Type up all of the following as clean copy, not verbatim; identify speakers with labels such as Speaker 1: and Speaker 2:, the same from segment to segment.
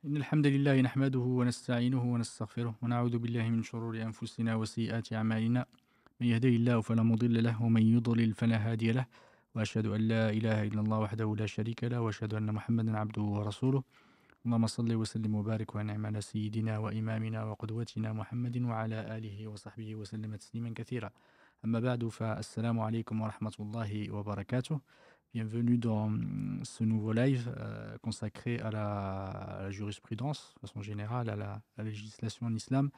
Speaker 1: إن الحمد لله نحمده ونستعينه ونستغفره ونعوذ بالله من شرور أنفسنا وسيئات أعمالنا من يهده الله فلا مضل له ومن يضلل فلا هادي له وأشهد أن لا إله إلا الله وحده لا شريك له وأشهد أن محمدا عبده ورسوله اللهم صل وسلم وبارك وأنعم على سيدنا وإمامنا وقدوتنا محمد وعلى آله وصحبه وسلم تسليما كثيرا أما بعد فالسلام عليكم ورحمة الله وبركاته. Bienvenue dans ce nouveau live consacré à la jurisprudence, de façon générale, à la législation en islam.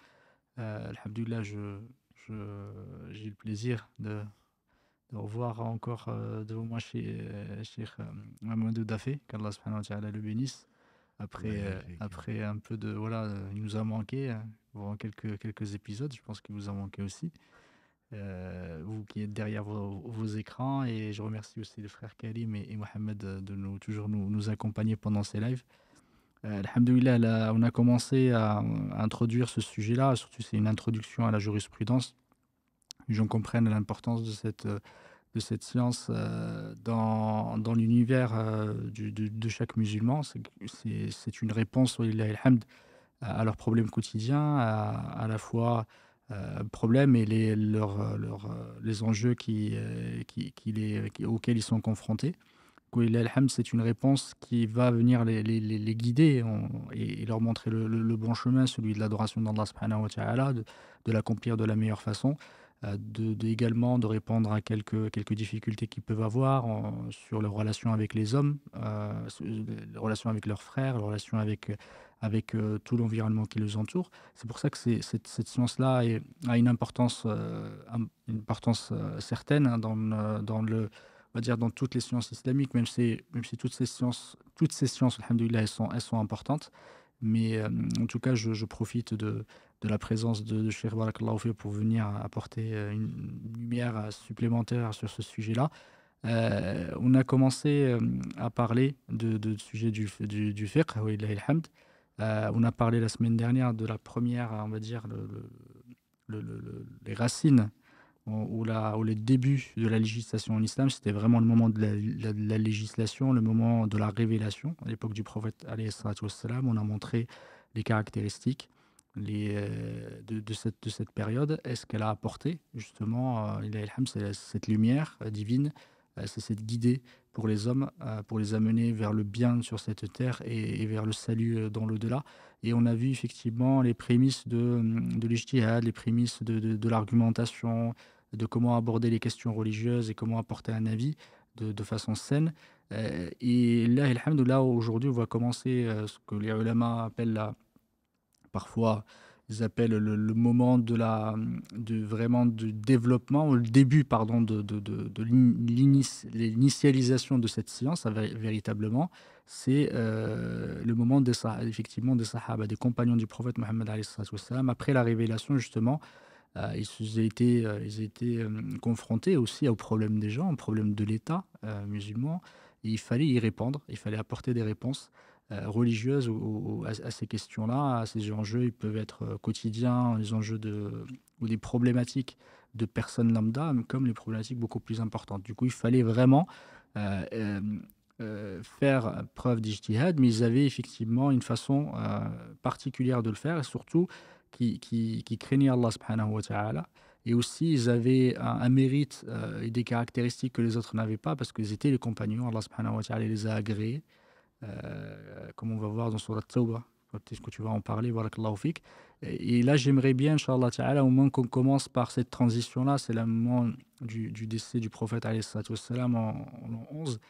Speaker 1: Alhamdoulilah, j'ai eu le plaisir de revoir encore devant moi Cheikh Mamadou Dafé, qu'Allah subhanahu wa ta'ala le bénisse. Après un peu de... Voilà, il nous a manqué, pendant quelques épisodes, je pense qu'il vous a manqué aussi. Vous qui êtes derrière vos écrans, et je remercie aussi les frères Karim et Mohamed de toujours nous accompagner pendant ces lives. Alhamdoulilah, là, on a commencé à introduire ce sujet-là, surtout c'est une introduction à la jurisprudence. Les gens comprennent l'importance de cette science dans l'univers de chaque musulman. C'est une réponse, walillahil hamd, à leurs problèmes quotidiens, à la fois problèmes et les enjeux auxquels ils sont confrontés. Walillahil hamd, c'est une réponse qui va venir les guider et leur montrer le bon chemin, celui de l'adoration d'Allah subhanahu wa ta'ala, de l'accomplir de la meilleure façon, également de répondre à quelques difficultés qu'ils peuvent avoir sur leurs relations avec les hommes, les relations avec leurs frères, les relations avec tout l'environnement qui les entoure. C'est pour ça que cette science-là a une importance, certaine, hein, on va dire dans toutes les sciences islamiques, même si toutes ces sciences, alhamdoulilah, elles sont importantes. Mais en tout cas, je profite de la présence de Cheikh Barakallahu fi pour venir apporter une lumière supplémentaire sur ce sujet-là. On a commencé à parler de sujet du fiqh, walillahil hamd. On a parlé la semaine dernière de la première, on va dire, les racines ou les débuts de la législation en islam. C'était vraiment le moment de la législation, le moment de la révélation. À l'époque du prophète, alayhi salatu wassalam, on a montré les caractéristiques de cette période. Est-ce qu'elle a apporté, justement, c'est cette lumière divine, c'est cette guidée pour les hommes, pour les amener vers le bien sur cette terre et vers le salut dans l'au-delà. Et on a vu effectivement les prémices de l'ijtihad, les prémices de l'argumentation, de comment aborder les questions religieuses et comment apporter un avis de façon saine. Et là, alhamdoulilah, aujourd'hui, on va commencer ce que les ulama appellent parfois, ils appellent moment vraiment du développement, ou le début, pardon, de l'initialisation de cette science, véritablement. C'est le moment effectivement des sahaba, des compagnons du prophète Mohammed alayhi salatu wassalam. Après la révélation, justement, ils étaient confrontés aussi aux problèmes des gens, aux problèmes de l'État musulman. Et il fallait y répondre, il fallait apporter des réponses religieuses à ces questions-là, à ces enjeux. Ils peuvent être quotidiens, les enjeux ou des problématiques de personnes lambda, comme les problématiques beaucoup plus importantes. Du coup, il fallait vraiment euh, euh, faire preuve d'ijtihad, mais ils avaient effectivement une façon particulière de le faire, et surtout qui craignaient Allah subhanahu wa ta'ala. Et aussi, ils avaient un mérite et des caractéristiques que les autres n'avaient pas, parce qu'ils étaient les compagnons. Allah subhanahu wa ta'ala les a agréés, comme on va voir dans Surat Tawbah. Peut-être que tu vas en parler, barakallahu fik. Et là, j'aimerais bien, Inch'Allah ta'ala, au moins qu'on commence par cette transition-là. C'est le moment du décès du prophète alayhi salatu wassalam en l'an 11.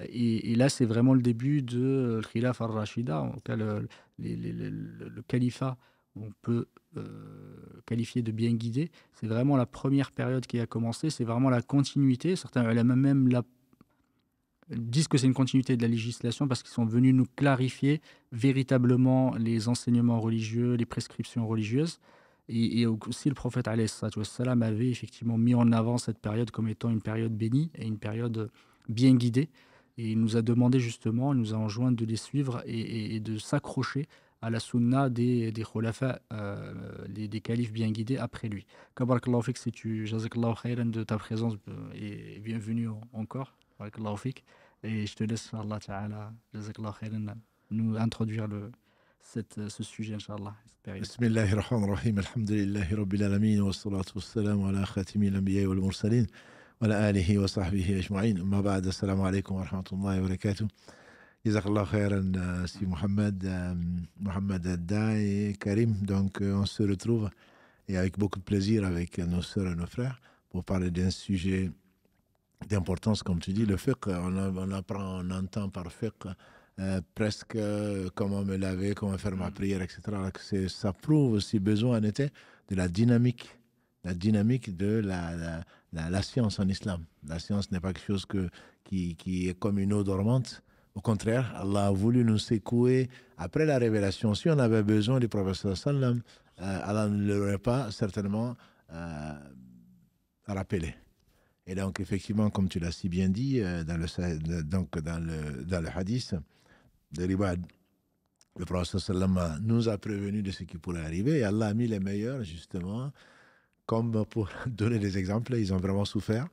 Speaker 1: Et là, c'est vraiment le début de Khilaf al-Rashida, en tout cas le califat, on peut qualifier de bien guidé. C'est vraiment la première période qui a commencé, c'est vraiment la continuité. Certains ulama même disent que c'est une continuité de la législation parce qu'ils sont venus nous clarifier véritablement les enseignements religieux, les prescriptions religieuses. Et aussi, le prophète alayhi salatu wassalam avait effectivement mis en avant cette période comme étant une période bénie et une période bien guidée. Et il nous a demandé justement, il nous a enjoint de les suivre et de s'accrocher à la sunna des khulafa, des califes bien guidés après lui. Kabarakallahu fik, si tu, jazakallahu khairan de ta présence et bienvenue encore. Barakallahu fik. Et je te laisse, Allah Ta'ala, jazakallahu khairan, nous introduire ce sujet, Inch'Allah, cette période.
Speaker 2: بسم الله الرحمن الرحيم الحمد لله رب العالمين والصلاة والسلام على خاتم الأنبياء والمرسلين وعلى آله وصحبه أجمعين أما بعد السلام عليكم ورحمة الله وبركاته جزاك الله خيرا سي Mohamed Adda et Karim. Donc on se retrouve et avec beaucoup de plaisir avec nos sœurs et nos frères pour parler d'un sujet d'importance, comme tu dis, le fiqh. On entend par fiqh presque comment me laver, comment faire ma prière, etc. Alors que ça prouve aussi besoin en était de la dynamique de la science en islam. La science n'est pas quelque chose qui est comme une eau dormante. Au contraire, Allah a voulu nous secouer après la révélation. Si on avait besoin du prophète sallam, Allah ne l'aurait pas certainement rappelé. Et donc, effectivement, comme tu l'as si bien dit, dans le hadith de Ribad, le prophète sallam nous a prévenus de ce qui pourrait arriver. Et Allah a mis les meilleurs, justement, comme pour donner des exemples. Ils ont vraiment souffert.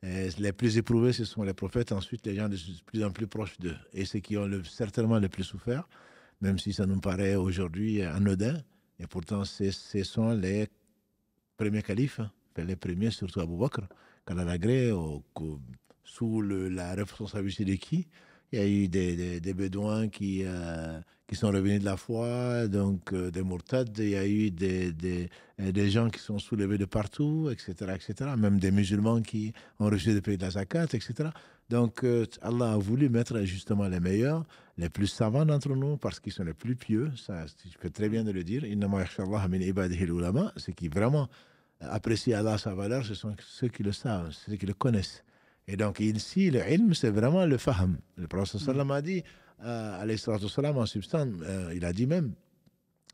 Speaker 2: Et les plus éprouvés, ce sont les prophètes. Ensuite, les gens de plus en plus proches d'eux. Et ceux qui ont certainement le plus souffert, même si ça nous paraît aujourd'hui anodin. Et pourtant, ce sont les premiers califes, les premiers, surtout Abu Bakr, qu'Allah l'agrée, sous la responsabilité de qui? Il y a eu des bédouins qui sont revenus de la foi, donc des mourtades, il y a eu des gens qui sont soulevés de partout, etc., etc., même des musulmans qui ont reçu de payer de la zakat, etc. Donc Allah a voulu mettre justement les meilleurs, les plus savants d'entre nous, parce qu'ils sont les plus pieux, ça, je peux très bien de le dire, innama yakhshallaha min ibadihi al-ulama, ceux qui vraiment apprécient Allah, sa valeur, ce sont ceux qui le savent, ceux qui le connaissent. Et donc ici, le ilm, c'est vraiment le fahm. Le prophète sallam a dit, alayhi salatu wassalam, en substance, il a dit même,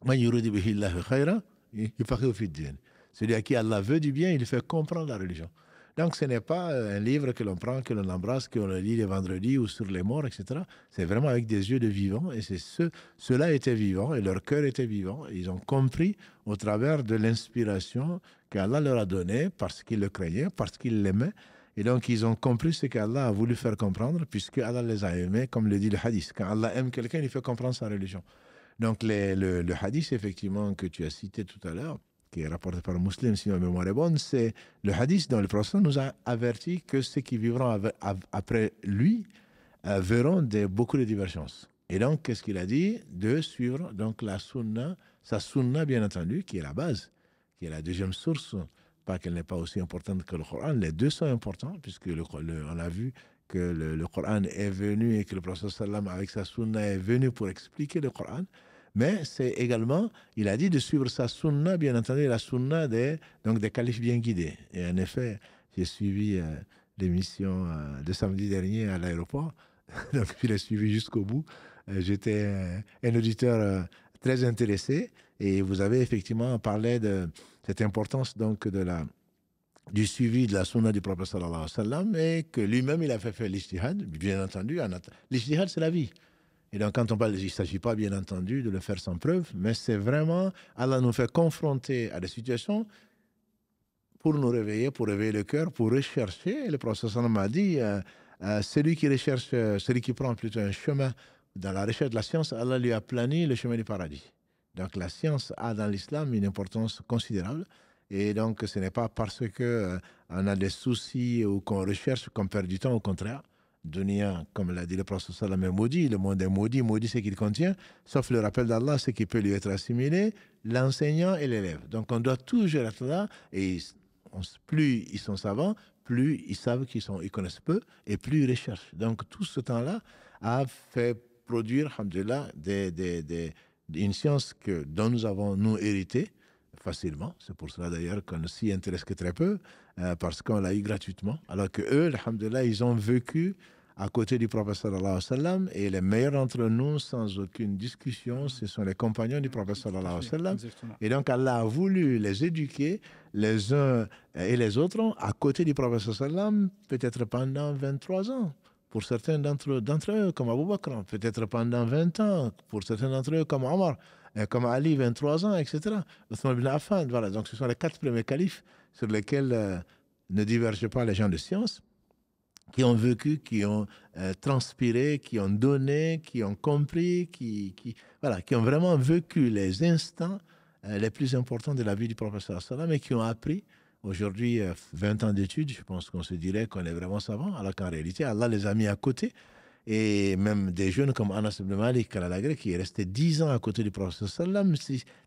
Speaker 2: man yuridi bihi Allahu khayra, yufaqihu fi ddin. Celui à qui Allah veut du bien, il fait comprendre la religion. Donc ce n'est pas un livre que l'on prend, que l'on embrasse, que l'on lit les vendredis ou sur les morts, etc. C'est vraiment avec des yeux de vivants. Et ceux-là étaient vivants et leur cœur était vivant. Ils ont compris au travers de l'inspiration qu'Allah leur a donnée parce qu'ils le craignaient, parce qu'ils l'aimaient. Et donc, ils ont compris ce qu'Allah a voulu faire comprendre, puisque Allah les a aimés, comme le dit le hadith. Quand Allah aime quelqu'un, il fait comprendre sa religion. Donc, le hadith, effectivement, que tu as cité tout à l'heure, qui est rapporté par un musulman, si ma mémoire est bonne, c'est le hadith dont le prophète nous a averti que ceux qui vivront après lui verront beaucoup de divergences. Et donc, qu'est-ce qu'il a dit? De suivre donc sa sunna, bien entendu, qui est la base, qui est la deuxième source. Pas qu'elle n'est pas aussi importante que le Coran. Les deux sont importants, puisque on a vu que le Coran est venu et que le prophète sallam avec sa sunna est venu pour expliquer le Coran. Mais c'est également, il a dit de suivre sa sunna, bien entendu, la sunna des califes bien guidés. Et en effet, j'ai suivi l'émission de samedi dernier à l'aéroport. Donc, je l'ai suivi jusqu'au bout. J'étais un auditeur très intéressé. Et vous avez effectivement parlé de cette importance donc du suivi de la sunna du prophète sallallahu alayhi wa sallam, et que lui-même il a fait l'ijtihad, bien entendu. L'ijtihad, c'est la vie. Et donc quand on parle, il ne s'agit pas bien entendu de le faire sans preuve, mais c'est vraiment, Allah nous fait confronter à des situations pour nous réveiller, pour réveiller le cœur, pour rechercher. Et le prophète sallallahu alayhi wa sallam a dit, celui qui recherche, celui qui prend plutôt un chemin dans la recherche de la science, Allah lui a plani le chemin du paradis. Donc la science a dans l'islam une importance considérable. Et donc ce n'est pas parce qu'on a des soucis ou qu'on recherche qu'on perd du temps, au contraire. Dunya, comme l'a dit le prophète sallam, est maudit, le monde est maudit, maudit ce qu'il contient, sauf le rappel d'Allah, ce qui peut lui être assimilé, l'enseignant et l'élève. Donc on doit toujours être là, et plus ils sont savants, plus ils savent ils connaissent peu, et plus ils recherchent. Donc tout ce temps-là a fait produire, alhamdulillah, une science dont nous avons, nous, hérité facilement. C'est pour cela d'ailleurs qu'on ne s'y intéresse que très peu, parce qu'on l'a eu gratuitement. Alors que eux, alhamdulillah, ils ont vécu à côté du prophète sallallahu alayhi wa sallam, et les meilleurs d'entre nous, sans aucune discussion, ce sont les compagnons du prophète sallallahu alayhi wa sallam.
Speaker 1: Exactement.
Speaker 2: Et donc Allah a voulu les éduquer, les uns et les autres, à côté du prophète sallallahu alayhi wa sallam, peut-être pendant 23 ans. Pour certains d'entre eux, comme Abu Bakr, peut-être pendant 20 ans. Pour certains d'entre eux, comme Omar, comme Ali, 23 ans, etc. Othman ibn Affan, voilà. Donc, ce sont les 4 premiers califes sur lesquels ne divergent pas les gens de science. qui ont vécu, qui ont transpiré, qui ont donné, qui ont compris, voilà, qui ont vraiment vécu les instants les plus importants de la vie du prophète sallam et qui ont appris. Aujourd'hui, 20 ans d'études, je pense qu'on se dirait qu'on est vraiment savant, alors qu'en réalité, Allah les a mis à côté. Et même des jeunes comme Anas ibn Malik al-Alagré, qui est resté 10 ans à côté du prophète sallam,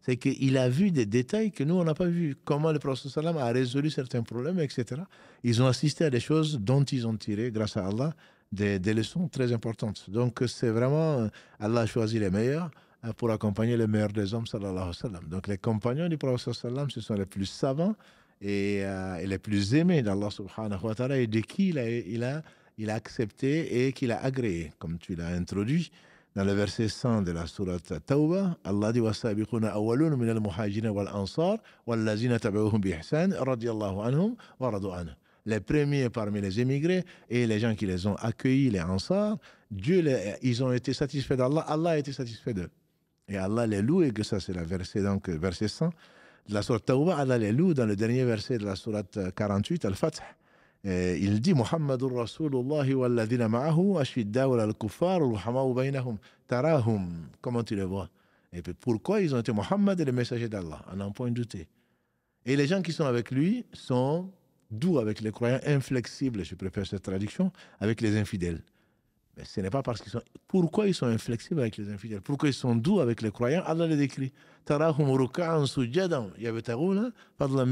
Speaker 2: c'est qu'il a vu des détails que nous, on n'a pas vu. Comment le prophète sallam a résolu certains problèmes, etc. Ils ont assisté à des choses dont ils ont tiré, grâce à Allah, des leçons très importantes. Donc, c'est vraiment, Allah a choisi les meilleurs pour accompagner les meilleurs des hommes, sallallahu alayhi wa sallam. Donc, les compagnons du prophète sallam, ce sont les plus savants et les plus aimés d'Allah subhanahu wa ta'ala et de qui il a accepté et qu'il a agréé, comme tu l'as introduit. Dans le verset 100 de la sourate Tawbah, Allah dit وَالسَّابِقُونَ أَوَّلُونَ مِنَ الْمُهَاجِرِينَ وَالْأَنصَارِ وَالَّذِينَ تَبِعُوهُم بِإِحْسَانٍ رَضِيَ اللَّهُ عَنْهُمْ وَرَضُوا عَنْهُ. Les premiers parmi les émigrés et les gens qui les ont accueillis, les Ansar, ils ont été satisfaits d'Allah, Allah a été satisfait d'eux. Et Allah les loue, et que ça c'est verset 100 de la sourate Tawbah, Allah les loue dans le dernier verset de la sourate 48, Al-Fath. Il dit Muhammadur Rasulullah walladhina ma'ahu ashidda'u al kuffar ruhama'u bainahum tarahum. Comment tu les vois? Et puis pourquoi ils ont été Muhammad et le messager d'Allah? On n'en point douter. Et les gens qui sont avec lui sont doux avec les croyants, inflexibles, je préfère cette traduction, avec les infidèles. Mais ce n'est pas parce qu'ils sont. Pourquoi ils sont inflexibles avec les infidèles? Pourquoi ils sont doux avec les croyants? Allah les décrit. Tarahum ruka'an sujadan yabtaguna fadlan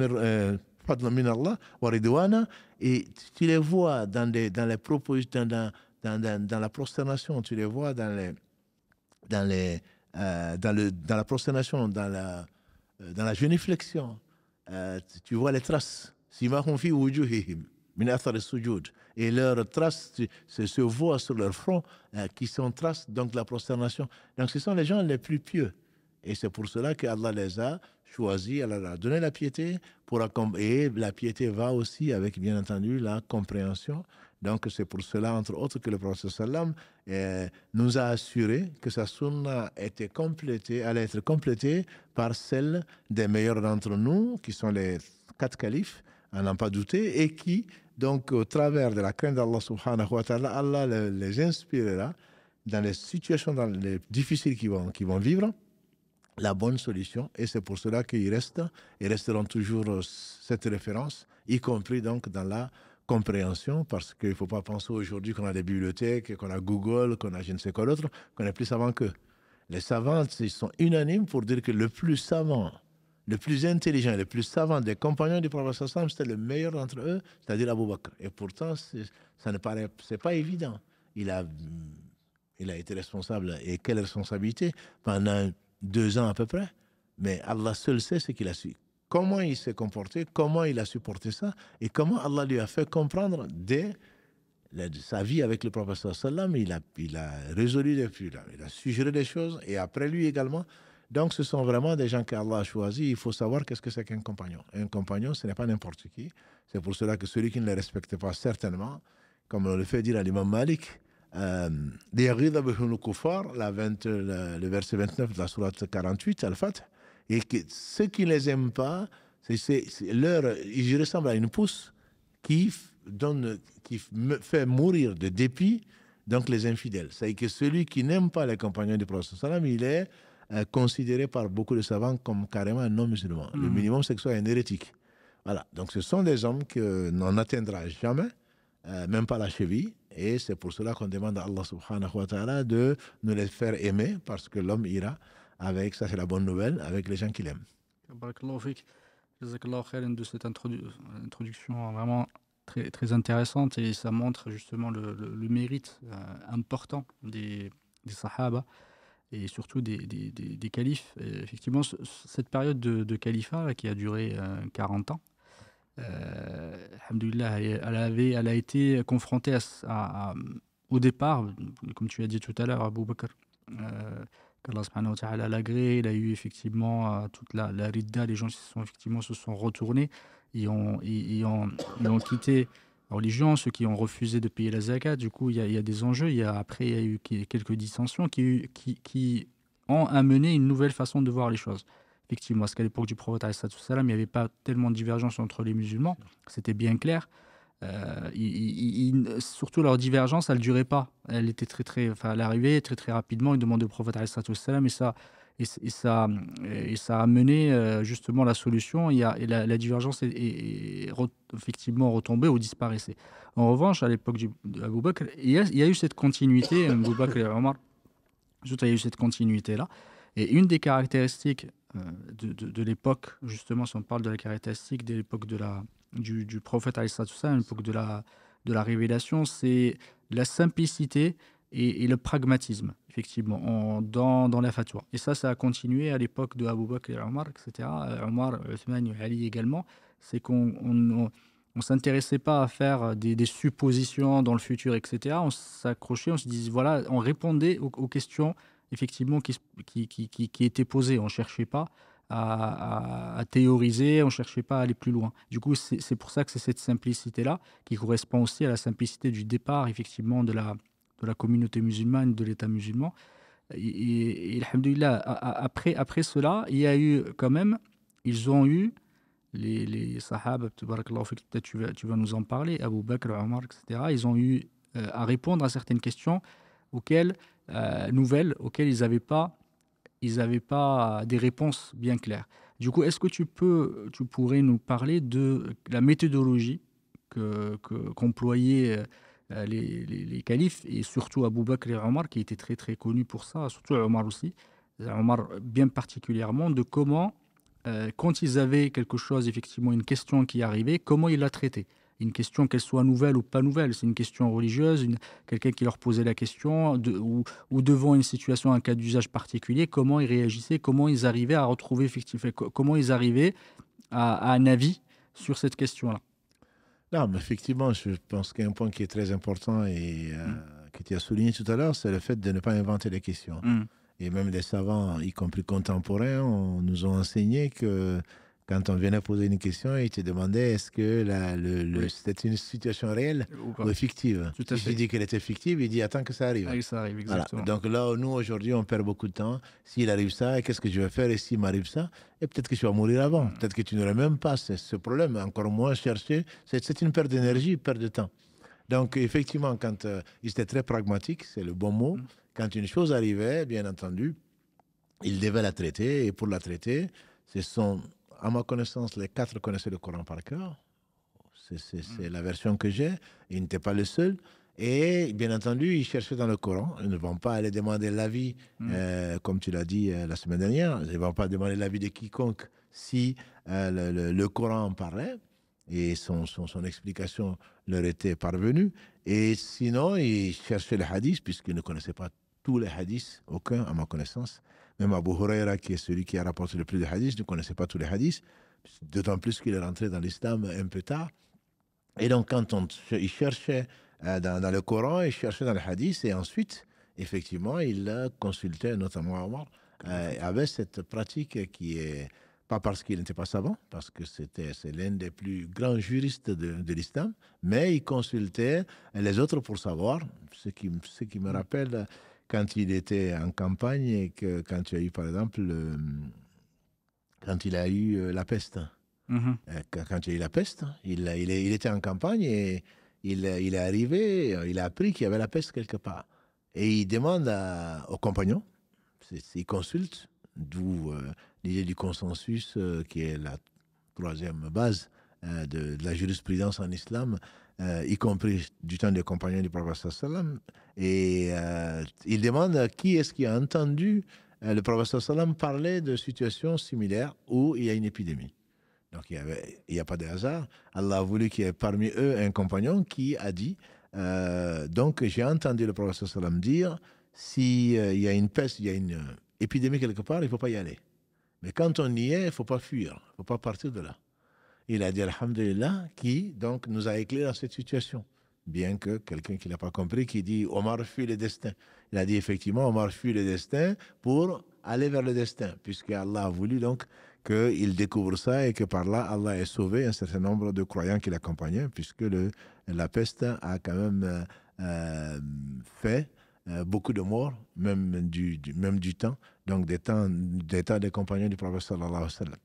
Speaker 2: min Allah wa ridwana. Et tu les vois dans les propositions, dans la prosternation, tu les vois dans la prosternation, dans la génuflexion. Tu vois les traces. Simahum fi wujuhihim min athar as-sujud. Et leurs traces se voient sur leur front, qui sont traces donc de la prosternation. Donc ce sont les gens les plus pieux. Et c'est pour cela qu'Allah les a choisis, Allah leur a donné la piété, et la piété va aussi avec, bien entendu, la compréhension. Donc c'est pour cela, entre autres, que le prophète sallam nous a assuré que sa sunna allait être complétée par celle des meilleurs d'entre nous, qui sont les 4 califes, à n'en pas douter, et qui, donc, au travers de la crainte d'Allah subhanahu wa ta'ala, Allah les inspirera dans les situations les difficiles qu'ils vont vivre, la bonne solution. Et c'est pour cela qu'ils restent et resteront toujours cette référence, y compris donc dans la compréhension, parce qu'il ne faut pas penser aujourd'hui qu'on a des bibliothèques, qu'on a Google, qu'on a je ne sais quoi d'autre, qu'on est plus savant qu'eux. Les savants, ils sont unanimes pour dire que le plus savant, le plus intelligent, le plus savant des compagnons du prophète sallam, c'était le meilleur d'entre eux, c'est-à-dire Abu Bakr. Et pourtant, c'est pas évident. Il a été responsable, et quelle responsabilité, pendant 2 ans à peu près. Mais Allah seul sait ce qu'il a su. Comment il s'est comporté, comment il a supporté ça, et comment Allah lui a fait comprendre dès sa vie avec le prophète sallam, il a résolu il a suggéré des choses, et après lui également. Donc, ce sont vraiment des gens qu'Allah a choisis. Il faut savoir qu'est-ce que c'est qu'un compagnon. Un compagnon, ce n'est pas n'importe qui. C'est pour cela que celui qui ne les respecte pas, certainement, comme on le fait dire à l'imam Malik, le verset 29 de la sourate 48, Al-Fath, et que ceux qui ne les aiment pas, ils ressemblent à une pousse qui fait mourir de dépit donc les infidèles. C'est que celui qui n'aime pas les compagnons du prophète sallam, il est considéré par beaucoup de savants comme carrément un non-musulman. Le minimum, c'est que ce soit un hérétique. Voilà. Donc, ce sont des hommes qu'on n'atteindra jamais, même pas la cheville. Et c'est pour cela qu'on demande à Allah subhanahu wa ta'ala de nous les faire aimer, parce que l'homme ira avec, ça c'est la bonne nouvelle, avec les gens qu'il aime.
Speaker 1: Barakallahu fik. Jazakallahu khairan de cette introduction vraiment très, très intéressante, et ça montre justement le mérite important des Sahaba, et surtout des califes. Et effectivement, cette période de califat là, qui a duré 40 ans, alhamdoulilah, elle a été confrontée au départ, comme tu as dit tout à l'heure, Abu Bakr, qu'Allah subhanahu wa ta'ala l'a gré. Il a eu effectivement toute la ridda, les gens se sont retournés, ils ont quitté la religion, ceux qui ont refusé de payer la zakat. Du coup, il y a des enjeux. Après, il y a eu quelques dissensions qui ont amené une nouvelle façon de voir les choses. Effectivement, parce qu'à l'époque du prophète, alayhi salatu wassalam, il n'y avait pas tellement de divergence entre les musulmans, c'était bien clair. Surtout leur divergence, elle ne durait pas. Elle était enfin, elle arrivait très très rapidement. Ils demandaient au prophète alayhi salatu wassalam, et ça a mené justement la solution. Et la divergence effectivement retombée ou disparaissait. En revanche, à l'époque d'Abou Bakr, il y a eu cette continuité. Abou Bakr et Omar, il y a eu cette continuité-là. Et une des caractéristiques de l'époque, justement, si on parle de la caractéristique de l'époque du prophète, alayhi salatu wassalam, l'époque de la révélation, c'est la simplicité et le pragmatisme, effectivement, dans la fatwa. Et ça a continué à l'époque de Abu Bakr et Omar, etc. Omar, Uthman et Ali également. C'est qu'on s'intéressait pas à faire des suppositions dans le futur, etc. On s'accrochait, on se disait, voilà, on répondait aux questions effectivement qui étaient posées. On ne cherchait pas à théoriser, on ne cherchait pas à aller plus loin. Du coup, c'est pour ça que c'est cette simplicité-là qui correspond aussi à la simplicité du départ, effectivement, de la communauté musulmane, de l'État musulman. Et alhamdoulilah, après cela, il y a eu quand même, ils ont eu les sahaba, peut-être tu vas nous en parler, Abu Bakr, Omar, etc. Ils ont eu à répondre à certaines questions nouvelles auxquelles ils n'avaient pas des réponses bien claires. Du coup, est-ce que tu pourrais nous parler de la méthodologie qu'employaient les califes, et surtout Abu Bakr et Omar, qui étaient très très connus pour ça, surtout Omar aussi, Omar bien particulièrement, de comment, quand ils avaient quelque chose, effectivement, une question qui arrivait, comment ils la traitaient. Une question, qu'elle soit nouvelle ou pas nouvelle, c'est une question religieuse, quelqu'un qui leur posait la question, ou devant une situation, un cas d'usage particulier, comment ils réagissaient, comment ils arrivaient à retrouver, effectivement, comment ils arrivaient à un avis sur cette question-là.
Speaker 2: Non, mais effectivement, je pense qu'il y a un point qui est très important et
Speaker 1: Mm.
Speaker 2: que tu as souligné tout à l'heure, c'est le fait de ne pas inventer les questions.
Speaker 1: Mm.
Speaker 2: Et même les savants, y compris contemporains, nous ont enseigné que quand on venait poser une question, ils te demandaient est-ce que
Speaker 1: Oui,
Speaker 2: c'était une situation réelle
Speaker 1: ou
Speaker 2: ou
Speaker 1: pas.
Speaker 2: fictive.
Speaker 1: Tout à
Speaker 2: Si je
Speaker 1: fait.
Speaker 2: dis qu'elle était fictive, il dit attends que ça arrive.
Speaker 1: Ah oui, ça arrive,
Speaker 2: Voilà.
Speaker 1: exactement.
Speaker 2: Donc là, nous, aujourd'hui, on perd beaucoup de temps. S'il arrive ça, qu'est-ce que je vais faire? Et s'il m'arrive ça, et peut-être que tu vas mourir avant.
Speaker 1: Mm.
Speaker 2: Peut-être que tu n'aurais même pas ce problème. Encore moins chercher. C'est une perte
Speaker 1: Mm.
Speaker 2: d'énergie, une perte de temps. Donc, effectivement, quand ils étaient très pragmatiques, c'est le bon mot.
Speaker 1: Mm.
Speaker 2: Quand une chose arrivait, bien entendu, ils devaient la traiter. Et pour la traiter, ce sont, à ma connaissance, les 4 connaissaient le Coran par cœur. C'est
Speaker 1: Mm.
Speaker 2: la version que j'ai. Ils n'étaient pas les seuls. Et bien entendu, ils cherchaient dans le Coran. Ils ne vont pas aller demander l'avis,
Speaker 1: Mm.
Speaker 2: comme tu l'as dit la semaine dernière. Ils ne vont pas demander l'avis de quiconque si le Coran en parlait et son explication leur était parvenue. Et sinon, ils cherchaient les hadiths, puisqu'ils ne connaissaient pas tous les hadiths, aucun à ma connaissance. Même Abu Huraira, qui est celui qui a rapporté le plus de hadiths, ne connaissait pas tous les hadiths, d'autant plus qu'il est rentré dans l'islam un peu tard. Et donc, quand il cherchait dans le Coran, il cherchait dans le hadith, et ensuite, effectivement, il consultait, notamment Omar, avait cette pratique qui est, pas parce qu'il n'était pas savant, parce que c'est l'un des plus grands juristes de l'islam, mais il consultait les autres pour savoir, ce qui me
Speaker 1: Mm.
Speaker 2: rappelle quand il était en campagne, et que quand il y a eu, par exemple, quand il a eu la peste.
Speaker 1: Mhm.
Speaker 2: Quand il y a eu la peste, il était en campagne et il est arrivé, il a appris qu'il y avait la peste quelque part. Et il demande aux compagnons, il consulte, d'où l'idée du consensus, qui est la troisième base de la jurisprudence en islam, y compris du temps des compagnons du prophète sallam. Et il demande qui est-ce qui a entendu le prophète sallam parler de situations similaires où il y a une épidémie. Donc, il n'y a pas de hasard. Allah a voulu qu'il y ait parmi eux un compagnon qui a dit, donc j'ai entendu le prophète sallam dire, s'il y a une peste, il y a une épidémie quelque part, il ne faut pas y aller. Mais quand on y est, il ne faut pas fuir, il ne faut pas partir de là. Il a dit, alhamdulillah, qui donc nous a éclairé dans cette situation. Bien que quelqu'un qui n'a pas compris, qui dit, Omar fuit le destin. Il a dit, effectivement, Omar fuit le destin pour aller vers le destin, puisque Allah a voulu donc qu'il découvre ça et que par là, Allah ait sauvé un certain nombre de croyants qui l'accompagnaient, puisque la peste a quand même fait beaucoup de morts, même du temps, donc des temps des compagnons du prophète sallallahu alayhi wa sallam.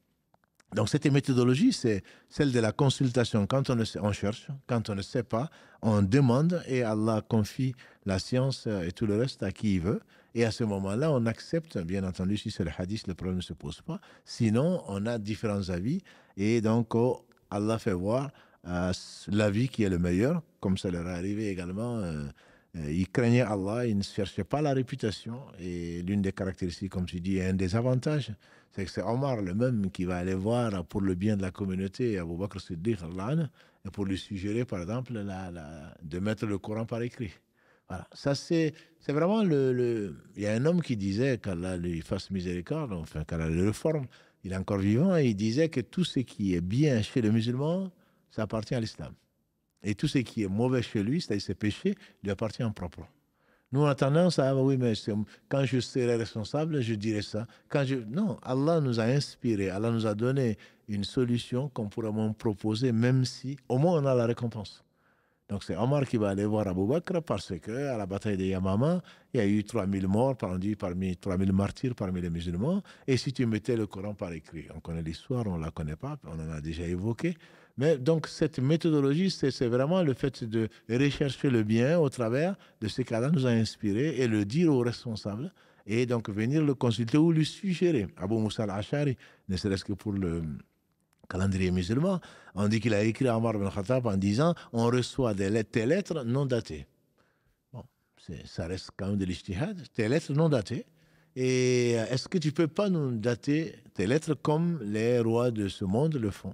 Speaker 2: Donc cette méthodologie, c'est celle de la consultation. Quand on, on cherche, quand on ne sait pas, on demande et Allah confie la science et tout le reste à qui il veut. Et à ce moment-là, on accepte, bien entendu, si c'est le hadith, le problème ne se pose pas. Sinon, on a différents avis et donc Allah fait voir l'avis qui est le meilleur, comme ça leur est arrivé également. Ils craignaient Allah, ils ne cherchaient pas la réputation. Et l'une des caractéristiques, comme tu dis, un des avantages, c'est que c'est Omar le même qui va aller voir pour le bien de la communauté Abu Bakr Siddiq et pour lui suggérer, par exemple, de mettre le Coran par écrit. Voilà. Ça, c'est vraiment Il y a un homme qui disait qu'Allah lui fasse miséricorde, enfin qu'Allah le réforme. Il est encore vivant et il disait que tout ce qui est bien chez le musulman, ça appartient à l'islam. Et tout ce qui est mauvais chez lui, c'est-à-dire ses péchés, lui appartient en propre. Nous, on a tendance à, oui, mais quand je serai responsable, je dirai ça. Non, Allah nous a inspiré, Allah nous a donné une solution qu'on pourrait même proposer, même si, au moins, on a la récompense. Donc, c'est Omar qui va aller voir Abu Bakr parce qu'à la bataille de Yamama, il y a eu 3000 morts, parmi 3000 martyrs parmi les musulmans. Et si tu mettais le Coran par écrit, on connaît l'histoire, on ne la connaît pas, on en a déjà évoqué. Mais donc, cette méthodologie, c'est vraiment le fait de rechercher le bien au travers de ce qu'Allah nous a inspiré et le dire aux responsables. Et donc, venir le consulter ou lui suggérer. Abu Moussa al-Ashari, ne serait-ce que pour le calendrier musulman, on dit qu'il a écrit à Omar ibn Khattab en disant on reçoit tes lettres non datées. Bon, ça reste quand même de l'ijtihad, tes lettres non datées. Et est-ce que tu peux pas nous dater tes lettres comme les rois de ce monde le font?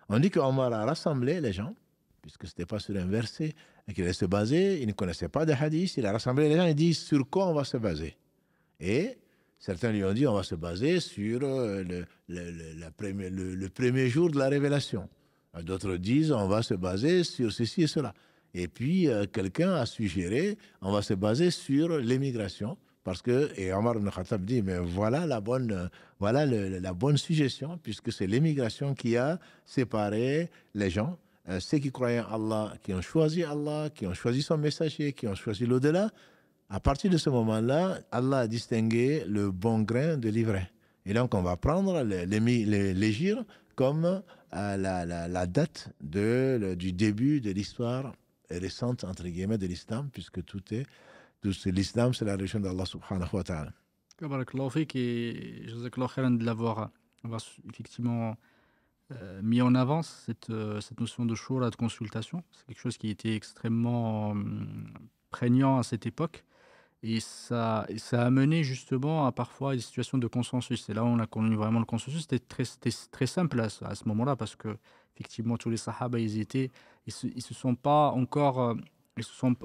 Speaker 2: On dit qu'Omar a rassemblé les gens, puisque ce n'était pas sur un verset, et qu'il allait se baser, il ne connaissait pas de hadith, il a rassemblé les gens et dit sur quoi on va se baser. Et certains lui ont dit on va se baser sur le premier jour de la révélation. D'autres disent on va se baser sur ceci et cela. Et puis quelqu'un a suggéré on va se baser sur l'émigration. Parce que, et Omar ibn Khattab dit, mais voilà la bonne suggestion, puisque c'est l'émigration qui a séparé les gens, ceux qui croyaient en Allah, qui ont choisi Allah, qui ont choisi son messager, qui ont choisi l'au-delà. À partir de ce moment-là, Allah a distingué le bon grain de l'ivraie. Et donc, on va prendre l'hégire comme la date du début de l'histoire récente, entre guillemets, de l'islam, puisque l'islam, c'est la religion d'Allah subhanahu wa ta'ala.
Speaker 1: Barakallahu fik et jazakallahu khairan de l'avoir effectivement mis en avant cette notion de shura, de consultation. C'est quelque chose qui était extrêmement prégnant à cette époque. Et ça a mené justement à parfois des situations de consensus. C'est là où on a connu vraiment le consensus. C'était très simple à ce moment-là parce que effectivement tous les sahaba ils se sont pas encore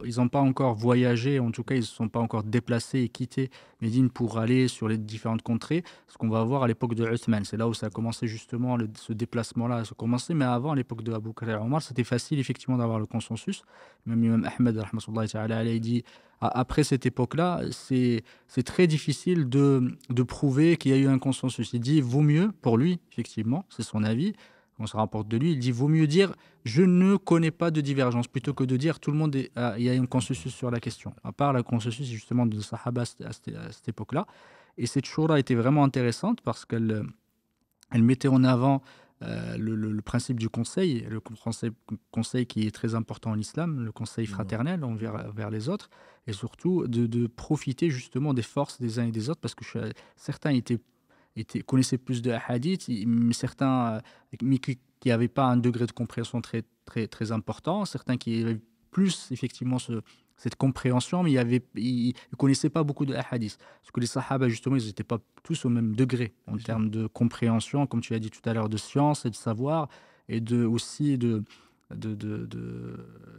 Speaker 1: ils n'ont pas encore voyagé, en tout cas ils ne se sont pas encore déplacés et quitté Médine pour aller sur les différentes contrées, ce qu'on va voir à l'époque de Uthman. C'est là où ça a commencé justement, ce déplacement-là a commencé, mais avant, à l'époque de Abu Bakr et Omar, c'était facile effectivement d'avoir le consensus. Même Imam Ahmed, rahmatullahi ta'ala alayhi, dit après cette époque-là, c'est très difficile de prouver qu'il y a eu un consensus. Il dit vaut mieux, pour lui, effectivement, c'est son avis, on se rapporte de lui, il dit vaut mieux dire je ne connais pas de divergence plutôt que de dire tout le monde il y a un consensus sur la question. À part le consensus justement de Sahaba à cette époque-là. Et cette shura était vraiment intéressante parce qu'elle mettait en avant le principe du conseil, le conseil qui est très important en islam, le conseil fraternel envers les autres, et surtout de profiter justement des forces des uns et des autres parce que certains connaissaient plus de hadith, mais certains qui n'avaient pas un degré de compréhension très, très, très important, certains qui avaient plus effectivement cette compréhension, mais ils ne connaissaient pas beaucoup de hadith. Parce que les sahaba, justement, ils n'étaient pas tous au même degré en termes de compréhension, comme tu l'as dit tout à l'heure, de science et de savoir, et aussi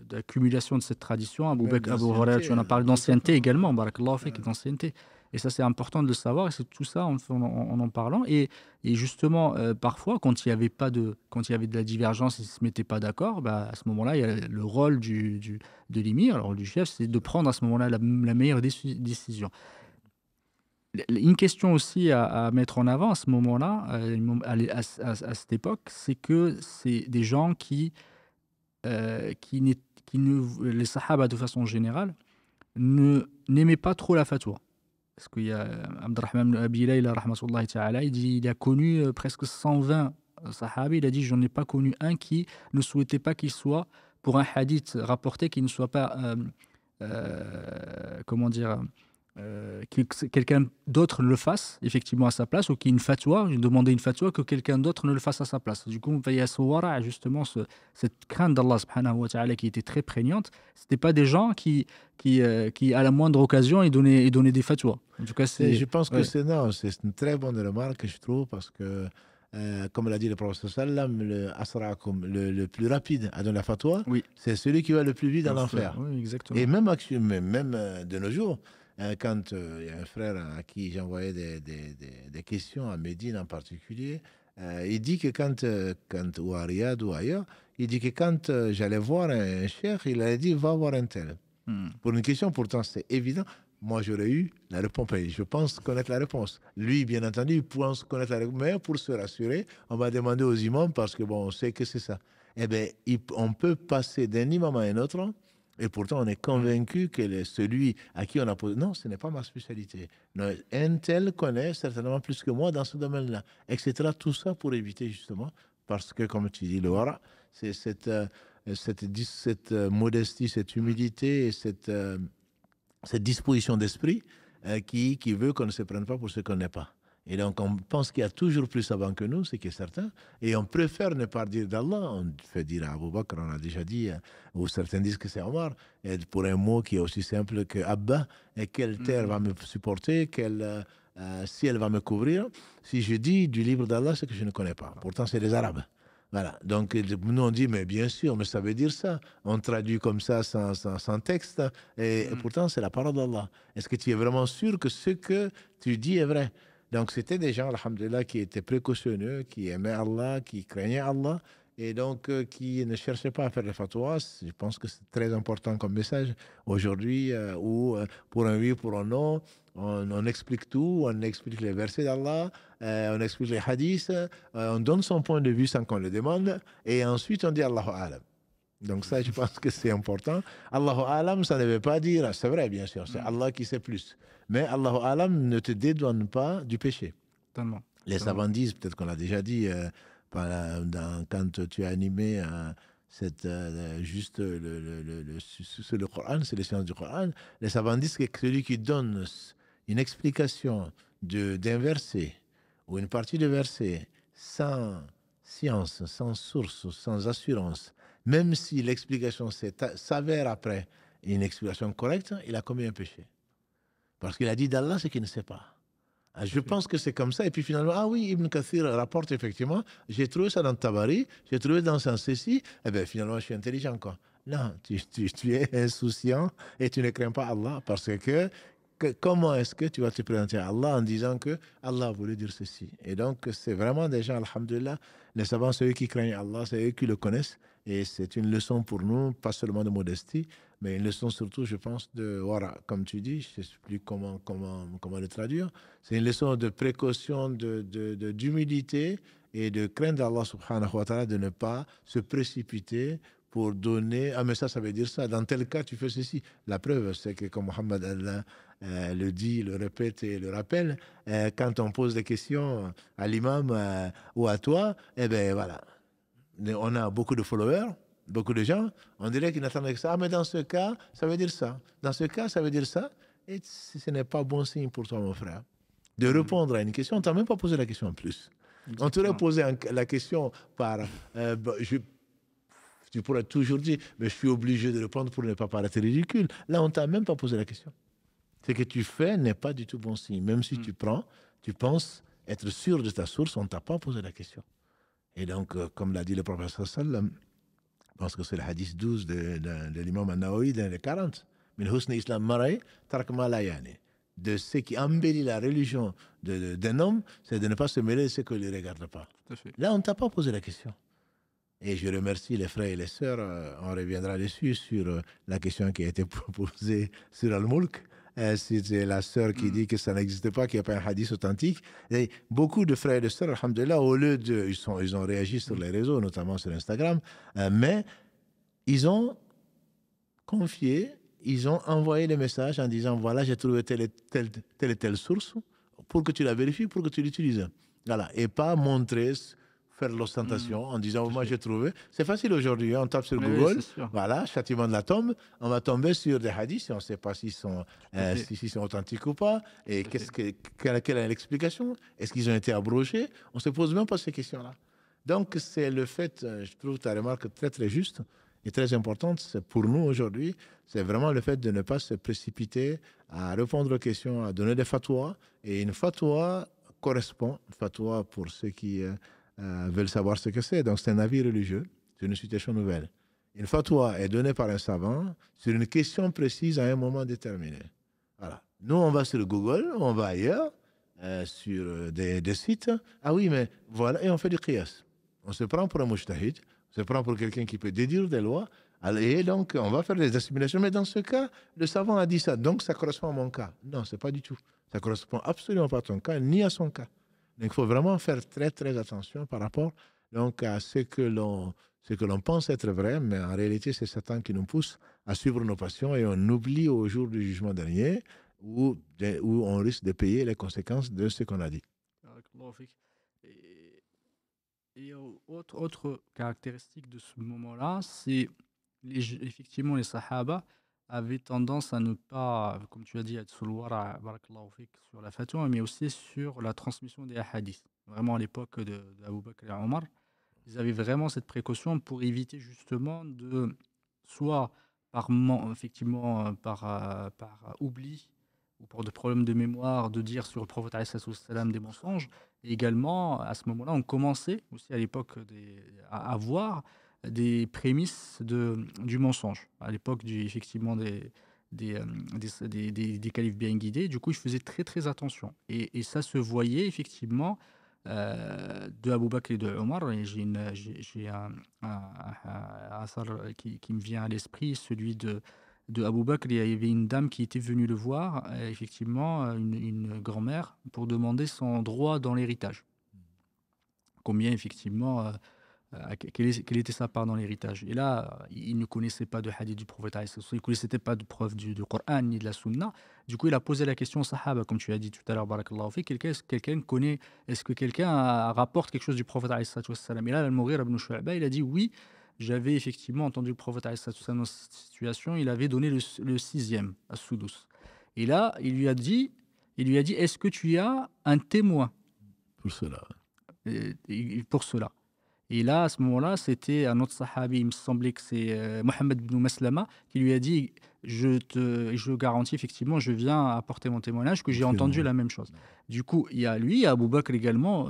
Speaker 1: d'accumulation de cette tradition. Abu Huraira, tu en as parlé d'ancienneté également, barakallahu fik, d'ancienneté. Et ça, c'est important de le savoir, et c'est tout ça en en parlant. Et justement, parfois, quand il y avait de la divergence, ils ne se mettaient pas d'accord, à ce moment-là, il y a le rôle de l'émir, le rôle du chef, c'est de prendre à ce moment-là la meilleure décision. Une question aussi à mettre en avant à ce moment-là, à cette époque, c'est que c'est des gens qui les sahaba de façon générale, n'aimaient pas trop la fatwa. Parce qu'il y a Abdurrahman ibn Abi Layla, rahmatullahi ta'ala, il a connu presque 120 sahabi, il a dit: «J'en ai pas connu un qui ne souhaitait pas qu'il soit, pour un hadith rapporté, qu'il ne soit pas, comment dire? Que quelqu'un d'autre le fasse effectivement à sa place, ou qu'il y ait une fatwa, demander une fatwa, que quelqu'un d'autre ne le fasse à sa place. Du coup, il y a ce wara', justement, cette crainte d'Allah subhanahu wa ta'ala qui était très prégnante. C'était pas des gens qui à la moindre occasion, ils donnaient des fatwas. En tout cas,
Speaker 2: Et
Speaker 1: c'est...
Speaker 2: je pense que
Speaker 1: Ouais,
Speaker 2: c'est une très bonne remarque, je trouve, parce que, comme l'a dit le prophète sallam, le asra'akum, le plus rapide à donner la fatwa,
Speaker 1: oui,
Speaker 2: c'est celui qui va le plus vite dans
Speaker 1: l'enfer,
Speaker 2: l'enfer.
Speaker 1: oui,
Speaker 2: Et
Speaker 1: exactement.
Speaker 2: même, même de nos jours, quand il y a un frère à qui j'envoyais des questions, à Médine en particulier, il dit que ou à Riyad ou ailleurs, il dit que quand j'allais voir un cheikh, il a dit va voir un tel.
Speaker 1: Hmm.
Speaker 2: Pour une question, pourtant, c'est évident. Moi, j'aurais eu la réponse. Je pense connaître la réponse. Lui, bien entendu, il pense connaître la réponse. Mais pour se rassurer, on va demander aux imams parce que, bon, on sait que c'est ça. Eh bien, on peut passer d'un imam à un autre et pourtant, on est
Speaker 1: Hmm.
Speaker 2: convaincu que celui à qui on a posé... Non, ce n'est pas ma spécialité. Non, un tel connaît certainement plus que moi dans ce domaine-là, etc. Tout ça pour éviter, justement, parce que, comme tu dis, le wara, c'est cette modestie, cette
Speaker 1: Hmm.
Speaker 2: humilité et cette disposition d'esprit qui veut qu'on ne se prenne pas pour ce qu'on n'est pas. Et donc, on pense qu'il y a toujours plus savant que nous, c'est qui est certain. Et on préfère ne pas dire d'Allah. On fait dire à Abu Bakr, on a déjà dit, ou certains disent que c'est Omar, et pour un mot qui est aussi simple que Abba. Et quelle terre va me supporter, si elle va me couvrir. Si je dis du livre d'Allah, c'est que je ne connais pas. Pourtant, c'est les Arabes. Voilà. Donc, nous, on dit, mais bien sûr, mais ça veut dire ça. On traduit comme ça sans texte. Et
Speaker 1: Hmm.
Speaker 2: pourtant, c'est la parole d'Allah. Est-ce que tu es vraiment sûr que ce que tu dis est vrai? Donc, c'était des gens, alhamdulillah, qui étaient précautionneux, qui aimaient Allah, qui craignaient Allah, et donc qui ne cherchaient pas à faire les fatwas. Je pense que c'est très important comme message aujourd'hui, où pour un oui, pour un non, on explique tout, on explique les versets d'Allah, on explique les hadiths, on donne son point de vue sans qu'on le demande, et ensuite on dit Allahu Alam. Donc ça, je pense que c'est important. Allahu Alam, ça ne veut pas dire, c'est vrai bien sûr, c'est
Speaker 1: Hmm.
Speaker 2: Allah qui sait plus. Mais Allahu Alam ne te dédouane pas du péché.
Speaker 1: Totalement,
Speaker 2: Les
Speaker 1: totalement.
Speaker 2: savants disent, peut-être qu'on l'a déjà dit, quand tu as animé juste sur le Coran, c'est les sciences du Coran, les savants disent que celui qui donne une explication d'un verset ou une partie de verset sans science, sans source, sans assurance, même si l'explication s'avère après une explication correcte, il a commis un péché. Parce qu'il a dit d'Allah ce qu'il ne sait pas.
Speaker 1: Tout à
Speaker 2: Je
Speaker 1: fait.
Speaker 2: pense que c'est comme ça. Et puis finalement, ah oui, Ibn Kathir rapporte effectivement, j'ai trouvé ça dans Tabari, j'ai trouvé dans Saint-Céci, et bien finalement, je suis intelligent, quoi. Non, tu es insouciant et tu ne crains pas Allah parce que comment est-ce que tu vas te présenter à Allah en disant que Allah a voulu dire ceci? Et donc, c'est vraiment des gens, alhamdulillah, les savants, c'est eux qui craignent Allah, c'est eux qui le connaissent. Et c'est une leçon pour nous, pas seulement de modestie, mais une leçon surtout, je pense, de voilà, comme tu dis, je ne sais plus comment le traduire. C'est une leçon de précaution, d'humilité et de crainte d'Allah subhanahu wa ta'ala de ne pas se précipiter pour donner. Ah, mais ça veut dire ça. Dans tel cas, tu fais ceci. La preuve, c'est que comme Mohammed Allah, le dit, le répète et le rappelle, quand on pose des questions à l'imam ou à toi, eh bien voilà. On a beaucoup de followers, beaucoup de gens, on dirait qu'ils n'attendent que ça. Ah, mais dans ce cas, ça veut dire ça. Dans ce cas, ça veut dire ça. Et ce n'est pas bon signe pour toi, mon frère. De
Speaker 1: Hmm.
Speaker 2: répondre à une question, on ne t'a même pas posé la question en plus. On t'aurait
Speaker 1: Exactement.
Speaker 2: posé la question par... tu pourrais toujours dire, mais je suis obligé de répondre pour ne pas paraître ridicule. Là, on ne t'a même pas posé la question. Ce que tu fais n'est pas du tout bon signe. Même si
Speaker 1: Hmm.
Speaker 2: tu penses être sûr de ta source, on ne t'a pas posé la question. Et donc, comme l'a dit le professeur Sallam, je pense que c'est le hadith 12 de l'imam An-Nawawi dans les 40. Min husni islam marai, tarak ma la yani. De ce qui embellit la religion d'un homme, c'est de ne pas se mêler de ce que ne regarde pas.
Speaker 1: Tout à fait.
Speaker 2: Là, on ne t'a pas posé la question. Et je remercie les frères et les sœurs. On reviendra dessus sur la question qui a été posée sur Al-Mulk. C'est la sœur qui
Speaker 1: Hmm.
Speaker 2: dit que ça n'existe pas, qu'il n'y a pas un hadith authentique. Et beaucoup de frères et de sœurs, alhamdoulilah, au lieu de... Ils ont réagi sur
Speaker 1: Hmm.
Speaker 2: les réseaux, notamment sur Instagram, mais ils ont confié, ils ont envoyé les messages en disant, voilà, j'ai trouvé telle et telle source pour que tu la vérifies, pour que tu l'utilises. Voilà. Et pas montrer faire l'ostentation en disant
Speaker 1: tout à
Speaker 2: moi
Speaker 1: fait.
Speaker 2: j'ai trouvé. C'est facile aujourd'hui, hein, on tape sur
Speaker 1: Oui, c'est
Speaker 2: Google,
Speaker 1: sûr,
Speaker 2: voilà, châtiment de la tombe, on va tomber sur des hadiths et on ne sait pas
Speaker 1: tout à fait,
Speaker 2: s'ils sont authentiques ou pas, et
Speaker 1: tout à fait.
Speaker 2: quelle est l'explication, est-ce qu'ils ont été abrogés, on ne se pose même pas ces questions-là. Donc c'est le fait, je trouve ta remarque très très juste et très importante, c'est pour nous aujourd'hui, c'est vraiment le fait de ne pas se précipiter à répondre aux questions, à donner des fatwas, et une fatwa correspond, fatwa pour ceux qui veulent savoir ce que c'est. Donc, c'est un avis religieux, c'est une situation nouvelle. Une fatwa est donnée par un savant sur une question précise à un moment déterminé. Voilà. Nous, on va sur Google, on va ailleurs, sur des sites. Ah oui, mais voilà, et on fait du qiyas. On se prend pour un mujtahid, on se prend pour quelqu'un qui peut déduire des lois. Et donc, on va faire des assimilations. Mais dans ce cas, le savant a dit ça, donc ça correspond à mon cas. Non, c'est pas du tout. Ça ne correspond absolument pas à ton cas, ni à son cas. Donc, il faut vraiment faire très, très attention par rapport donc, à ce que l'on pense être vrai, mais en réalité, c'est Satan qui nous pousse à suivre nos passions et on oublie au jour du jugement dernier où on risque de payer les conséquences de ce qu'on a dit.
Speaker 1: Barakallahu fik. Et, autre caractéristique de ce moment-là, c'est effectivement les Sahaba avaient tendance à ne pas, comme tu as dit, être sur le wara', barakallahu fik, sur la fatwa, mais aussi sur la transmission des hadiths. Vraiment à l'époque d'Abu Bakr et Omar, ils avaient vraiment cette précaution pour éviter justement de, soit effectivement par oubli ou pour des problèmes de mémoire, de dire sur le prophète alayhi salatu wassalam des mensonges. Et également, à ce moment-là, on commençait aussi à l'époque à avoir des prémices du mensonge. À l'époque effectivement des, euh, des califes bien guidés. Du coup, ils faisaient très très attention. Et ça se voyait effectivement de Abu Bakr et de Omar. Et j'ai un asar qui me vient à l'esprit, celui de Abu Bakr. Il y avait une dame qui était venue le voir, effectivement, une grand-mère, pour demander son droit dans l'héritage. Combien, effectivement, quelle était sa part dans l'héritage. Et là, il ne connaissait pas de hadith du prophète, alayhi salatu wassalam, il ne connaissait pas de preuve du Coran ni de la Sunna. Du coup, il a posé la question aux Sahaba, comme tu as dit tout à l'heure, barakallahu fi, quelqu'un connaît, est-ce que quelqu'un rapporte quelque chose du prophète, alayhi salatu wassalam. Et là, Al-Mughira ibn Shu'ba, il a dit oui, j'avais effectivement entendu le prophète, alayhi salatu wassalam, dans cette situation, il avait donné le sixième, à Soudous. Et là, il lui a dit, est-ce que tu as un témoin
Speaker 2: Pour cela.
Speaker 1: pour cela? Et là, à ce moment-là, c'était un autre sahabi, il me semblait que c'est Mohammed ibn Maslama, qui lui a dit, je garantis effectivement, je viens apporter mon témoignage, que j'ai entendu
Speaker 2: Confirme.
Speaker 1: la même chose. Du coup, il y a lui, il y a Abu Bakr également,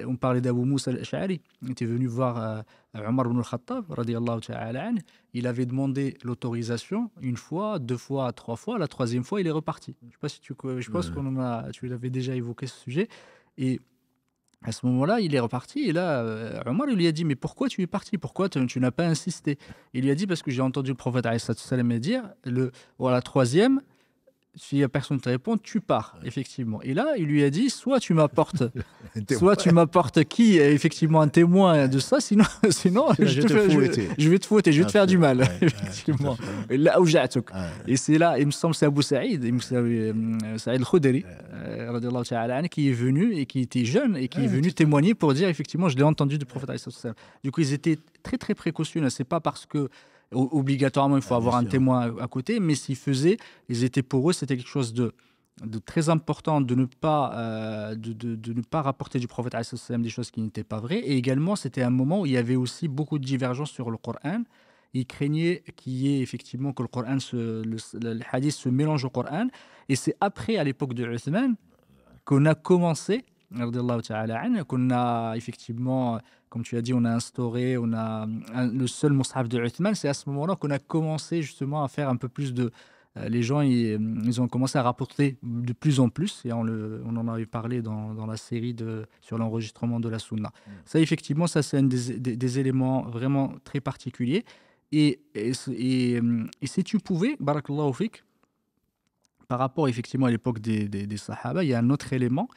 Speaker 1: on parlait d'Abu Moussa al-Ash'ari, il était venu voir Omar ibn al-Khattab, radiyallahu ta'ala anhu. Il avait demandé l'autorisation une fois, deux fois, trois fois, la troisième fois, il est reparti. Je sais pas si je pense tu l'avais déjà évoqué ce sujet. Et à ce moment-là, il est reparti et là, Omar il lui a dit: «Mais pourquoi tu es parti? Pourquoi tu n'as pas insisté?» Il lui a dit: «Parce que j'ai entendu le prophète alayhi salatu wassalam dire, voilà, troisième, s'il y a personne qui te répond, tu pars», effectivement. Et là, il lui a dit:
Speaker 2: Un
Speaker 1: soit
Speaker 2: témoin.
Speaker 1: tu m'apportes effectivement un témoin de ça, sinon
Speaker 2: Sinon, je te fouettais.
Speaker 1: je vais te fouetter, je vais te faire du mal,
Speaker 2: Ouais, tout à
Speaker 1: effectivement.
Speaker 2: fait.
Speaker 1: Et là, أوجعتك.
Speaker 2: Ouais.
Speaker 1: Et c'est là, il me semble, c'est Abu Saïd, Saïd al-Khudri, radiallahu ta'ala anhu, qui est venu et qui était jeune et qui est venu témoigner pour dire effectivement, je l'ai entendu du prophète, alayhi salatu wassalam. Du coup, ils étaient très très précautionneux. C'est pas parce que obligatoirement il faut avoir un témoin à côté, mais pour eux, c'était quelque chose de très important de ne pas, de ne pas rapporter du prophète alayhi salatu wassalam des choses qui n'étaient pas vraies. Et également, c'était un moment où il y avait aussi beaucoup de divergences sur le Coran. Ils craignaient qu'il y ait effectivement que le Coran, le hadith se mélange au Coran. Et c'est après, à l'époque de Uthman, qu'on a commencé, radiyallahu ta'ala anhu, qu'on a effectivement, comme tu as dit, on a instauré, le seul mushaf de Uthman. C'est à ce moment-là qu'on a commencé justement à faire un peu plus de. Les gens, ils ont commencé à rapporter de plus en plus, et on en avait parlé dans la série sur l'enregistrement de la Sunna. Ça, effectivement, ça c'est un des éléments vraiment très particuliers. Et si tu pouvais, barakallahu fik, par rapport effectivement à l'époque des Sahaba, il y a un autre élément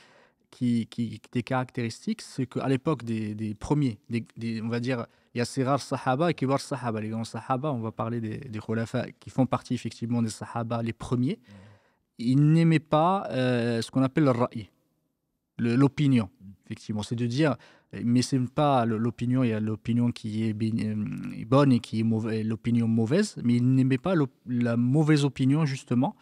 Speaker 1: qui était caractéristique, c'est qu'à l'époque des premiers, on va dire, il y a Sirar Sahaba et Kibar Sahaba. Les grands Sahaba, on va parler des Khulafa qui font partie effectivement des Sahaba, les premiers. Ils n'aimaient pas ce qu'on appelle le ra'i, l'opinion. effectivement. C'est de dire, mais c'est pas l'opinion, il y a l'opinion qui est bonne et qui est l'opinion mauvaise, mais il n'aimait pas la mauvaise opinion, justement.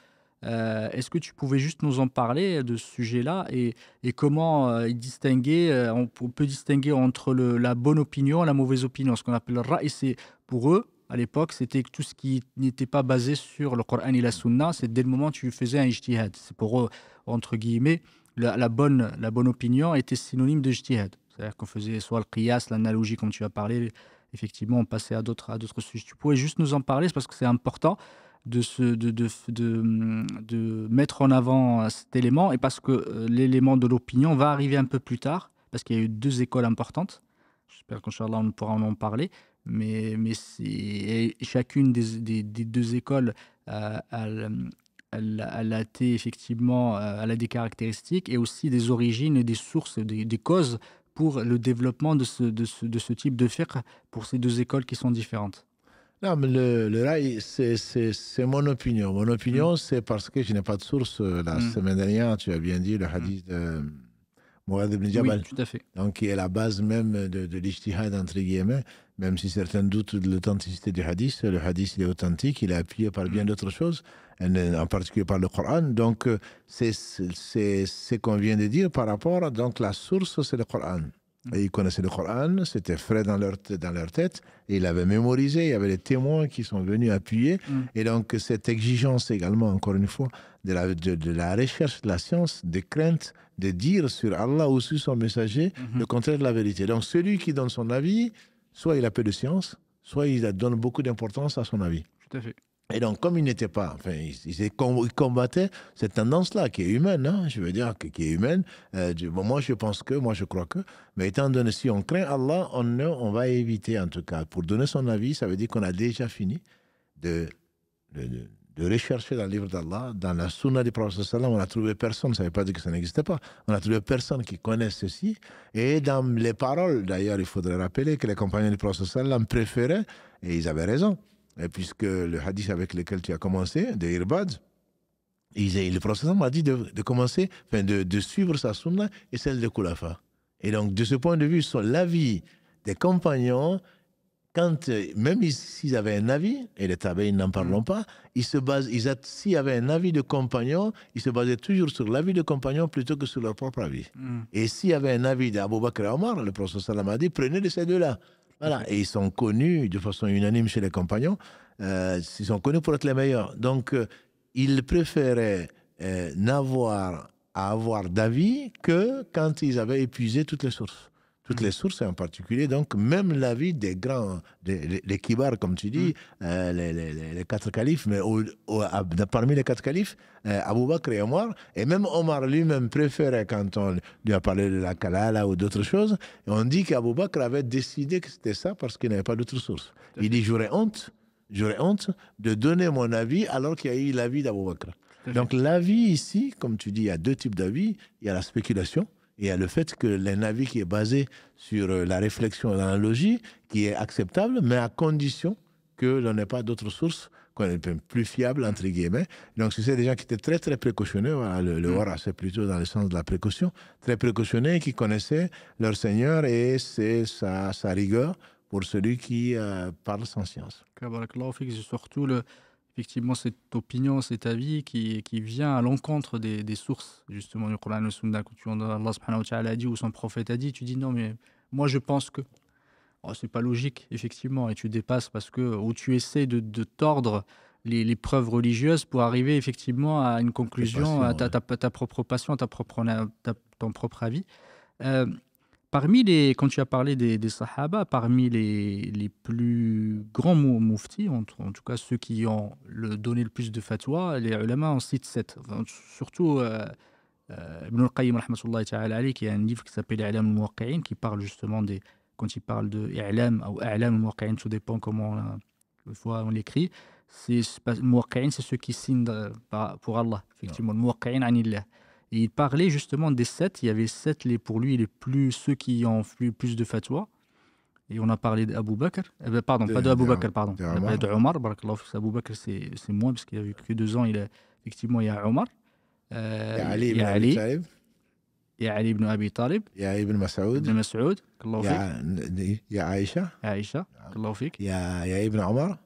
Speaker 1: Est-ce que tu pouvais juste nous en parler de ce sujet-là et comment il distinguait, on peut distinguer entre la bonne opinion et la mauvaise opinion, ce qu'on appelle le ra'i, c'est pour eux, à l'époque, c'était tout ce qui n'était pas basé sur le Coran et la Sunna, c'est dès le moment où tu faisais un ijtihad. C'est pour eux, entre guillemets, la bonne opinion était synonyme de ijtihad. C'est-à-dire qu'on faisait soit le qiyas, l'analogie, comme tu as parlé, effectivement, on passait à d'autres sujets. Tu pourrais juste nous en parler, c'est parce que c'est important de mettre en avant cet élément, et parce que l'élément de l'opinion va arriver un peu plus tard, parce qu'il y a eu deux écoles importantes. J'espère qu'Inch'Allah, on pourra en parler. Mais c'est chacune des deux écoles, elle a été effectivement, elle a des caractéristiques et aussi des origines et des sources, des causes pour le développement de ce type de fiqh pour ces deux écoles qui sont différentes.
Speaker 2: Non, mais le rail, c'est mon opinion. Mon
Speaker 1: Mm.
Speaker 2: opinion, c'est parce que je n'ai pas de source. La
Speaker 1: Mm.
Speaker 2: semaine dernière, tu as bien dit le
Speaker 1: Mm.
Speaker 2: hadith de Mu'adh ibn
Speaker 1: Oui,
Speaker 2: Jabal,
Speaker 1: tout à fait.
Speaker 2: donc qui est la base même de l'ijtihad, entre guillemets, même si certains doutent de l'authenticité du hadith. Le hadith, il est authentique, il est appuyé par bien
Speaker 1: Mm.
Speaker 2: d'autres choses, en particulier par le Coran. Donc, c'est ce qu'on vient de dire par rapport, donc la source, c'est le Coran.
Speaker 1: Mm.
Speaker 2: Et ils connaissaient le Coran, c'était frais dans leur tête, et ils l'avaient mémorisé, il y avait des témoins qui sont venus appuyer.
Speaker 1: Mm.
Speaker 2: Et donc, cette exigence également, encore une fois, de la recherche de la science, des craintes, de dire sur Allah ou sur son messager
Speaker 1: Mhm.
Speaker 2: le contraire de la vérité. Donc, celui qui donne son avis, soit il a peu de science, soit il donne beaucoup d'importance à son avis.
Speaker 1: Tout à fait.
Speaker 2: Et donc, comme il n'était pas, enfin, il combattait cette tendance-là qui est humaine, hein, je veux dire, qui est humaine. Moi, je pense que, moi, je crois que, mais étant donné, si on craint Allah, on va éviter, en tout cas, pour donner son avis, ça veut dire qu'on a déjà fini de, de, de- de rechercher dans le livre d'Allah, dans la sunna du prophète sallam, on n'a trouvé personne, ça ne veut pas dire que ça n'existait pas, on a trouvé personne qui connaisse ceci. Et dans les paroles, d'ailleurs, il faudrait rappeler que les compagnons du prophète sallam préféraient, et ils avaient raison, et puisque le hadith avec lequel tu as commencé, de Irbad, le prophète sallam a dit de commencer, enfin de suivre sa sunna et celle de Khulafa. Et donc, de ce point de vue, sur l'avis des compagnons, quand, même s'ils avaient un avis, et les tabi'in n'en parlons
Speaker 1: Mm.
Speaker 2: pas, s'il y avait un avis de compagnon, ils se basaient toujours sur l'avis de compagnon plutôt que sur leur propre avis.
Speaker 1: Mm.
Speaker 2: Et s'il y avait un avis d'Abou Bakr et Omar, le prophète sallam a dit, prenez de ces deux-là.
Speaker 1: Tout à
Speaker 2: Voilà.
Speaker 1: fait.
Speaker 2: Et ils sont connus de façon unanime chez les compagnons, ils sont connus pour être les meilleurs. Donc, ils préféraient à avoir d'avis que quand ils avaient épuisé toutes les sources. Toutes
Speaker 1: Mm.
Speaker 2: les sources, en particulier, donc même l'avis des grands, les kibars, comme tu
Speaker 1: Mm.
Speaker 2: dis, les quatre califes, mais parmi les quatre califes, Abou Bakr et Omar, et même Omar lui-même préférait, quand on lui a parlé de la Kalala ou d'autres choses, et on dit qu'Abou Bakr avait décidé que c'était ça parce qu'il n'avait pas d'autres sources.
Speaker 1: Tout à
Speaker 2: Il
Speaker 1: fait.
Speaker 2: dit, j'aurais honte de donner mon avis alors qu'il y a eu l'avis d'Abou Bakr.
Speaker 1: Tout à fait.
Speaker 2: Donc l'avis ici, comme tu dis, il y a deux types d'avis. Il y a la spéculation et il y a le fait que un avis qui est basé sur la réflexion et l'analogie, qui est acceptable, mais à condition que l'on n'ait pas d'autres sources qu'on est plus fiables, entre guillemets. Donc, c'est des gens qui étaient très, très précautionneux. Voilà, le
Speaker 1: Mm.
Speaker 2: wara, c'est plutôt dans le sens de la précaution. Très précautionneux, qui connaissaient leur Seigneur et c'est sa rigueur pour celui qui parle sans science.
Speaker 1: Barakallahu fik, c'est surtout effectivement cette opinion, cet avis qui vient à l'encontre des sources justement du Coran et de la Sunna. Quand Allah subhanahu wa ta'ala a dit ou son prophète a dit, tu dis non mais moi je pense que. Oh, c'est pas logique, effectivement, et tu dépasses ou tu essaies de tordre les preuves religieuses pour arriver effectivement à une
Speaker 2: C'est
Speaker 1: conclusion, à
Speaker 2: patient, ouais.
Speaker 1: ta propre passion, ton propre avis. Euh, quand tu as parlé des Sahaba, parmi les plus grands mouftis, en tout cas ceux qui ont donné le plus de fatwa, les ulama en citent sept. Enfin, surtout Ibn al-Qayyim, rahmatullahi ta'ala alayhi, qui a un livre qui s'appelle I'lam al-Muwaqqi'in, qui parle justement quand il parle de I'lam ou A'lam al-Muwaqqi'in, tout dépend comment on l'écrit. Muwaqqi'in, c'est ceux qui signent pour Allah, effectivement, al-Muwaqqi'in anillah. Et il parlait justement des sept. Il y avait sept, pour lui, ceux qui ont fait le plus de fatwa. Et on a parlé d'Abu Bakr. Pardon, pas d'Abu Bakr, pardon. On a parlé d'Omar. Barakallahu fik. Abu Bakr, c'est moins, parce qu'il a vécu que 2 ans. Effectivement, il y a Omar.
Speaker 2: Et Ali
Speaker 1: Il y
Speaker 2: ibn
Speaker 1: a
Speaker 2: Abi
Speaker 1: Ali.
Speaker 2: Talib.
Speaker 1: il y a Ali ibn Abi Talib,
Speaker 2: il y a Ibn Mas'ud,
Speaker 1: Ibn Mas'ud, qu'Allah
Speaker 2: il y
Speaker 1: fik,
Speaker 2: a Aïcha,
Speaker 1: Aïcha, qu'Allah fik,
Speaker 2: il y a Ibn Omar,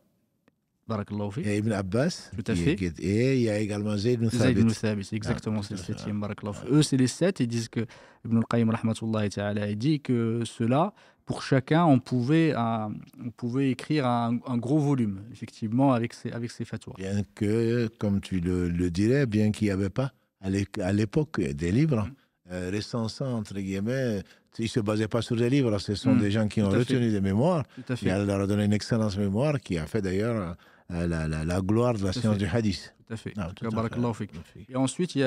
Speaker 1: barakallahu
Speaker 2: il y a
Speaker 1: fik.
Speaker 2: Ibn Abbas,
Speaker 1: Tout à fait.
Speaker 2: et il y a également Zayd ibn
Speaker 1: Zayd
Speaker 2: Thabit.
Speaker 1: ibn Thabit, c'est exactement, c'est le septième, barakallahu fik. Eux, c'est les sept. Ils disent que, Ibn al-Qayyim, rahmatullahi ta'ala, il dit que ceux-là, pour chacun, on pouvait écrire un gros volume, effectivement, avec ces fatwas.
Speaker 2: Bien que, comme tu le dirais, bien qu'il n'y avait pas à l'époque des livres, recensant, entre guillemets, ils ne se basaient pas sur des livres, ce sont des gens qui ont retenu des mémoires.
Speaker 1: Tout à fait.
Speaker 2: Et elle leur a donné une excellente mémoire qui a fait d'ailleurs la gloire de la science du hadith.
Speaker 1: Tout à fait.
Speaker 2: Non, tout à
Speaker 1: Barakallahu
Speaker 2: fait.
Speaker 1: fik. Et ensuite,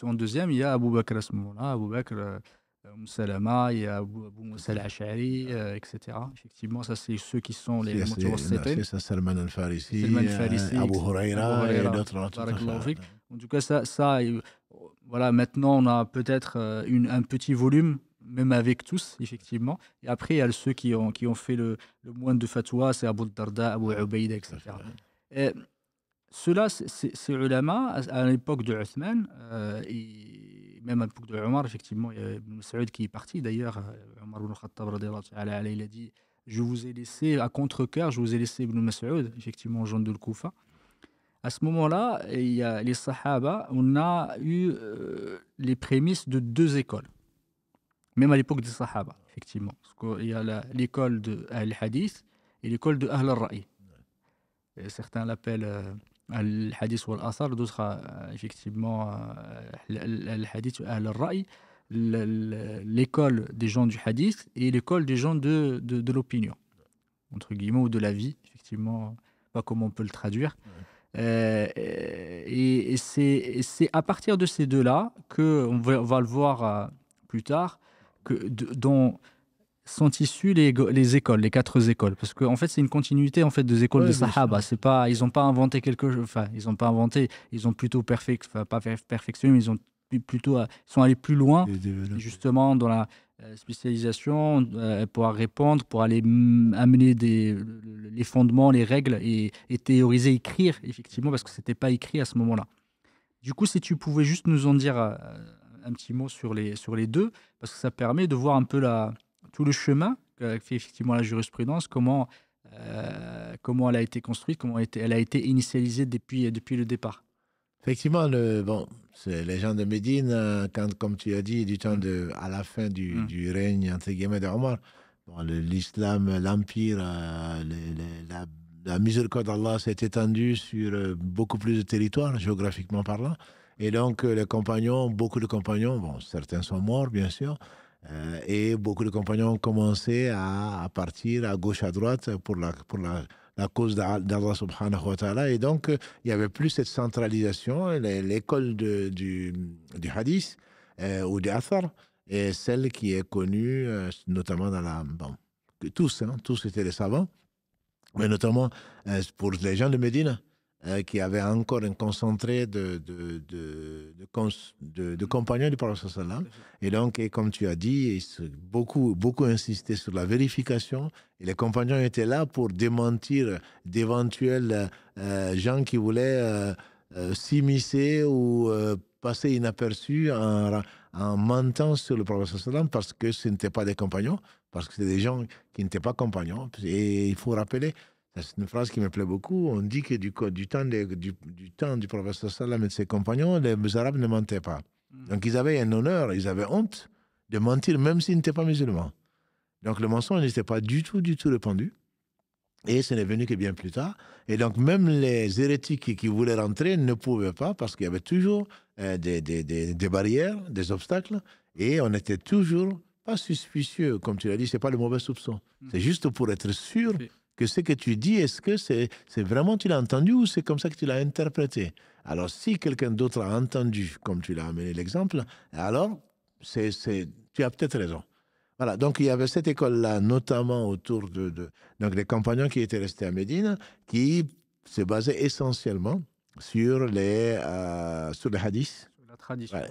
Speaker 1: en deuxième, il y a Abu Bakr à ce moment-là, Abu Bakr, Salama, il y a Abu Moussa al-Ash'ari, etc. Effectivement, ça, c'est ceux qui sont les
Speaker 2: C'est ça, Salman al-Farisi, Abu
Speaker 1: Abu
Speaker 2: Huraira et
Speaker 1: Huraira.
Speaker 2: d'autres.
Speaker 1: Barakallahu fik. En tout cas, voilà, maintenant, on a peut-être un petit volume, même avec tous, effectivement. Et après, il y a ceux qui ont fait le moins de fatwa, c'est Abu Darda, Abu Ubaïda, etc. Et ceux-là, ces ulama, à l'époque de Uthman, et même à l'époque de Omar, effectivement, il y a Ibn Mas'ud qui est parti. D'ailleurs, Omar ibn Khattab, radiyallahu ta'ala anhu, il a dit, je vous ai laissé, à contre-cœur, je vous ai laissé Ibn Mas'ud, effectivement, Jean de Koufa. À ce moment-là, il y a les Sahaba, on a eu les prémices de deux écoles. Même à l'époque des Sahaba, effectivement. Parce qu'il y a l'école de Al-Hadith et l'école de Ahl al-Ra'i. Certains l'appellent Al-Hadith ou Al-Athar, d'autres, effectivement, Al-Hadith ou Ahl al-Ra'i. L'école des gens du Hadith et l'école des gens de l'opinion, entre guillemets, ou de la vie, effectivement, pas comment on peut le traduire. Et c'est à partir de ces deux-là qu'on va le voir plus tard, dont sont issues les écoles, les quatre écoles. Parce qu'en fait, c'est une continuité en fait, des écoles de Sahaba. C'est pas, ils n'ont pas inventé quelque chose. Enfin, ils n'ont pas inventé. Ils ont plutôt pas perfectionné, mais ils ont plutôt sont allés plus loin, justement, dans la spécialisation, pour répondre, pour aller amener les fondements, les règles et théoriser, écrire, effectivement, parce que c'était pas écrit à ce moment-là. Du coup, si tu pouvais juste nous en dire un petit mot sur les deux, parce que ça permet de voir un peu tout le chemin qu'a fait effectivement la jurisprudence, comment elle a été construite, comment elle a été initialisée depuis le départ.
Speaker 2: Effectivement, c'est les gens de Médine, comme tu as dit, du temps à la fin du règne entre guillemets de Omar, l'islam, l'empire, la miséricorde d'Allah s'est étendue sur beaucoup plus de territoires, géographiquement parlant. Et donc, beaucoup de compagnons, certains sont morts, bien sûr, et beaucoup de compagnons ont commencé à partir à gauche, à droite pour la cause d'Allah subhanahu wa ta'ala. Et donc, il n'y avait plus cette centralisation. L'école du hadith ou du athar est celle qui est connue, notamment tous étaient des savants, mais notamment pour les gens de Médine, qui avaient encore un concentré de compagnons du prophète sallam. Et donc, comme tu as dit, beaucoup insistaient sur la vérification. Et les compagnons étaient là pour démentir d'éventuels gens qui voulaient s'immiscer ou passer inaperçus en mentant sur le prophète sallam, parce que ce n'étaient pas des compagnons, parce que c'était des gens qui n'étaient pas compagnons. Et il faut rappeler, c'est une phrase qui me plaît beaucoup, on dit que du temps du prophète sallam et de ses compagnons, les Arabes ne mentaient pas. Donc ils avaient un honneur, ils avaient honte de mentir, même s'ils n'étaient pas musulmans. Donc le mensonge n'était pas du tout répandu. Et ce n'est venu que bien plus tard. Et donc même les hérétiques qui voulaient rentrer ne pouvaient pas, parce qu'il y avait toujours des barrières, des obstacles, et on n'était toujours pas suspicieux. Comme tu l'as dit, ce n'est pas le mauvais soupçon. C'est juste pour être sûr que ce que tu dis, est-ce que c'est vraiment tu l'as entendu ou c'est comme ça que tu l'as interprété? Alors, si quelqu'un d'autre a entendu, comme tu l'as amené l'exemple, alors tu as peut-être raison. Voilà, donc il y avait cette école-là, notamment autour donc des compagnons qui étaient restés à Médine, qui se basaient essentiellement sur les hadiths.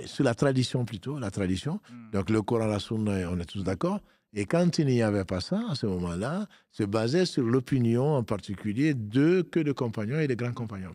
Speaker 2: Sur la tradition plutôt, la tradition. Donc le Coran, la Sunna, on est tous d'accord. Et quand il n'y avait pas ça, à ce moment-là, se basait sur l'opinion en particulier que de compagnons et de grands compagnons.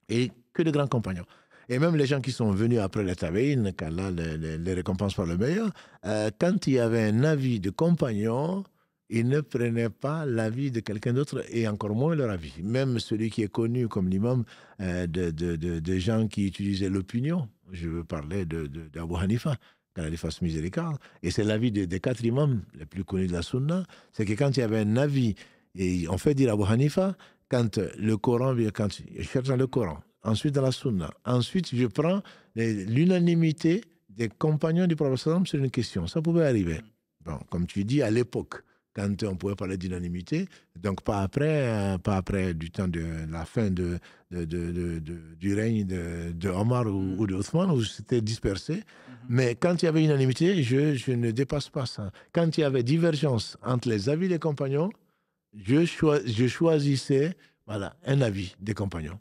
Speaker 2: Et que de grands compagnons. Et même les gens qui sont venus après les tabi'in, qu'Allah les récompense par le meilleur, quand il y avait un avis de compagnon, ils ne prenaient pas l'avis de quelqu'un d'autre et encore moins leur avis. Même celui qui est connu comme l'imam de gens qui utilisaient l'opinion, je veux parler d'Abu Hanifa, qu'Allah lui fasse miséricorde, et c'est l'avis des 4 imams les plus connus de la Sunna, c'est que quand il y avait un avis, et on fait dire à Abu Hanifa, quand le Coran, quand je cherche dans le Coran, ensuite dans la Sunna, ensuite je prends l'unanimité des compagnons du prophète sallam sur une question. Ça pouvait arriver. Bon, comme tu dis, à l'époque, quand on pouvait parler d'unanimité, donc pas après du temps de la fin du règne de Omar ou de Othman, où c'était dispersé. Mais quand il y avait unanimité, je ne dépasse pas ça. Quand il y avait divergence entre les avis des compagnons, je choisissais voilà, un avis des compagnons.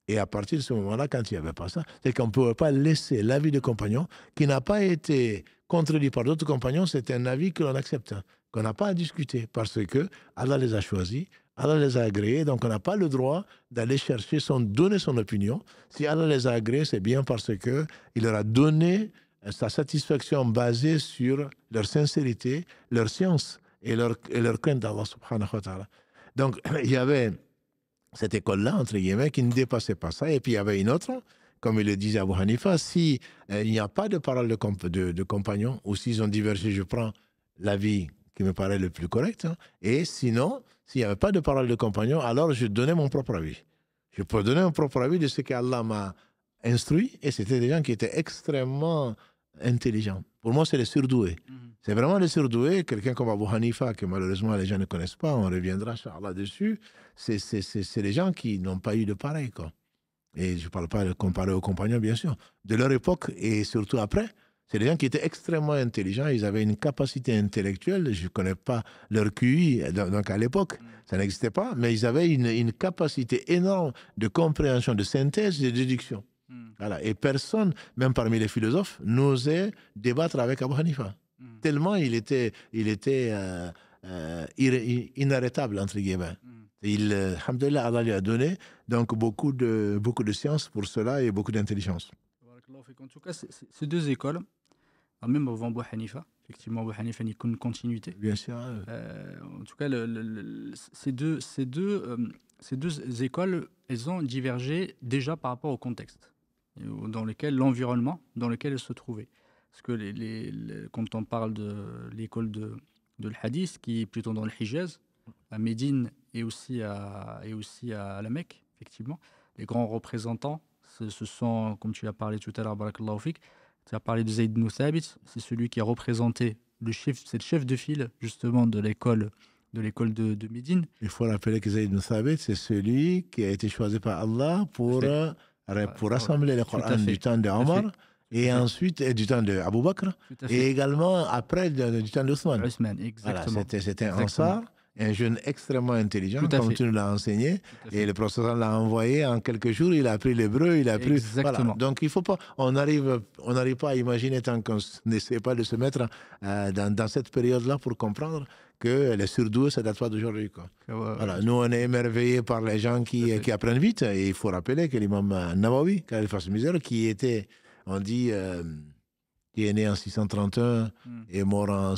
Speaker 2: Et à partir de ce moment-là, quand il n'y avait pas ça, c'est qu'on ne pouvait pas laisser l'avis des compagnons qui n'a pas été contredit par d'autres compagnons, c'est un avis que l'on accepte, qu'on n'a pas à discuter parce que Allah les a choisis, Allah les a agréés, donc on n'a pas le droit d'aller chercher, donner son opinion. Si Allah les a agréés, c'est bien parce qu'il leur a donné sa satisfaction basée sur leur sincérité, leur science et leur crainte d'Allah subhanahu wa ta'ala. Donc, il y avait cette école-là, entre guillemets, qui ne dépassait pas ça. Et puis, il y avait une autre, comme il le disait Abu Hanifa, si il n'y a pas de parole de compagnons, ou s'ils ont divergé, je prends l'avis qui me paraît le plus correct. Hein. Et sinon, s'il n'y avait pas de parole de compagnons, alors je donnais mon propre avis. Je peux donner mon propre avis de ce qu'Allah m'a instruit. Et c'était des gens qui étaient extrêmement intelligents. Pour moi, c'est les surdoués. C'est vraiment les surdoués. Quelqu'un comme Abu Hanifa, que malheureusement les gens ne connaissent pas, on reviendra, Inch'Allah, dessus. C'est les gens qui n'ont pas eu de pareil, quoi. Et je ne parle pas de comparer aux compagnons, bien sûr. De leur époque et surtout après, c'est des gens qui étaient extrêmement intelligents. Ils avaient une capacité intellectuelle. Je ne connais pas leur QI. Donc à l'époque, ça n'existait pas. Mais ils avaient une capacité énorme de compréhension, de synthèse et de déduction. Voilà. Et personne, même parmi les philosophes, n'osait débattre avec Abu Hanifa. Tellement il était inarrêtable, entre guillemets. Alhamdulillah, Allah lui a donné donc beaucoup de science pour cela et beaucoup d'intelligence.
Speaker 1: En tout cas, ces 2 écoles, même avant Abu Hanifa, effectivement, Abu Hanifa n'est qu'une continuité.
Speaker 2: Bien sûr.
Speaker 1: En tout cas, ces deux écoles, elles ont divergé déjà par rapport au contexte dans lequel l'environnement dans lequel elles se trouvaient. Parce que quand on parle de l'école de l'Hadith, qui est plutôt dans le Hijaz, à Médine et aussi à la Mecque, effectivement, les grands représentants, ce sont, comme tu as parlé tout à l'heure, Barakallahu Fik, tu as parlé de Zayd ibn Thabit, c'est celui qui a représenté c'est le chef de file, justement, de l'école de Médine.
Speaker 2: Il faut rappeler que Zayd ibn Thabit, c'est celui qui a été choisi par Allah pour rassembler le Coran du temps d'Omar. Et ensuite, du temps d'Abou Bakr, et également après du temps d'Othman. Voilà, c'était un Ansar, un jeune extrêmement intelligent, comme tu nous l'as enseigné. Et le professeur l'a envoyé en quelques jours, il a appris l'hébreu, il a appris. Voilà. Donc, il faut pas, on n'arrive pas à imaginer, tant qu'on n'essaie pas de se mettre dans cette période-là pour comprendre que les surdoués, ça ne date pas d'aujourd'hui. Voilà. Nous, on est émerveillés par les gens qui apprennent vite. Et il faut rappeler que l'imam Nawawi, qu'Allah lui fasse misère, qui était. On dit qu'il est né en 631 et mort en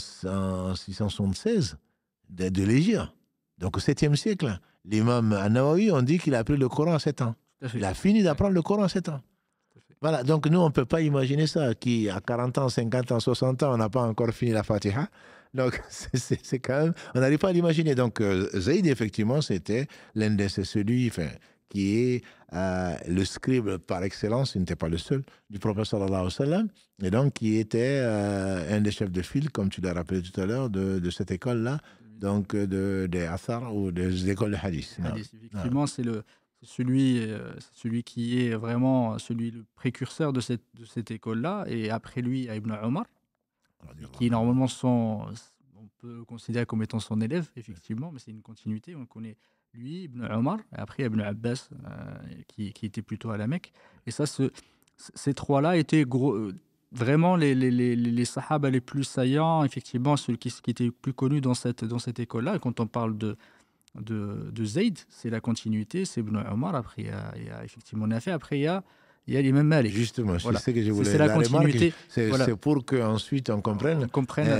Speaker 2: 676 de l'Égypte. Donc au 7e siècle, l'imam An-Nawawi, on dit qu'il a appris le Coran à 7 ans. Il a fini d'apprendre le Coran à 7 ans. Voilà, donc nous, on ne peut pas imaginer ça, qui à 40 ans, 50 ans, 60 ans, on n'a pas encore fini la Fatiha. Donc c'est quand même, on n'arrive pas à l'imaginer. Donc Zayd, effectivement, c'était c'est celui qui est le scribe par excellence, il n'était pas le seul, du prophète sallallahu alayhi wa sallam, et donc qui était un des chefs de file, comme tu l'as rappelé tout à l'heure, de cette école-là, donc des Athar ou des écoles de hadith.
Speaker 1: Effectivement, c'est celui qui est vraiment le précurseur de cette école-là, et après lui, il y a Ibn Omar, qui normalement on peut considérer comme étant son élève, effectivement, mais c'est une continuité, on connaît lui, Ibn Omar, et après Ibn Abbas, qui était plutôt à la Mecque. Et ça, ces 3-là étaient vraiment les sahaba les plus saillants, effectivement, ceux qui étaient plus connus dans cette école-là. Et quand on parle de Zayd, c'est la continuité, c'est Ibn Omar, après il y a effectivement Nafi, après il y a il y a l'imam Malik.
Speaker 2: Justement,
Speaker 1: Voilà.
Speaker 2: c'est ce que je voulais
Speaker 1: C'est la continuité.
Speaker 2: C'est
Speaker 1: Voilà.
Speaker 2: pour qu'ensuite on comprenne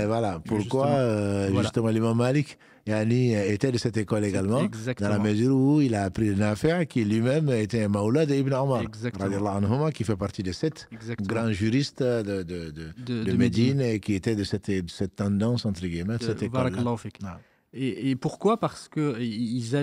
Speaker 2: voilà, pourquoi justement l'imam Malik était de cette école également,
Speaker 1: Exactement.
Speaker 2: dans la mesure où il a appris une affaire qui lui-même était un maoula d'Ibn Omar, qui fait partie de 7 grands juristes de Médine et qui était de cette tendance, entre guillemets, de cette école-là.
Speaker 1: Et pourquoi? Parce qu'ils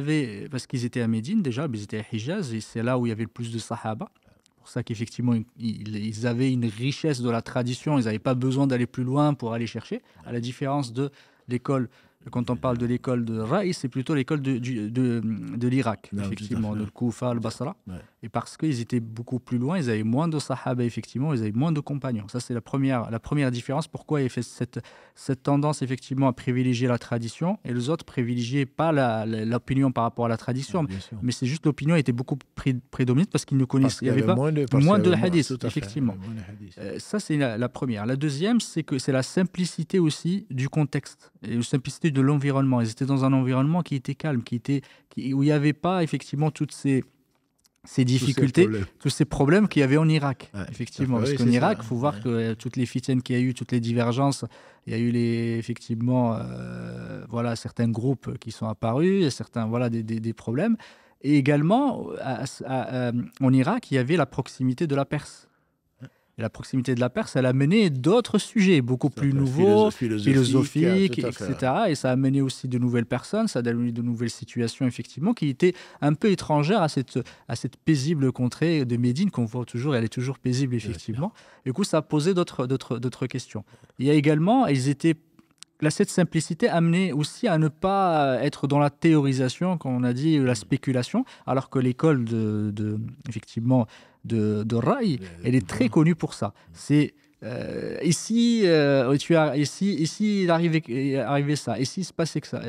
Speaker 1: étaient à Médine déjà, ils étaient à Hijaz, et c'est là où il y avait le plus de Sahaba. C'est pour ça qu'effectivement, ils avaient une richesse de la tradition, ils n'avaient pas besoin d'aller plus loin pour aller chercher, à la différence de l'école. Quand on parle de l'école de Raïs, c'est plutôt l'école de l'Irak, effectivement, de Koufa, le Basra. Ouais. Et parce qu'ils étaient beaucoup plus loin, ils avaient moins de sahaba, effectivement, ils avaient moins de compagnons. Ça, c'est la première différence. Pourquoi il y a fait cette tendance, effectivement, à privilégier la tradition, et les autres privilégiaient pas l'opinion par rapport à la tradition. Mais c'est juste l'opinion était beaucoup prédominante parce qu'ils ne connaissaient, il y avait pas moins de hadith, effectivement. Ça, c'est la première. La deuxième, c'est que c'est la simplicité aussi du contexte et la simplicité de l'environnement. Ils étaient dans un environnement qui était calme, où il n'y avait pas effectivement toutes ces difficultés, tous ces problèmes qu'il y avait en Irak. Ouais, effectivement, parce qu'en Irak, il faut voir que toutes les fitnes qu'il y a eu, toutes les divergences, il y a eu effectivement certains groupes qui sont apparus, certains des problèmes. Et également, en Irak, il y avait la proximité de la Perse. Et la proximité de la Perse, elle a mené d'autres sujets beaucoup plus nouveaux, philosophiques, etc. Et ça a mené aussi de nouvelles personnes, ça a donné de nouvelles situations, effectivement, qui étaient un peu étrangères à cette paisible contrée de Médine qu'on voit toujours, elle est toujours paisible, effectivement. Du coup, ça a posé d'autres questions. Il y a également, cette simplicité amenait aussi à ne pas être dans la théorisation, comme on a dit, la spéculation, alors que l'école effectivement, de Raï, elle est très connue pour ça. C'est ici, il arrivait ça, ici il se passait que ça.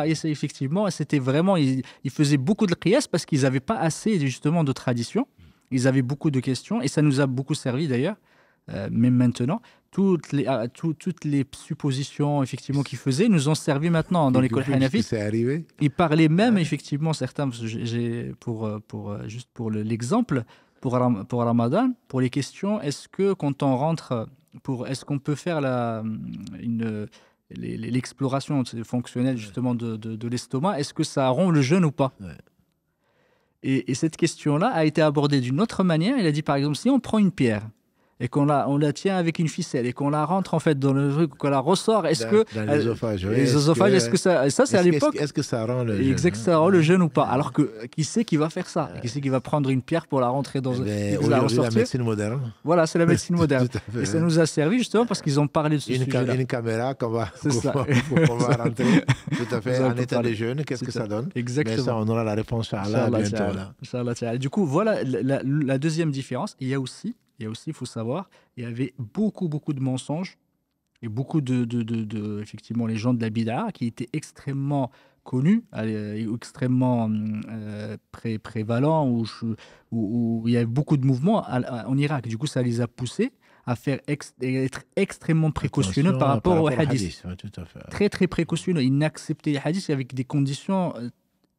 Speaker 1: Effectivement, c'était vraiment, ils faisaient beaucoup de qiyas parce qu'ils n'avaient pas assez justement de tradition. Ils avaient beaucoup de questions et ça nous a beaucoup servi d'ailleurs. Même maintenant, toutes les suppositions effectivement qu'ils faisaient nous ont servi maintenant dans l'école hanafite. Ils parlaient même effectivement certains, juste pour l'exemple, pour Ramadan, pour les questions, est-ce que quand on rentre, est-ce qu'on peut faire l'exploration fonctionnelle justement de l'estomac, est-ce que ça rompt le jeûne ou pas? Et cette question-là a été abordée d'une autre manière. Il a dit par exemple, si on prend une pierre et qu'on la tient avec une ficelle et qu'on la rentre en fait dans le truc, qu'on la ressort, est-ce que
Speaker 2: dans l'œsophage,
Speaker 1: est-ce que ça c'est à l'époque,
Speaker 2: est-ce que ça rend le jeûne,
Speaker 1: ça rend le jeûne ou pas? Alors que qui c'est qui va faire ça? Qui c'est qui va prendre une pierre pour la rentrer dans
Speaker 2: la médecine moderne.
Speaker 1: Voilà, c'est la médecine moderne. Et ça nous a servi justement parce qu'ils ont parlé de ce sujet-là.
Speaker 2: Une caméra qu'on va rentrer tout à fait en état de jeûne, qu'est-ce que ça donne?
Speaker 1: Exactement.
Speaker 2: Mais ça, on aura la réponse bientôt.
Speaker 1: Du coup, voilà la deuxième différence. Il y a aussi, il faut savoir, il y avait beaucoup de mensonges et beaucoup effectivement, les gens de la bid'a qui étaient extrêmement connus, extrêmement prévalents, où il y avait beaucoup de mouvements en Irak. Du coup, ça les a poussés à être extrêmement précautionneux par rapport au hadith.
Speaker 2: Ouais, tout à fait.
Speaker 1: Très, très précautionneux. Ils n'acceptaient les hadiths avec des conditions...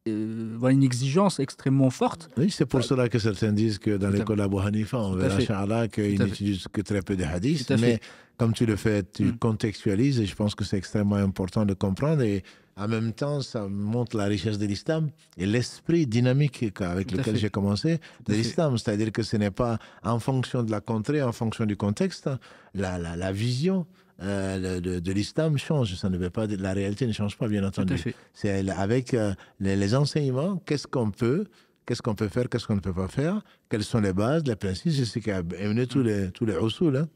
Speaker 1: une exigence extrêmement forte.
Speaker 2: Oui, c'est pour cela que certains disent que dans l'école Abu Hanifa, on verra Inch'Allah qu'ils n'utilisent que très peu de hadiths. Mais comme tu le fais, tu contextualises, et je pense que c'est extrêmement important de comprendre. Et en même temps, ça montre la richesse de l'islam et l'esprit dynamique avec lequel j'ai commencé de l'islam. C'est-à-dire que ce n'est pas en fonction de la contrée, en fonction du contexte, la vision de l'islam change. Ça ne veut pas dire, la réalité ne change pas, bien entendu. C'est avec les enseignements, qu'est-ce qu'on peut faire, qu'est-ce qu'on ne peut pas faire, quelles sont les bases, les principes. C'est ce qui a amené tous les usul,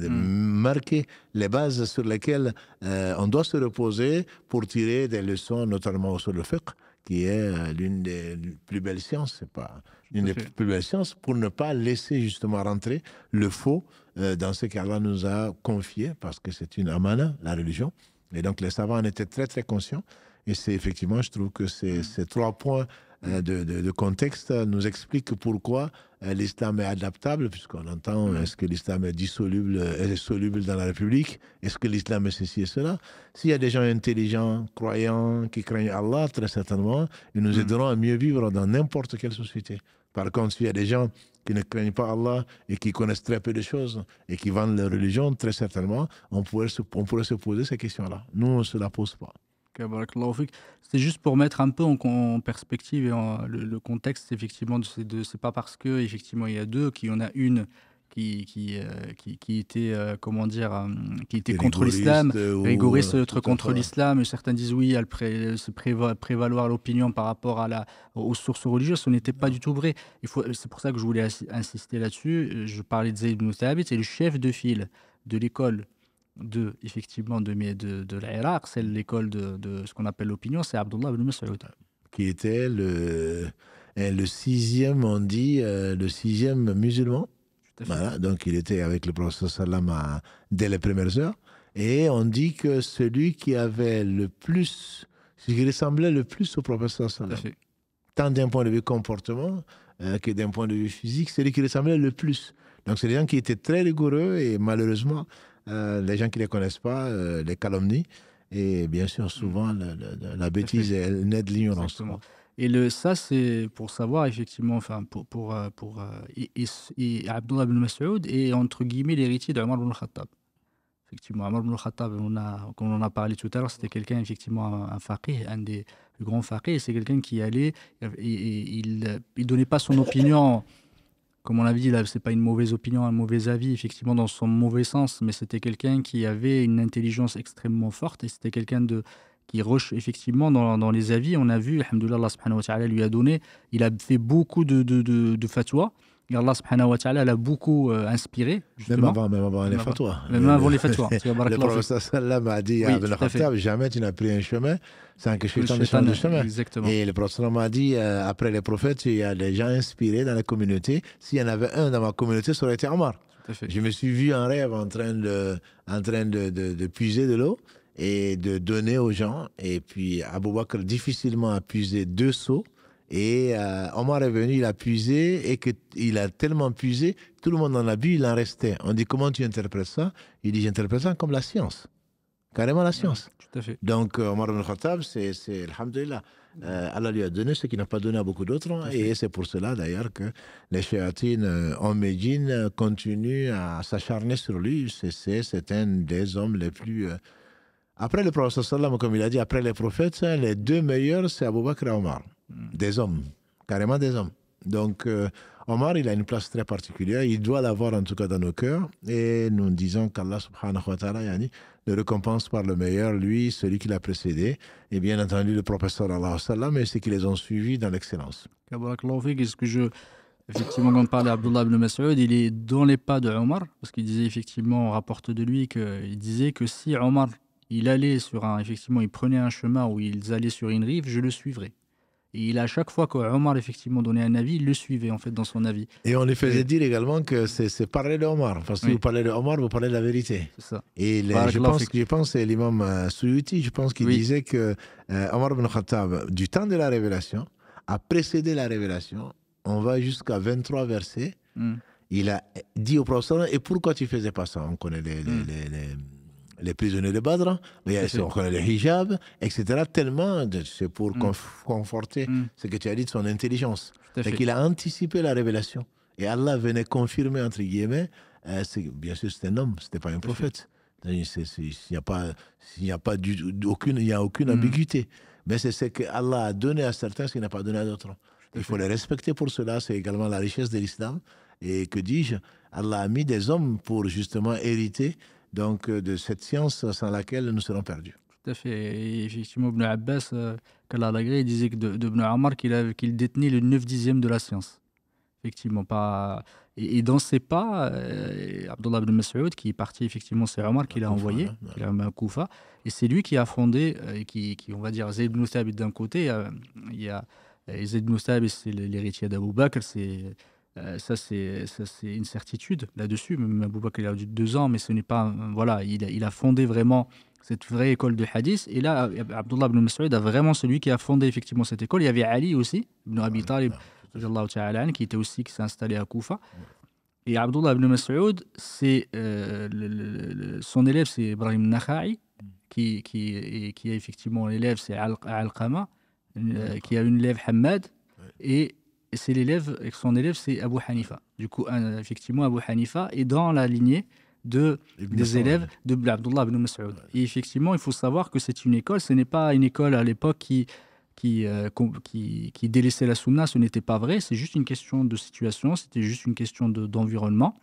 Speaker 2: marquer les bases sur lesquelles on doit se reposer pour tirer des leçons, notamment sur le fiqh, qui est l'une des plus belles sciences, c'est pas l'une des plus belles sciences, pour ne pas laisser justement rentrer le faux dans ce qu'Allah nous a confié, parce que c'est une amana, la religion. Et donc les savants en étaient très très conscients. Et c'est effectivement, je trouve que ces 3 points de contexte nous expliquent pourquoi l'islam est adaptable, puisqu'on entend est-ce que l'islam est dissoluble, est soluble dans la République, est-ce que l'islam est ceci et cela. S'il y a des gens intelligents, croyants, qui craignent Allah, très certainement, ils nous aideront à mieux vivre dans n'importe quelle société. Par contre, s'il y a des gens qui ne craignent pas Allah et qui connaissent très peu de choses et qui vendent leur religion, très certainement, on pourrait se poser ces questions-là. Nous, on ne se la pose pas.
Speaker 1: Ok, barakallahu fik. C'est juste pour mettre un peu en perspective et le contexte, effectivement, c'est pas parce que effectivement il y a deux, qu'il y en a une qui était, comment dire, qui était contre l'islam,
Speaker 2: Rigoriste
Speaker 1: rigoriste, l'autre
Speaker 2: tout à
Speaker 1: contre
Speaker 2: fait.
Speaker 1: l'islam. Et certains disent oui, se prévaloir l'opinion par rapport aux sources religieuses. Ce n'était pas du tout vrai. C'est pour ça que je voulais insister là-dessus. Je parlais de Zayd ibn Thabit, c'est le chef de file de l'école effectivement, de l'Irak, c'est l'école de ce qu'on appelle l'opinion, c'est Abdullah ibn Mas'ud.
Speaker 2: Qui était le sixième, on dit, le sixième musulman.
Speaker 1: Tout à fait.
Speaker 2: Voilà, donc il était avec le prophète sallam dès les premières heures. Et on dit que celui qui avait le plus, ce qui ressemblait le plus au prophète
Speaker 1: Tout à
Speaker 2: sallam,
Speaker 1: fait.
Speaker 2: tant d'un point de vue comportement que d'un point de vue physique, celui qui ressemblait le plus. Donc c'est des gens qui étaient très rigoureux et malheureusement, les gens qui ne les connaissent pas les calomnient. Et bien sûr, souvent, la bêtise, elle naît de l'ignorance.
Speaker 1: Exactement. Et ça, c'est pour savoir, effectivement, enfin, et Abdullah ibn Mas'ud est, entre guillemets, l'héritier d'Omar ibn Khattab. Effectivement, Omar ibn Khattab, comme on en a parlé tout à l'heure, c'était quelqu'un, effectivement, un faqih, un des plus grands faqih. C'est quelqu'un qui allait, et il donnait pas son opinion. Comme on l'a dit, là, c'est pas une mauvaise opinion, un mauvais avis, effectivement, dans son mauvais sens, mais c'était quelqu'un qui avait une intelligence extrêmement forte et c'était quelqu'un qui rush, effectivement, dans les avis. On a vu, alhamdoulilah, Allah subhanahu wa ta'ala lui a donné, il a fait beaucoup de fatwas. Et Allah subhanahu wa ta'ala l'a beaucoup inspiré, justement.
Speaker 2: Même avant les fatwas.
Speaker 1: Même avant les fatwas.
Speaker 2: Le prophète sallam a dit à Ibn Khattab, jamais tu n'as pris un chemin sans que Shaitan ne change de chemin.
Speaker 1: Exactement.
Speaker 2: Et le prophète sallam a dit, après les prophètes, il y a des gens inspirés dans la communauté. S'il y en avait un dans ma communauté, ça aurait été Omar. Je me suis vu en rêve en train de puiser de l'eau et de donner aux gens. Et puis Abou Bakr difficilement a puisé 2 seaux. Et Omar est venu, il a puisé, et qu'il a tellement puisé, tout le monde en a bu, il en restait. On dit, comment tu interprètes ça? Il dit, j'interprète ça comme la science. Carrément la science.
Speaker 1: Tout à fait.
Speaker 2: Donc, Omar ibn Khattab, c'est alhamdulillah. Allah lui a donné ce qu'il n'a pas donné à beaucoup d'autres. Et c'est pour cela, d'ailleurs, que les shayatines en Médine continuent à s'acharner sur lui. C'est un des hommes les plus... Après le prophète sallam, comme il a dit, après les prophètes, les 2 meilleurs, c'est Abou Bakr et Omar. Des hommes, carrément des hommes. Donc, Omar, il a une place très particulière. Il doit l'avoir, en tout cas, dans nos cœurs. Et nous disons qu'Allah subhanahu wa ta'ala le récompense par le meilleur, lui, celui qui l'a précédé. Et bien entendu, le prophète sallallahu alayhi wa sallam, et ceux qui les ont suivis dans l'excellence.
Speaker 1: Effectivement, quand on parle d'Abdullah ibn Mas'ud, il est dans les pas de Omar, parce qu'il disait, effectivement, on rapporte de lui qu'il disait que si Omar, il allait effectivement, il prenait un chemin où ils allaient sur une rive, je le suivrais. Et à chaque fois qu'Omar, effectivement, donnait un avis, il le suivait, en fait, dans son avis.
Speaker 2: Et on lui faisait dire également que c'est parler de Omar. Parce que si vous parlez de Omar, vous parlez de la vérité.
Speaker 1: C'est ça.
Speaker 2: Et je pense que c'est l'imam Suyuti, je pense qu'il disait que Omar ibn Khattab, du temps de la révélation, a précédé la révélation. On va jusqu'à 23 versets. Il a dit au prophète, et pourquoi tu ne faisais pas ça? On connaît les prisonniers de Badr, on connaît les hijabs, etc. Tellement, c'est pour conforter ce que tu as dit de son intelligence. C'est qu'il a anticipé la révélation. Et Allah venait confirmer, entre guillemets, bien sûr c'est un homme, ce n'était pas un prophète. Il n'y a aucune ambiguïté. Mais c'est ce que Allah a donné à certains, ce qu'il n'a pas donné à d'autres. Il faut les respecter pour cela, c'est également la richesse de l'islam. Et que dis-je, Allah a mis des hommes pour justement hériter donc de cette science sans laquelle nous serons perdus.
Speaker 1: Tout à fait. Et effectivement, Ibn Abbas, qu'Allah l'agrée, il disait d'Ibn Omar qu'il détenait le 9/10 de la science. Effectivement, pas. Et dans ses pas, Abdullah ibn Mas'ud, qui est parti, effectivement, c'est Omar qui l'a envoyé, qui l'a mis à Koufa. Et c'est lui qui a fondé, qui on va dire, Zayd ibn Thabit d'un côté. Il y a Zayd ibn Thabit, c'est l'héritier d'Abou Bakr, ça, c'est une certitude là-dessus. Même Abou Bakr, il a eu 2 ans, mais ce n'est pas. Voilà, il a fondé vraiment cette vraie école de hadith. Et là, Abdullah ibn Mas'ud a vraiment celui qui a fondé effectivement cette école. Il y avait Ali aussi, ibn Abi Talib, radiallahu ta'ala anhu, qui était aussi, qui s'est installé à Koufa. Et Abdullah ibn Mas'ud, c'est, son élève, c'est Ibrahim Nakha'i, qui est effectivement l'élève, c'est Al-Qama, qui a une élève Hamad, et c'est l'élève, et son élève, c'est Abu Hanifa. Du coup, effectivement, Abu Hanifa est dans la lignée des élèves de Abdullah ibn Mas'ud. Et effectivement, il faut savoir que c'est une école, ce n'est pas une école à l'époque qui délaissait la sunna, ce n'était pas vrai, c'est juste une question de situation, c'était juste une question d'environnement.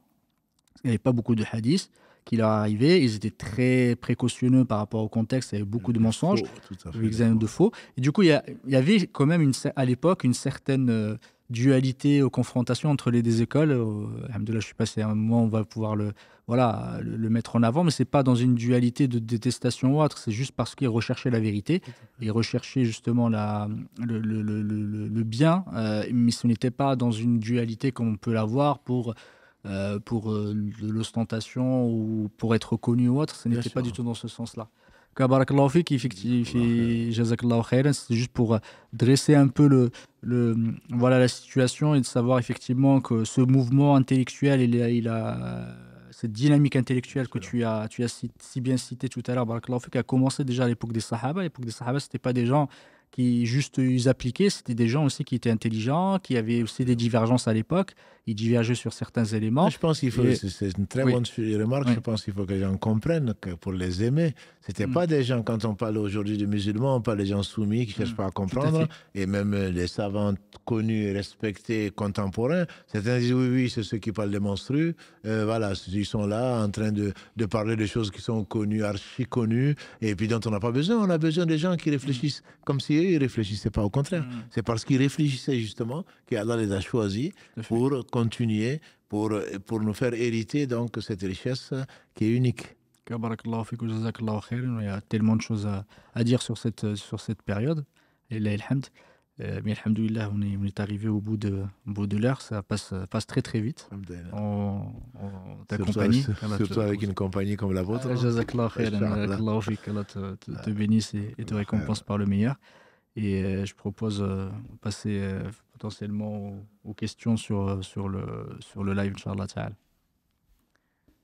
Speaker 1: Il n'y avait pas beaucoup de hadiths qui leur arrivaient, ils étaient très précautionneux par rapport au contexte, il y avait beaucoup de mensonges, de faux. Et du coup, il y avait quand même à l'époque une certaine dualité aux confrontations entre les deux écoles. Alhamdoulilah, je suis passé un moment, on va pouvoir le mettre en avant, mais ce n'est pas dans une dualité de détestation ou autre, c'est juste parce qu'ils recherchaient la vérité, ils recherchaient justement le bien, mais ce n'était pas dans une dualité comme on peut l'avoir pour de l'ostentation ou pour être connu ou autre, ce n'était pas du tout dans ce sens-là. Barakallahu fik, effectivement, jazakallahu khairan, c'est juste pour dresser un peu voilà, la situation et de savoir effectivement que ce mouvement intellectuel, il a cette dynamique intellectuelle que tu as si bien cité tout à l'heure, barakallahu fik, a commencé déjà à l'époque des Sahaba. À l'époque des Sahaba, ce n'était pas des gens qui juste ils appliquaient, c'était des gens aussi qui étaient intelligents, qui avaient aussi des divergences à l'époque, ils divergeaient sur certains éléments.
Speaker 2: Je pense qu'il faut, c'est une très bonne remarque, je pense qu'il faut que les gens comprennent que pour les aimer, c'était pas des gens, quand on parle aujourd'hui de musulmans, on parle des gens soumis qui cherchent pas à comprendre, et même les savants connus et respectés contemporains, certains disent oui, c'est ceux qui parlent des monstrueux, voilà, ils sont là en train de parler de choses qui sont connues, archi connues, et puis dont on n'a pas besoin, on a besoin des gens qui réfléchissent comme si eux, ils réfléchissaient pas, au contraire. C'est parce qu'ils réfléchissaient justement qu'Allah les a choisis pour continuer, pour nous faire hériter donc cette richesse qui est unique.
Speaker 1: Il y a tellement de choses à dire sur cette période. Et là, mais alhamdoulilah, on est arrivé au bout de l'heure, ça passe très très vite. En ta compagnie.
Speaker 2: Surtout avec une compagnie comme la vôtre.
Speaker 1: Jazakallah khairan, Allah te bénisse et te récompense par le meilleur. Et je propose passer potentiellement aux questions sur le live, Inch'Allah ta'ala.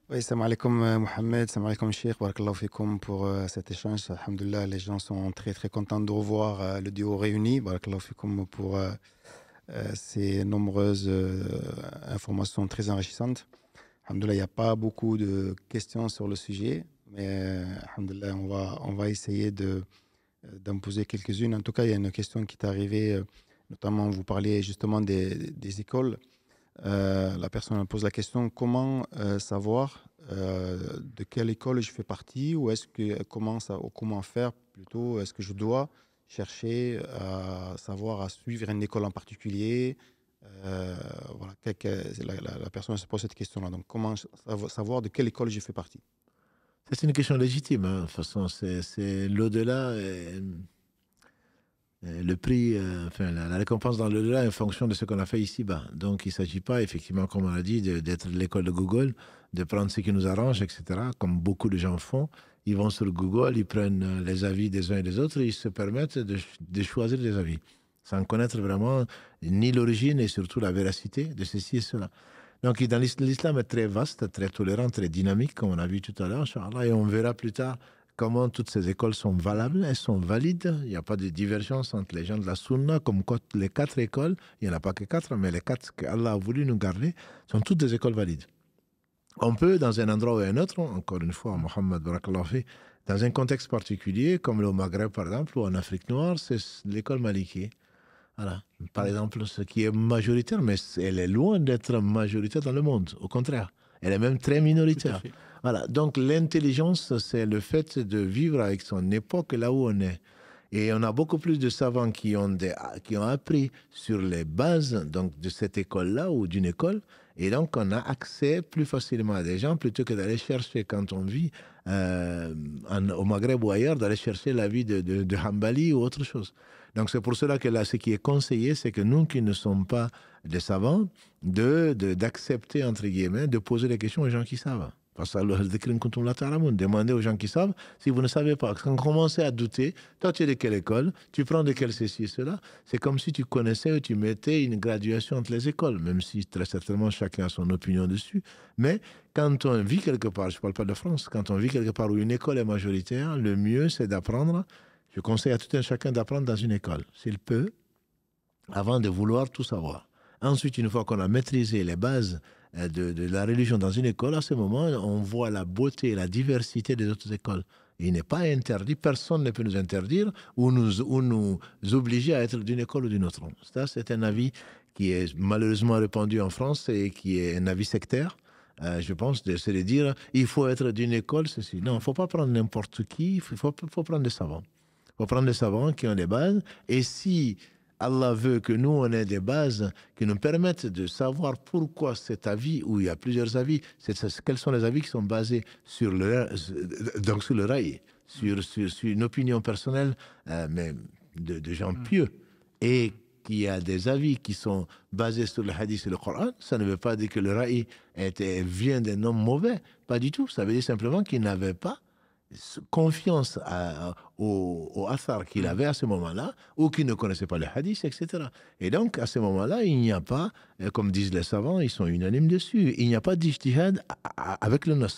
Speaker 3: Oui, salam alaikum Mohamed, salam alaikum Cheikh, barakallahu fikoum pour cet échange. Alhamdulillah, les gens sont très très contents de revoir le duo réuni. Barakallahu fikoum pour ces nombreuses informations très enrichissantes. Alhamdulillah, il n'y a pas beaucoup de questions sur le sujet, mais alhamdulillah, on va essayer d'en poser quelques-unes. En tout cas, il y a une question qui est arrivée, notamment vous parliez justement des écoles. La personne pose la question comment savoir de quelle école je fais partie, ou comment faire plutôt, est-ce que je dois chercher à savoir à suivre une école en particulier, voilà, la personne se pose cette question-là. Donc comment savoir de quelle école je fais partie?
Speaker 2: C'est une question légitime, hein. De toute façon, c'est l'au-delà. Le prix, la récompense dans l'au-delà est en fonction de ce qu'on a fait ici-bas. Donc, il ne s'agit pas, effectivement, comme on a dit, d'être l'école de Google, de prendre ce qui nous arrange, etc., comme beaucoup de gens font. Ils vont sur Google, ils prennent les avis des uns et des autres, et ils se permettent de choisir des avis, sans connaître vraiment ni l'origine et surtout la véracité de ceci et cela. Donc, l'islam est très vaste, très tolérant, très dynamique, comme on a vu tout à l'heure, Inch'Allah, et on verra plus tard comment toutes ces écoles sont valables, elles sont valides. Il n'y a pas de divergence entre les gens de la Sunna, comme les 4 écoles, il n'y en a pas que 4, mais les 4 qu'Allah a voulu nous garder, sont toutes des écoles valides. On peut, dans un endroit ou un autre, encore une fois, Mohamed barakallahu fi, dans un contexte particulier, comme le Maghreb par exemple, ou en Afrique noire, c'est l'école Maliki. Voilà. Par exemple, ce qui est majoritaire, mais elle est loin d'être majoritaire dans le monde, au contraire. Elle est même très minoritaire. Voilà. Donc l'intelligence, c'est le fait de vivre avec son époque là où on est. Et on a beaucoup plus de savants qui ont appris sur les bases donc, de cette école-là ou d'une école. Et donc on a accès plus facilement à des gens plutôt que d'aller chercher, quand on vit au Maghreb ou ailleurs, d'aller chercher l'avis de Hanbali ou autre chose. Donc c'est pour cela que là, ce qui est conseillé, c'est que nous qui ne sommes pas des savants, d'accepter, entre guillemets, de poser des questions aux gens qui savent. Demandez aux gens qui savent, si vous ne savez pas, quand vous commencez à douter, toi tu es de quelle école, tu prends de quelle ceci et cela, c'est comme si tu connaissais ou tu mettais une graduation entre les écoles, même si très certainement chacun a son opinion dessus. Mais quand on vit quelque part, je ne parle pas de France, quand on vit quelque part où une école est majoritaire, le mieux c'est d'apprendre. Je conseille à tout un chacun d'apprendre dans une école, s'il peut, avant de vouloir tout savoir. Ensuite, une fois qu'on a maîtrisé les bases de la religion dans une école, à ce moment, on voit la beauté et la diversité des autres écoles. Et il n'est pas interdit, personne ne peut nous interdire ou nous obliger à être d'une école ou d'une autre. Ça, c'est un avis qui est malheureusement répandu en France et qui est un avis sectaire. Je pense, c'est de dire, il faut être d'une école, ceci. Non, il ne faut pas prendre n'importe qui, il faut prendre des savants. Il faut prendre des savants qui ont des bases. Et si Allah veut que nous, on ait des bases qui nous permettent de savoir pourquoi cet avis, où il y a plusieurs avis, quels sont les avis qui sont basés sur sur le raï, sur une opinion personnelle, mais de gens pieux, et qu'il y a des avis qui sont basés sur le hadith et le Coran, ça ne veut pas dire que le raï vient d'un homme mauvais, pas du tout. Ça veut dire simplement qu'il n'avait pas confiance au athar qu'il avait à ce moment-là, ou qu'il ne connaissait pas le hadith, etc. Et donc, à ce moment-là, il n'y a pas, comme disent les savants, ils sont unanimes dessus, il n'y a pas d'ijtihad avec le nos.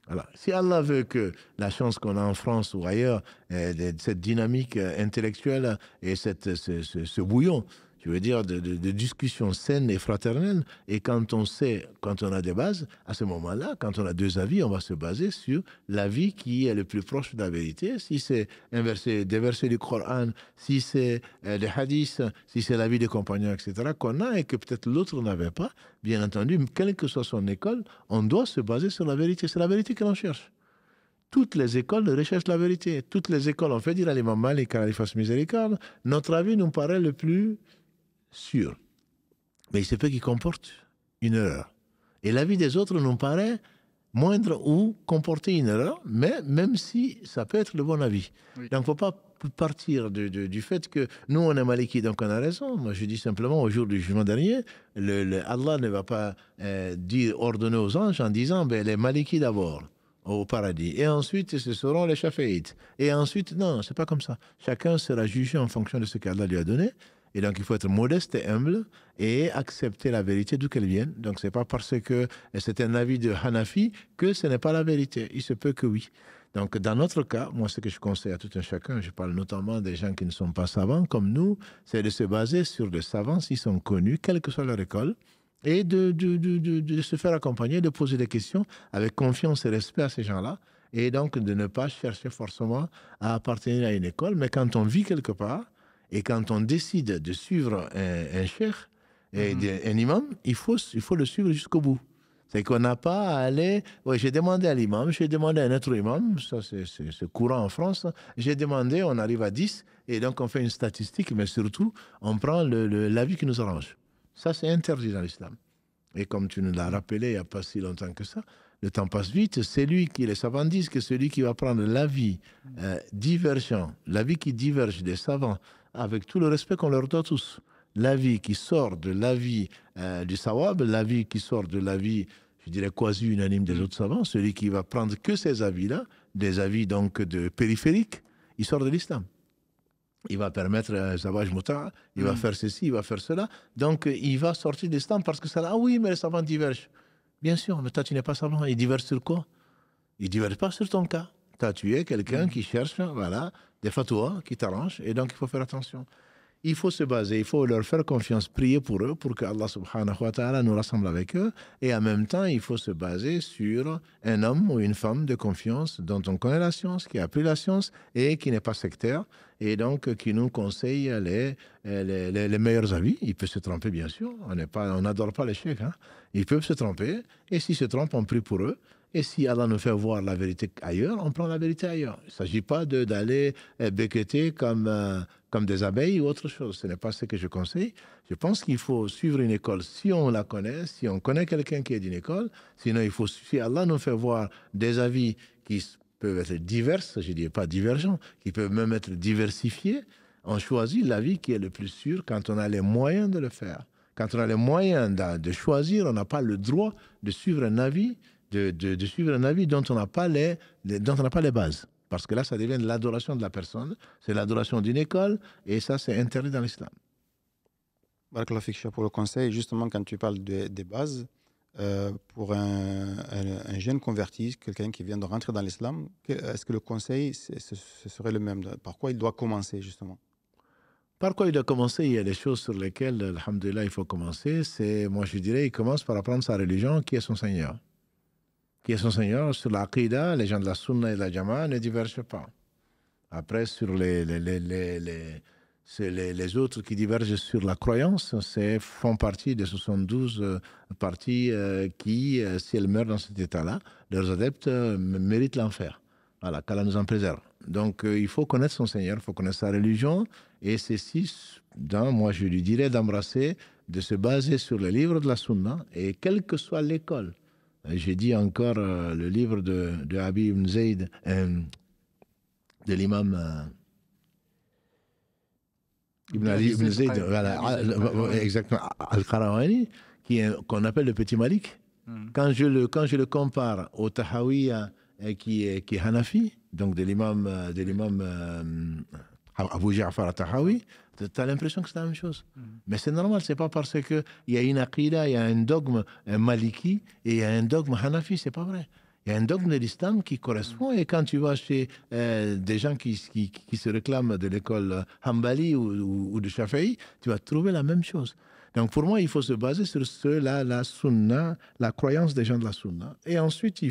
Speaker 2: Alors, si Allah veut que la chance qu'on a en France ou ailleurs, cette dynamique intellectuelle et ce bouillon, je veux dire, de discussions saines et fraternelles, et quand on a des bases, à ce moment-là, quand on a deux avis, on va se baser sur l'avis qui est le plus proche de la vérité. Si c'est des versets du Coran, si c'est des hadiths, si c'est l'avis des compagnons, etc., qu'on a et que peut-être l'autre n'avait pas, bien entendu, quelle que soit son école, on doit se baser sur la vérité. C'est la vérité que l'on cherche. Toutes les écoles recherchent la vérité. Toutes les écoles ont fait dire à l'imam Malik, qu'Allah lui fasse miséricorde, notre avis nous paraît le plus sûr. Mais il se peut qu'il comporte une erreur. Et l'avis des autres nous paraît moindre ou comporter une erreur, mais même si ça peut être le bon avis. Oui. Donc, il ne faut pas partir du fait que nous, on est maliki, donc on a raison. Moi, je dis simplement, au jour du jugement dernier, Allah ne va pas ordonner aux anges en disant, les maliki d'abord au paradis, et ensuite ce seront les chaféites, et ensuite, non, c'est pas comme ça. Chacun sera jugé en fonction de ce qu'Allah lui a donné. Et donc, il faut être modeste et humble et accepter la vérité d'où qu'elle vienne. Donc, ce n'est pas parce que c'est un avis de Hanafi que ce n'est pas la vérité. Il se peut que oui. Donc, dans notre cas, moi, ce que je conseille à tout un chacun, je parle notamment des gens qui ne sont pas savants comme nous, c'est de se baser sur des savants s'ils sont connus, quelle que soit leur école, et de se faire accompagner, de poser des questions avec confiance et respect à ces gens-là. Et donc, de ne pas chercher forcément à appartenir à une école. Mais quand on vit quelque part, et quand on décide de suivre un cheikh, un imam, il faut le suivre jusqu'au bout. C'est qu'on n'a pas à aller... Oui, j'ai demandé à l'imam, j'ai demandé à un autre imam, ça c'est courant en France, j'ai demandé, on arrive à 10, et donc on fait une statistique, mais surtout, on prend l'avis qui nous arrange. Ça, c'est interdit dans l'islam. Et comme tu nous l'as rappelé il n'y a pas si longtemps que ça, le temps passe vite, c'est lui qui, les savants disent que celui qui va prendre l'avis divergent, l'avis qui diverge des savants, avec tout le respect qu'on leur doit tous, l'avis qui sort de l'avis du sawab, l'avis qui sort de l'avis, je dirais, quasi unanime des autres savants, celui qui va prendre que ces avis-là, des avis donc de périphériques, il sort de l'islam. Il va permettre Zawaj Mouta, il va faire ceci, il va faire cela. Donc, il va sortir de l'islam parce que ça, ah oui, mais les savants divergent. Bien sûr, mais toi, tu n'es pas savant. Ils divergent sur quoi? Ils ne divergent pas sur ton cas. Toi, tu es quelqu'un qui cherche, voilà, des fatwas qui t'arrangent, et donc il faut faire attention. Il faut se baser, il faut leur faire confiance, prier pour eux, pour que Allah subhanahu wa ta'ala nous rassemble avec eux, et en même temps, il faut se baser sur un homme ou une femme de confiance dont on connaît la science, qui a appris la science, et qui n'est pas sectaire, et donc qui nous conseille les meilleurs avis. Il peut se tromper, bien sûr, on n'adore pas les cheikhs, hein. Ils peuvent se tromper, et s'ils se trompent, on prie pour eux. Et si Allah nous fait voir la vérité ailleurs, on prend la vérité ailleurs. Il ne s'agit pas d'aller becqueter comme des abeilles ou autre chose. Ce n'est pas ce que je conseille. Je pense qu'il faut suivre une école si on la connaît, si on connaît quelqu'un qui est d'une école. Sinon, si Allah nous fait voir des avis qui peuvent être divers, je ne dis pas divergents, qui peuvent même être diversifiés, on choisit l'avis qui est le plus sûr quand on a les moyens de le faire. Quand on a les moyens de choisir, on n'a pas le droit de suivre un avis de suivre un avis dont on n'a pas dont on n'a pas les bases. Parce que là, ça devient l'adoration de la personne, c'est l'adoration d'une école, et ça, c'est interdit dans l'islam.
Speaker 3: Barakallahu fik, pour le conseil, justement, quand tu parles des bases, pour un jeune converti, quelqu'un qui vient de rentrer dans l'islam, est-ce que le conseil, ce serait le même? Par quoi il doit commencer, justement?
Speaker 2: Par quoi il doit commencer? Il y a des choses sur lesquelles, alhamdoulilah, il faut commencer. Moi, je dirais, il commence par apprendre sa religion, qui est son Seigneur. Qui est son Seigneur. Sur l'Aqidah, les gens de la Sunna et de la Jama'a ne divergent pas. Après, sur les autres qui divergent sur la croyance, font partie des 72 parties qui, si elles meurent dans cet état-là, leurs adeptes méritent l'enfer. Voilà, qu'Allah nous en préserve. Donc, il faut connaître son Seigneur, il faut connaître sa religion, et ceci, moi je lui dirais d'embrasser, de se baser sur le livre de la Sunna, et quelle que soit l'école. J'ai dit encore le livre de Habib ibn Zayd, de l'imam Ibn Zayd, voilà, exactement, Al-Qarawani, qu'on appelle le petit Malik. Quand je le compare au Tahawiya, qui est Hanafi, donc de l'imam Abu Ja'far al-Tahawi, tu as l'impression que c'est la même chose. Mais c'est normal, c'est pas parce qu'il y a une aqidah, il y a un dogme maliki et il y a un dogme Hanafi, c'est pas vrai. Il y a un dogme de l'islam qui correspond, et quand tu vas chez des gens qui se réclament de l'école Hanbali ou de Shafi'i, tu vas trouver la même chose. Donc pour moi, il faut se baser sur la sunna, la croyance des gens de la sunna. Et ensuite,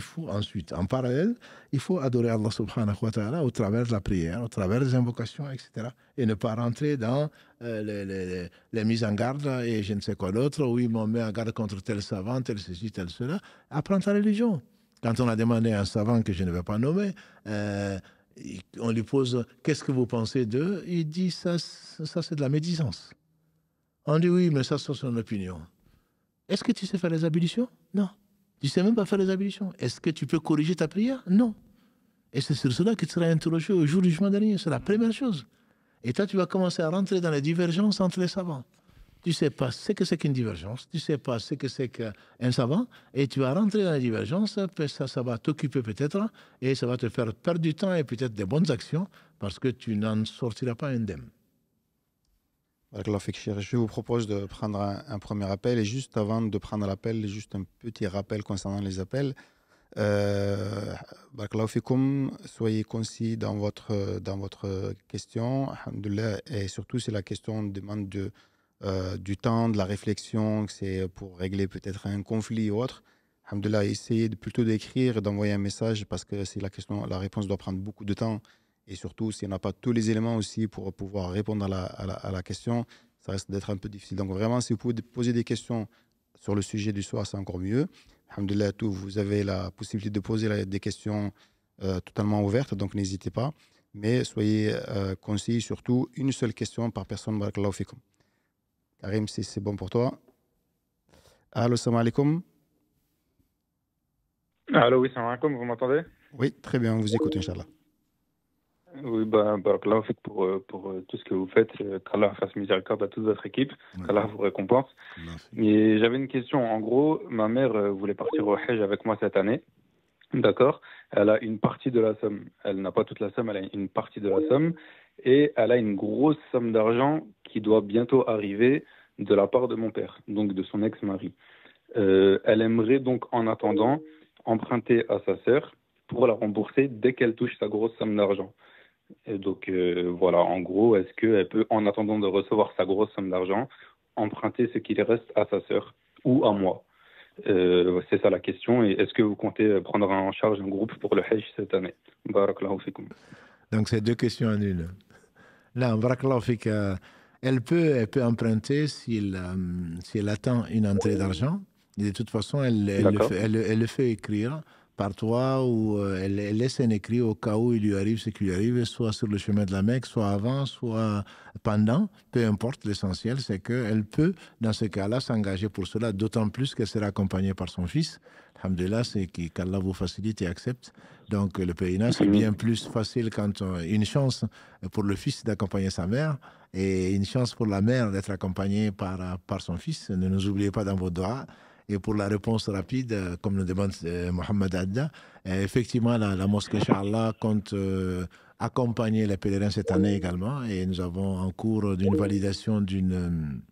Speaker 2: en parallèle, il faut adorer Allah subhanahu wa ta'ala au travers de la prière, au travers des invocations, etc. Et ne pas rentrer dans les mises en garde et je ne sais quoi d'autre. Oui, on met en garde contre tel savant, tel ceci, tel cela. Apprends ta religion. Quand on a demandé à un savant que je ne vais pas nommer, on lui pose « Qu'est-ce que vous pensez d'eux ?» Il dit « Ça c'est de la médisance. » On dit oui, mais ça, c'est son opinion. Est-ce que tu sais faire les ablutions? Non. Tu ne sais même pas faire les ablutions. Est-ce que tu peux corriger ta prière? Non. Et c'est sur cela que tu seras interrogé au jour du jugement dernier. C'est la première chose. Et toi, tu vas commencer à rentrer dans les divergences entre les savants. Tu ne sais pas ce que c'est qu'une divergence, tu ne sais pas ce que c'est qu'un savant, et tu vas rentrer dans les divergences, ça va t'occuper peut-être, et ça va te faire perdre du temps et peut-être des bonnes actions, parce que tu n'en sortiras pas indemne.
Speaker 3: Je vous propose de prendre un premier appel, et juste avant de prendre l'appel, juste un petit rappel concernant les appels. Soyez concis dans votre question, alhamdoulilah, et surtout si la question demande du temps, de la réflexion, que c'est pour régler peut-être un conflit ou autre. Alhamdoulilah, essayez plutôt d'écrire et d'envoyer un message, parce que si la réponse doit prendre beaucoup de temps. Et surtout, si on n'a pas tous les éléments aussi pour pouvoir répondre à la question, ça risque d'être un peu difficile. Donc vraiment, si vous pouvez poser des questions sur le sujet du soir, c'est encore mieux. Alhamdoulilah, vous avez la possibilité de poser des questions totalement ouvertes, donc n'hésitez pas. Mais soyez concis, surtout une seule question par personne. Barakallahu fikum. Karim, si c'est bon pour toi. Allô, salam alaikum.
Speaker 4: Allô, oui, salam alaikum, vous m'entendez?
Speaker 3: Oui, très bien, on vous écoute, Inch'Allah.
Speaker 4: Oui, barakallahu fik pour tout ce que vous faites. Qu'Allah fasse miséricorde à toute votre équipe. Qu'Allah vous récompense. Et j'avais une question. En gros, ma mère voulait partir au Hajj avec moi cette année. D'accord. Elle a une partie de la somme. Elle n'a pas toute la somme, elle a une partie de la somme. Et elle a une grosse somme d'argent qui doit bientôt arriver de la part de mon père, donc de son ex-mari. Elle aimerait donc, en attendant, emprunter à sa sœur pour la rembourser dès qu'elle touche sa grosse somme d'argent. Et donc, voilà, en gros, est-ce qu'elle peut, en attendant de recevoir sa grosse somme d'argent, emprunter ce qu'il reste à sa sœur ou à moi? C'est ça la question. Et est-ce que vous comptez prendre en charge un groupe pour le Hajj cette année? Barakallahu fikum.
Speaker 2: Donc, c'est deux questions en une. Là, barakallahu fik, elle peut emprunter si elle attend une entrée d'argent. Et de toute façon, elle le fait écrire par toi, ou elle laisse un écrit au cas où il lui arrive ce qui lui arrive, soit sur le chemin de la Mecque, soit avant, soit pendant, peu importe. L'essentiel, c'est qu'elle peut, dans ce cas-là, s'engager pour cela, d'autant plus qu'elle sera accompagnée par son fils. Alhamdulillah, c'est qu'Allah vous facilite et accepte. Donc le pèlerinage, c'est bien plus facile quand une chance pour le fils d'accompagner sa mère, et une chance pour la mère d'être accompagnée par son fils. Ne nous oubliez pas dans vos doigts. Et pour la réponse rapide, comme le demande Mohamed Adda, effectivement, la mosquée Inch'Allah compte accompagner les pèlerins cette année également. Et nous avons en cours d'une validation d'une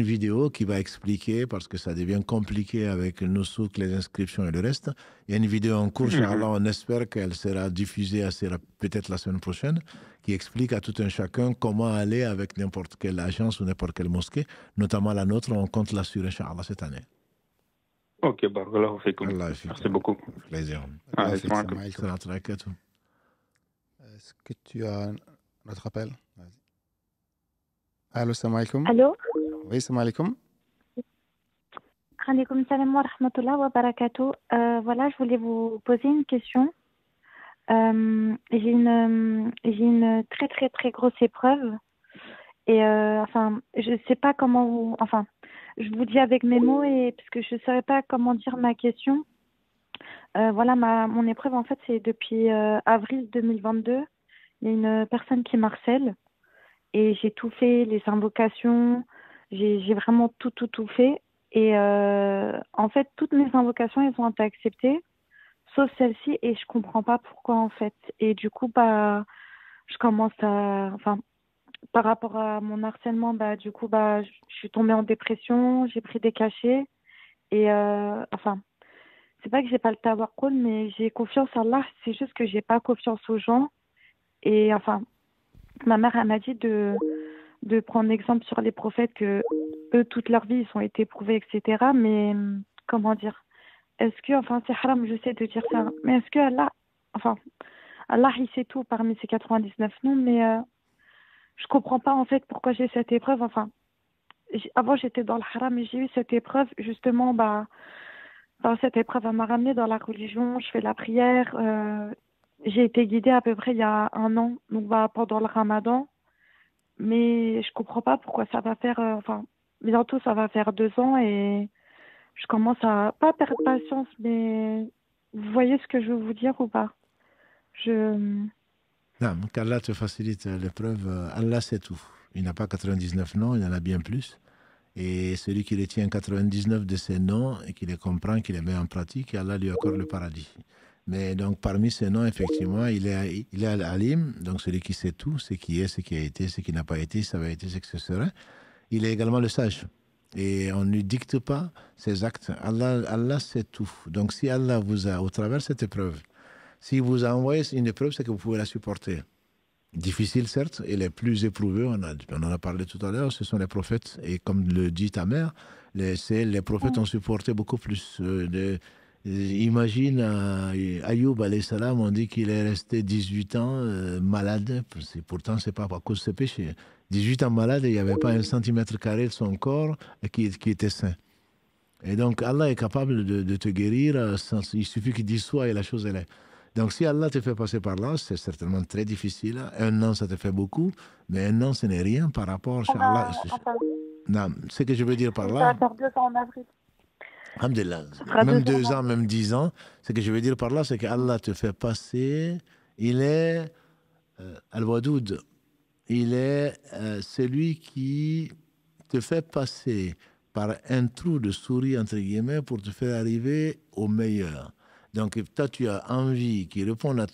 Speaker 2: vidéo qui va expliquer, parce que ça devient compliqué avec nos souks, les inscriptions et le reste. Il y a une vidéo en cours, Inch'Allah, on espère qu'elle sera diffusée peut-être la semaine prochaine, qui explique à tout un chacun comment aller avec n'importe quelle agence ou n'importe quelle mosquée, notamment la nôtre. On compte l'assurer, Inch'Allah, cette année.
Speaker 4: Ok, barakallahu fikum. Merci beaucoup.
Speaker 2: Plaisir.
Speaker 3: Est-ce que tu as notre appel? Allô, salam alaikum.
Speaker 5: Allô?
Speaker 3: Oui, salam alaikum.
Speaker 5: Alaikum salam wa rahmatullah wa barakatuh. Voilà, je voulais vous poser une question. J'ai une très très très grosse épreuve et enfin, je sais pas comment vous, enfin, je vous dis avec mes mots et parce que je saurais pas comment dire ma question. Voilà, mon épreuve en fait, c'est depuis avril 2022. Il y a une personne qui m'harcèle. Et j'ai tout fait, les invocations, j'ai vraiment tout fait. Et en fait, toutes mes invocations, elles ont été acceptées, sauf celle-ci, et je comprends pas pourquoi en fait. Et du coup, bah, je commence enfin, par rapport à mon harcèlement, bah, du coup, bah, je suis tombée en dépression, j'ai pris des cachets. Et enfin, c'est pas que j'ai pas le tawakkul, mais j'ai confiance en Allah, c'est juste que j'ai pas confiance aux gens. Et enfin, ma mère, elle m'a dit de prendre exemple sur les prophètes, que eux, toute leur vie, ils ont été éprouvés, etc. Mais comment dire? Est-ce que, enfin, c'est haram, je sais de dire ça, mais est-ce que Allah, enfin, Allah, il sait tout parmi ses 99 noms, mais je comprends pas, en fait, pourquoi j'ai cette épreuve. Enfin, avant, j'étais dans le haram, et j'ai eu cette épreuve, justement, bah, cette épreuve, elle m'a ramenée dans la religion, je fais la prière, j'ai été guidée à peu près il y a 1 an, donc bah, pendant le ramadan. Mais je comprends pas pourquoi ça va faire... enfin, bientôt, ça va faire 2 ans et je commence à pas perdre patience, mais vous voyez ce que je veux vous dire ou pas?
Speaker 2: Non, qu'Allah te facilite l'épreuve. Allah sait tout. Il n'a pas 99 noms, il en a bien plus. Et celui qui retient 99 de ces noms et qui les comprend, qui les met en pratique, Allah lui accorde le paradis. Mais donc, parmi ces noms, effectivement, il est Al-Alim, donc celui qui sait tout, ce qui est, ce qui a été, ce qui n'a pas été, ça va être, ce que ce serait. Il est également le sage. Et on ne lui dicte pas ses actes. Allah sait tout. Donc, si Allah vous a, au travers de cette épreuve, s'il vous a envoyé une épreuve, c'est que vous pouvez la supporter. Difficile, certes, et les plus éprouvés, on en a parlé tout à l'heure, ce sont les prophètes. Et comme le dit ta mère, les prophètes ont supporté beaucoup plus. Imagine Ayoub alayhi salam, on dit qu'il est resté 18 ans malade. Pourtant, ce n'est pas à cause de ses péchés. 18 ans malade et il n'y avait pas 1 centimètre carré de son corps qui était sain. Et donc, Allah est capable de te guérir. Il suffit qu'il dise soit et la chose elle est. Donc, si Allah te fait passer par là, c'est certainement très difficile. 1 an, ça te fait beaucoup, mais 1 an, ce n'est rien par rapport à Allah. Non, ce que je veux dire par là...
Speaker 5: Ça va faire 2 ans en avril.
Speaker 2: Alhamdulillah. Même 2 ans, même 10 ans. Ce que je veux dire par là, c'est qu'Allah te fait passer. Il est Al-Wadoud. Il est celui qui te fait passer par un trou de souris, entre guillemets, pour te faire arriver au meilleur. Donc, toi, tu as envie qu'il réponde à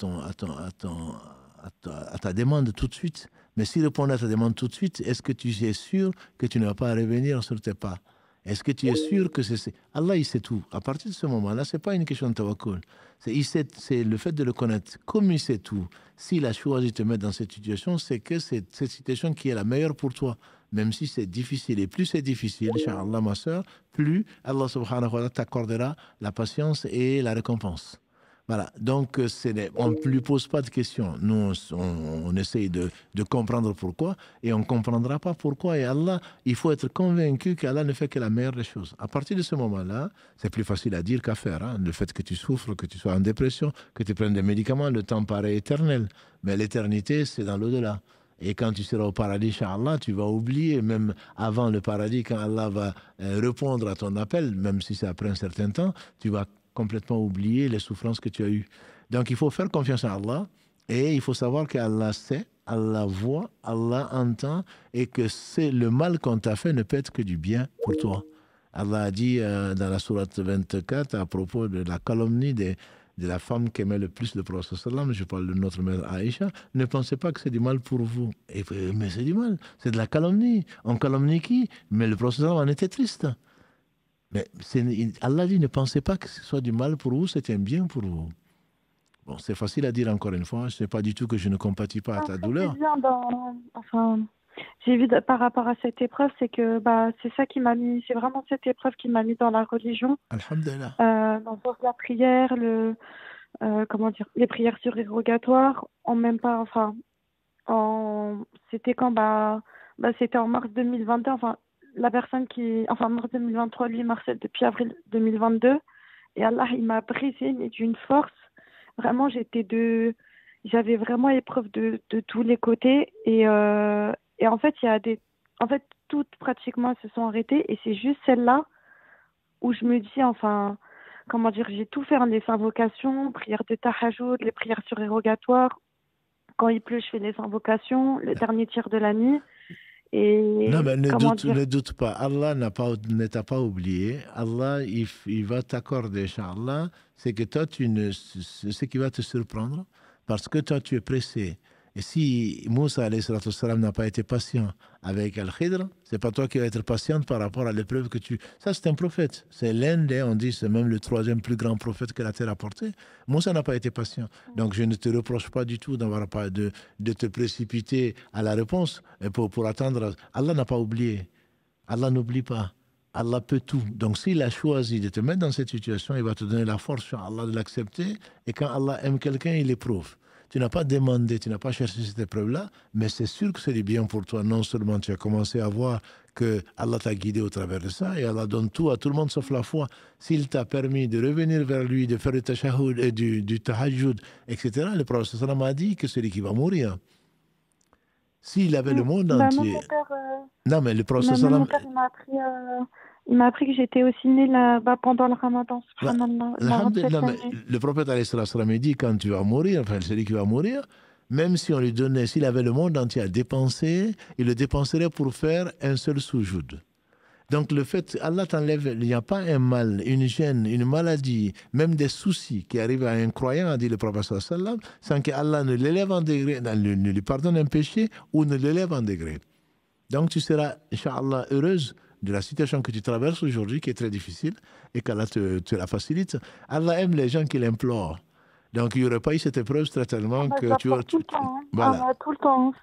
Speaker 2: ta demande tout de suite. Mais s'il répond à ta demande tout de suite, est-ce que tu es sûr que tu ne vas pas revenir sur tes pas? Est-ce que tu es sûr que c'est... Allah, il sait tout. À partir de ce moment-là, ce n'est pas une question de tawakkul. C'est le fait de le connaître. Comme il sait tout, s'il a choisi de te mettre dans cette situation, c'est que c'est cette situation qui est la meilleure pour toi. Même si c'est difficile. Et plus c'est difficile, Inch'Allah, ma soeur, plus Allah subhanahu wa ta'ala t'accordera la patience et la récompense. Voilà, donc on ne lui pose pas de questions. Nous, on essaye de comprendre pourquoi et on ne comprendra pas pourquoi. Et Allah, il faut être convaincu qu'Allah ne fait que la meilleure des choses. À partir de ce moment-là, c'est plus facile à dire qu'à faire. Hein. Le fait que tu souffres, que tu sois en dépression, que tu prennes des médicaments, le temps paraît éternel. Mais l'éternité, c'est dans l'au-delà. Et quand tu seras au paradis, Inch'Allah, tu vas oublier, même avant le paradis, quand Allah va répondre à ton appel, même si c'est après un certain temps, tu vas complètement oublier les souffrances que tu as eues. Donc, il faut faire confiance à Allah. Et il faut savoir qu'Allah sait, Allah voit, Allah entend, et que c'est le mal qu'on t'a fait ne peut être que du bien pour toi. Allah a dit dans la sourate 24 à propos de la calomnie de la femme qui aimait le plus le prophète sallam, je parle de notre mère Aïcha, ne pensez pas que c'est du mal pour vous. Mais c'est du mal, c'est de la calomnie. On calomnie qui? Mais le prophète sallam en était triste. Mais Allah dit, ne pensez pas que ce soit du mal pour vous, c'est un bien pour vous. Bon, c'est facile à dire encore une fois, ce n'est pas du tout que je ne compatis pas à ta douleur.
Speaker 5: C'est bien enfin, j'ai vu par rapport à cette épreuve, c'est que c'est ça qui m'a mis, c'est vraiment cette épreuve qui m'a mis dans la religion.
Speaker 2: Alhamdulillah.
Speaker 5: Dans le sens de la prière, comment dire, les prières surérogatoires, en même pas, enfin, c'était quand c'était en mars 2022, enfin, mars 2023, lui, Marcel, depuis avril 2022, et Allah, il m'a brisé, mais d'une force. Vraiment, j'avais vraiment épreuve de tous les côtés. Et en fait, toutes pratiquement se sont arrêtées. Et c'est juste celle-là où je me dis, enfin, comment dire, j'ai tout fait, hein, les invocations, prières de tahajjud, les prières surérogatoires. Quand il pleut, je fais les invocations, le dernier tiers de la nuit. Et
Speaker 2: non, mais ne doute pas. Allah ne t'a pas oublié. Allah, il va t'accorder, Inch'Allah, c'est que toi, ce qui va te surprendre, parce que toi, tu es pressé. Et si Moussa, alayhi salatu wassalam, n'a pas été patient avec Al-Khidr, c'est pas toi qui vas être patiente par rapport à l'épreuve que tu... Ça, c'est un prophète. C'est l'un des, on dit, c'est même le troisième plus grand prophète que la terre a porté. Moussa n'a pas été patient. Donc, je ne te reproche pas du tout d'avoir pas de te précipiter à la réponse pour attendre. Allah n'a pas oublié. Allah n'oublie pas. Allah peut tout. Donc, s'il a choisi de te mettre dans cette situation, il va te donner la force, Allah, de l'accepter. Et quand Allah aime quelqu'un, il l'éprouve. Tu n'as pas demandé, tu n'as pas cherché cette épreuve-là, mais c'est sûr que c'est du bien pour toi. Non seulement tu as commencé à voir que Allah t'a guidé au travers de ça, et Allah donne tout à tout le monde sauf la foi. S'il t'a permis de revenir vers lui, de faire du tahajjud, etc., le prophète sallam a dit que c'est celui qui va mourir. S'il avait le monde entier... Non, mais le prophète sallam...
Speaker 5: Mon père, il m'a appris que j'étais aussi née pendant le Ramadan.
Speaker 2: Le prophète alayhi sallam dit, quand tu vas mourir, enfin celui qui va mourir, même si on lui donnait, s'il avait le monde entier à dépenser, il le dépenserait pour faire un seul soujoud. Donc le fait, Allah t'enlève, il n'y a pas un mal, une gêne, une maladie, même des soucis qui arrivent à un croyant, a dit le prophète sallam, sans que Allah ne l'élève en degré, ne lui pardonne un péché ou ne l'élève en degré. Donc tu seras, Inch'Allah, heureuse de la situation que tu traverses aujourd'hui, qui est très difficile, et qu'Allah te la facilite. Allah aime les gens qui l'implorent. Donc il n'y aurait pas eu cette épreuve certainement que tu as...
Speaker 5: Tout le temps.
Speaker 2: Voilà.
Speaker 5: Tout le temps.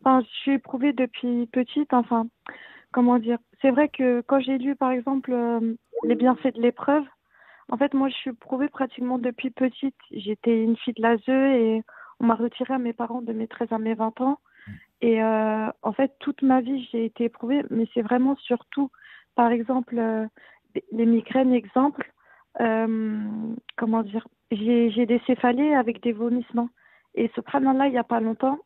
Speaker 5: Enfin, je suis éprouvée depuis petite. Enfin, comment dire? C'est vrai que quand j'ai lu, par exemple, les bienfaits de l'épreuve, en fait, moi, je suis éprouvée pratiquement depuis petite. J'étais une fille de l'ASE et on m'a retirée à mes parents de mes 13 à mes 20 ans. Et en fait, toute ma vie, j'ai été éprouvée, mais c'est vraiment surtout, par exemple, les migraines, exemple, comment dire, j'ai des céphalées avec des vomissements. Et subhanallah, il n'y a pas longtemps,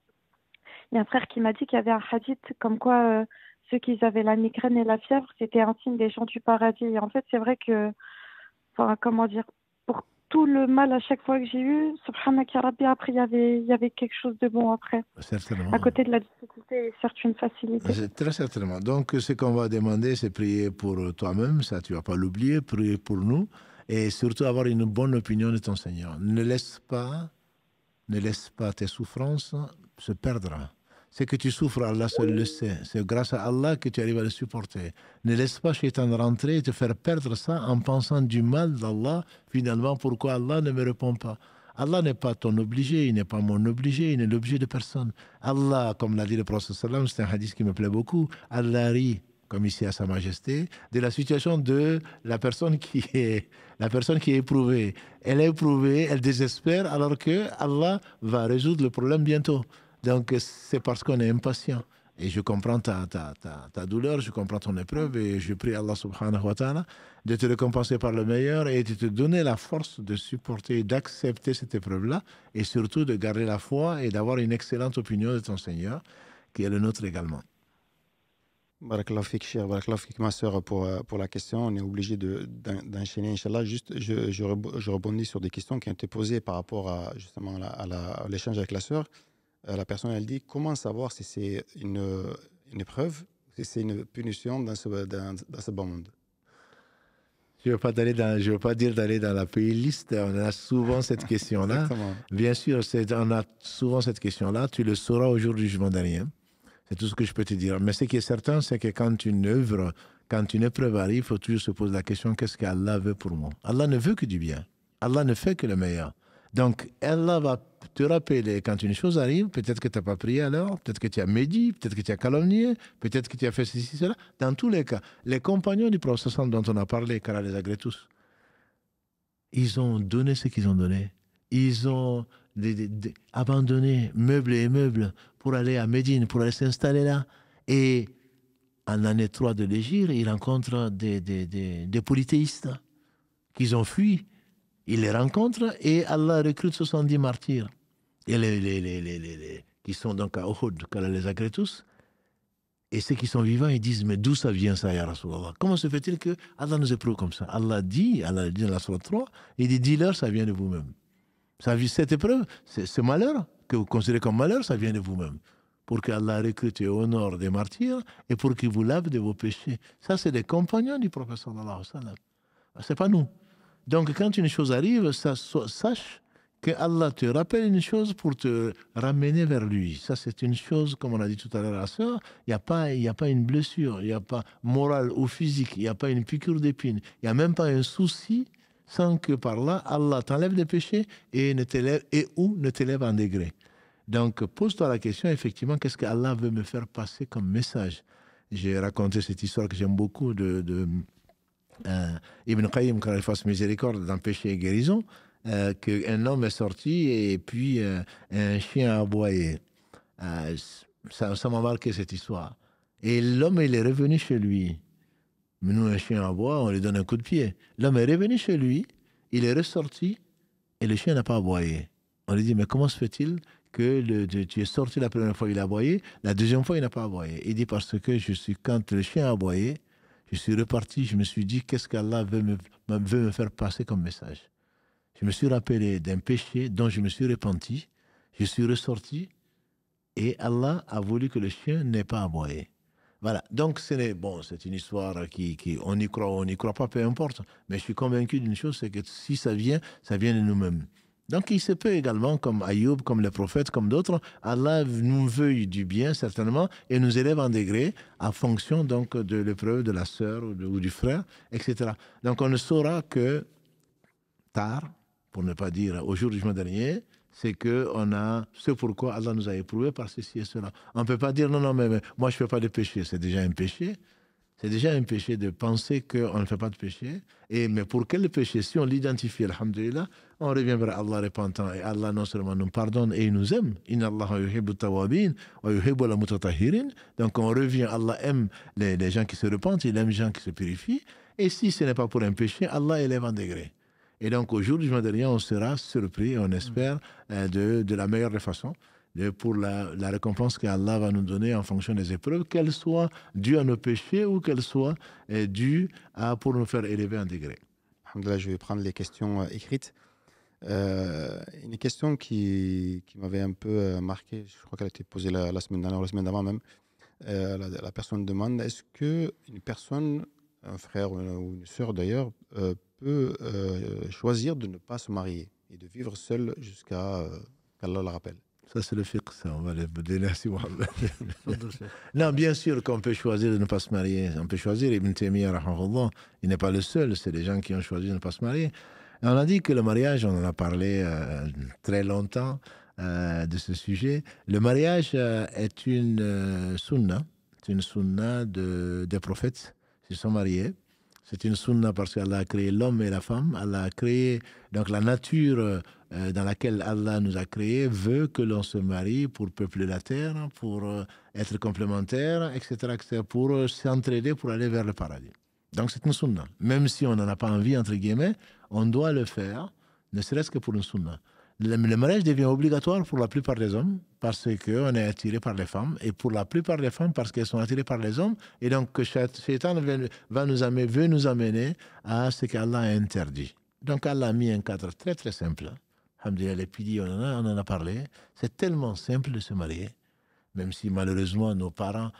Speaker 5: il y a un frère qui m'a dit qu'il y avait un hadith comme quoi ceux qui avaient la migraine et la fièvre, c'était un signe des gens du paradis. Et en fait, c'est vrai que, enfin, comment dire, pour tout le mal à chaque fois que j'ai eu, subhanak ya Rabbi, après, il y avait quelque chose de bon après.
Speaker 2: Certainement.
Speaker 5: À côté de la difficulté, certes une facilité.
Speaker 2: Très certainement. Donc, ce qu'on va demander, c'est prier pour toi-même, ça tu ne vas pas l'oublier, prier pour nous, et surtout avoir une bonne opinion de ton Seigneur. Ne laisse pas tes souffrances se perdre. Ce que tu souffres, Allah seul le sait. C'est grâce à Allah que tu arrives à le supporter. Ne laisse pas Shaitan rentrer et te faire perdre ça en pensant du mal d'Allah. Finalement, pourquoi Allah ne me répond pas? Allah n'est pas ton obligé, il n'est pas mon obligé, il n'est l'objet de personne. Allah, comme l'a dit le prophète sallam, c'est un hadith qui me plaît beaucoup, Allah rit, comme ici à Sa Majesté, de la situation de la personne qui est éprouvée. Elle est éprouvée, elle désespère, alors que Allah va résoudre le problème bientôt. Donc, c'est parce qu'on est impatient. Et je comprends ta douleur, je comprends ton épreuve, et je prie Allah subhanahu wa ta'ala de te récompenser par le meilleur et de te donner la force de supporter, d'accepter cette épreuve-là, et surtout de garder la foi et d'avoir une excellente opinion de ton Seigneur, qui est le nôtre également.
Speaker 3: Barakallahu fik, cher. Barakallahu fik, ma sœur, pour la question. On est obligé d'enchaîner, Inch'Allah. Juste, je rebondis sur des questions qui ont été posées par rapport à, justement, à l'échange avec la sœur. La personne, elle dit, comment savoir si c'est une épreuve, si c'est une punition dans ce bas monde?
Speaker 2: Je ne veux pas dire d'aller dans la playlist. On a souvent cette question-là. Bien sûr, on a souvent cette question-là. Tu le sauras au jour du jugement dernier. C'est tout ce que je peux te dire. Mais ce qui est certain, c'est que quand une épreuve arrive, il faut toujours se poser la question, qu'est-ce qu'Allah veut pour moi? Allah ne veut que du bien. Allah ne fait que le meilleur. Donc, Allah va te rappeler quand une chose arrive, peut-être que tu n'as pas prié à l'heure, peut-être que tu as médit, peut-être que tu as calomnié, peut-être que tu as fait ceci, cela. Dans tous les cas, les compagnons du prophète dont on a parlé, qu'Allah les agrée tous, ils ont donné ce qu'ils ont donné. Ils ont abandonné meubles et meubles pour aller à Médine, pour aller s'installer là. Et en l'année 3 de l'Hégire, ils rencontrent des polythéistes qu'ils ont fui. Ils les rencontrent et Allah recrute 70 martyrs. Et qui sont donc à Uhud, qu'Allah les agrée tous. Et ceux qui sont vivants, ils disent, mais d'où ça vient ça, ya Rasulallah? Comment se fait-il que Allah nous éprouve comme ça? Allah dit dans la sourate 3, il dit, dis-leur, ça vient de vous-même. Cette épreuve, ce malheur, que vous considérez comme malheur, ça vient de vous-même. Pour qu'Allah recrute et honore des martyrs et pour qu'il vous lave de vos péchés. Ça, c'est des compagnons du prophète sallallahu alayhi wa sallam. C'est pas nous. Donc, quand une chose arrive, sache que Allah te rappelle une chose pour te ramener vers lui. Ça, c'est une chose, comme on a dit tout à l'heure à la sœur, il n'y a pas une blessure, il n'y a pas morale ou physique, il n'y a pas une piqûre d'épine, il n'y a même pas un souci sans que par là, Allah t'enlève des péchés et ne t'élève en degré. Donc, pose-toi la question, effectivement, qu'est-ce que Allah veut me faire passer comme message? J'ai raconté cette histoire que j'aime beaucoup de Ibn Qayyim, quand il fasse miséricorde dans Péché et Guérison, qu'un homme est sorti et puis un chien a aboyé. Ça m'a marqué cette histoire. Et l'homme, il est revenu chez lui. Mais nous, un chien aboie, on lui donne un coup de pied. L'homme est revenu chez lui, il est ressorti et le chien n'a pas aboyé. On lui dit, mais comment se fait-il que tu es sorti la première fois, il a aboyé, la deuxième fois, il n'a pas aboyé? Il dit, parce que quand le chien a aboyé, je suis reparti, je me suis dit, qu'est-ce qu'Allah veut me faire passer comme message? Je me suis rappelé d'un péché dont je me suis repenti, je suis ressorti et Allah a voulu que le chien n'ait pas aboyé. Voilà, donc c'est une histoire qui on y croit ou on n'y croit pas, peu importe. Mais je suis convaincu d'une chose, c'est que si ça vient de nous-mêmes. Donc il se peut également, comme Ayoub, comme les prophètes, comme d'autres, Allah nous veuille du bien certainement et nous élève en degré en fonction donc de l'épreuve de la sœur ou du frère, etc. Donc on ne saura que tard, pour ne pas dire au jour du jugement dernier, c'est qu'on a ce pourquoi Allah nous a éprouvés par ceci et cela. On ne peut pas dire non, mais moi je ne fais pas de péché. C'est déjà un péché. C'est déjà un péché de penser qu'on ne fait pas de péché. Mais pour quel péché? Si on l'identifie, alhamdulillah, on revient vers Allah repentant. Et Allah non seulement nous pardonne et il nous aime. Inna Allah yuhibbu tawabin wa yuhibbu la mutatahirin. Donc on revient, Allah aime les gens qui se repentent, il aime les gens qui se purifient. Et si ce n'est pas pour un péché, Allah élève en degré. Et donc, au jour du jugement dernier, on sera surpris, on espère, de la meilleure des façons, pour la récompense qu'Allah va nous donner en fonction des épreuves, qu'elles soient dues à nos péchés ou qu'elles soient dues pour nous faire élever un degré.
Speaker 3: Alhamdulillah, je vais prendre les questions écrites. Une question qui m'avait un peu marqué, je crois qu'elle a été posée la semaine dernière, la semaine d'avant même. La personne demande, est-ce qu'une personne, un frère ou une sœur d'ailleurs, peut choisir de ne pas se marier et de vivre seul jusqu'à qu'Allah la rappelle?
Speaker 2: Ça, c'est le fiqh, ça. On va le donner à Mohamed. Non, bien sûr qu'on peut choisir de ne pas se marier. On peut choisir. Ibn Taymiyyah, rahimahullah, il n'est pas le seul. C'est des gens qui ont choisi de ne pas se marier. Et on a dit que le mariage, on en a parlé très longtemps de ce sujet. Le mariage est une sunna. C'est une sunna des prophètes. Ils sont mariés. C'est une sunna parce qu'Allah a créé l'homme et la femme. Allah a créé, donc la nature dans laquelle Allah nous a créés veut que l'on se marie pour peupler la terre, pour être complémentaires, etc., pour s'entraider, pour aller vers le paradis. Donc c'est une sunna. Même si on n'en a pas envie, entre guillemets, on doit le faire, ne serait-ce que pour une sunna. Le mariage devient obligatoire pour la plupart des hommes parce qu'on est attiré par les femmes, et pour la plupart des femmes parce qu'elles sont attirées par les hommes. Et donc, Shaitan veut nous amener à ce qu'Allah a interdit. Donc, Allah a mis un cadre très très simple. Alhamdulillah, les piliers, on en a parlé. C'est tellement simple de se marier, même si malheureusement nos parents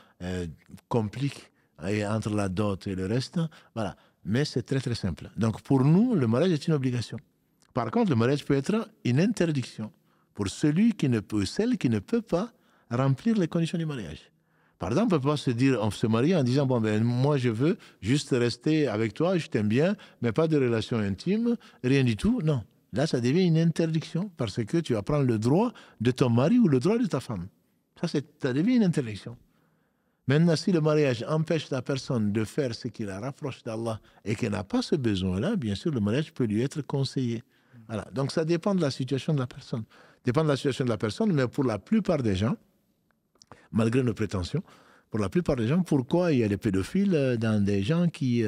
Speaker 2: compliquent entre la dot et le reste. Voilà. Mais c'est très très simple. Donc, pour nous, le mariage est une obligation. Par contre, le mariage peut être une interdiction pour celui qui ne peut, celle qui ne peut pas remplir les conditions du mariage. Par exemple, on ne peut pas se dire, on se marie en disant, bon, ben, moi je veux juste rester avec toi, je t'aime bien, mais pas de relation intime, rien du tout. Non. Là, ça devient une interdiction parce que tu vas prendre le droit de ton mari ou le droit de ta femme. Ça devient une interdiction. Maintenant, si le mariage empêche la personne de faire ce qui la rapproche d'Allah et qu'elle n'a pas ce besoin-là, bien sûr, le mariage peut lui être conseillé. Voilà. Donc, ça dépend de la situation de la personne. Dépend de la situation de la personne, mais pour la plupart des gens, malgré nos prétentions, pour la plupart des gens, pourquoi il y a des pédophiles dans des gens qui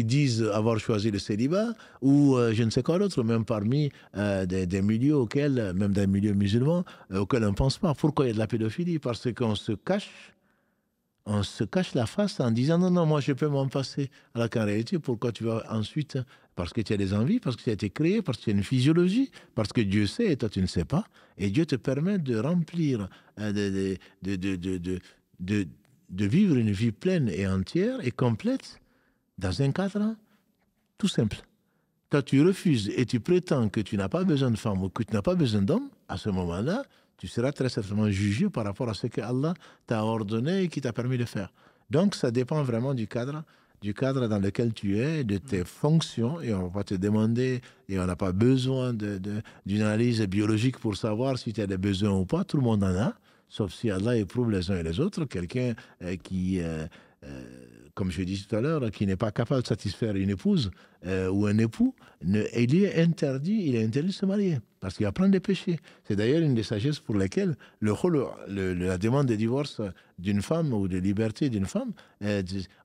Speaker 2: disent avoir choisi le célibat ou je ne sais quoi d'autre, même parmi des milieux auxquels, même des milieux musulmans, auxquels on ne pense pas. Pourquoi il y a de la pédophilie? Parce qu'on se cache la face en disant non, non, moi je peux m'en passer. Alors qu'en réalité, pourquoi tu vas ensuite? Parce que tu as des envies, parce que tu as été créé, parce que tu as une physiologie, parce que Dieu sait et toi tu ne sais pas. Et Dieu te permet de remplir, de vivre une vie pleine et entière et complète dans un cadre tout simple. Toi tu refuses et tu prétends que tu n'as pas besoin de femme ou que tu n'as pas besoin d'homme, à ce moment-là, tu seras très certainement jugé par rapport à ce que Allah t'a ordonné et qui t'a permis de faire. Donc, ça dépend vraiment du cadre dans lequel tu es, de tes fonctions, et on ne va pas te demander, et on n'a pas besoin d'une analyse biologique pour savoir si tu as des besoins ou pas. Tout le monde en a, sauf si Allah éprouve les uns et les autres. Quelqu'un comme je dis tout à l'heure, qui n'est pas capable de satisfaire une épouse ou un époux, il est interdit de se marier, parce qu'il va prendre des péchés. C'est d'ailleurs une des sagesses pour lesquelles la demande de divorce d'une femme ou de liberté d'une femme,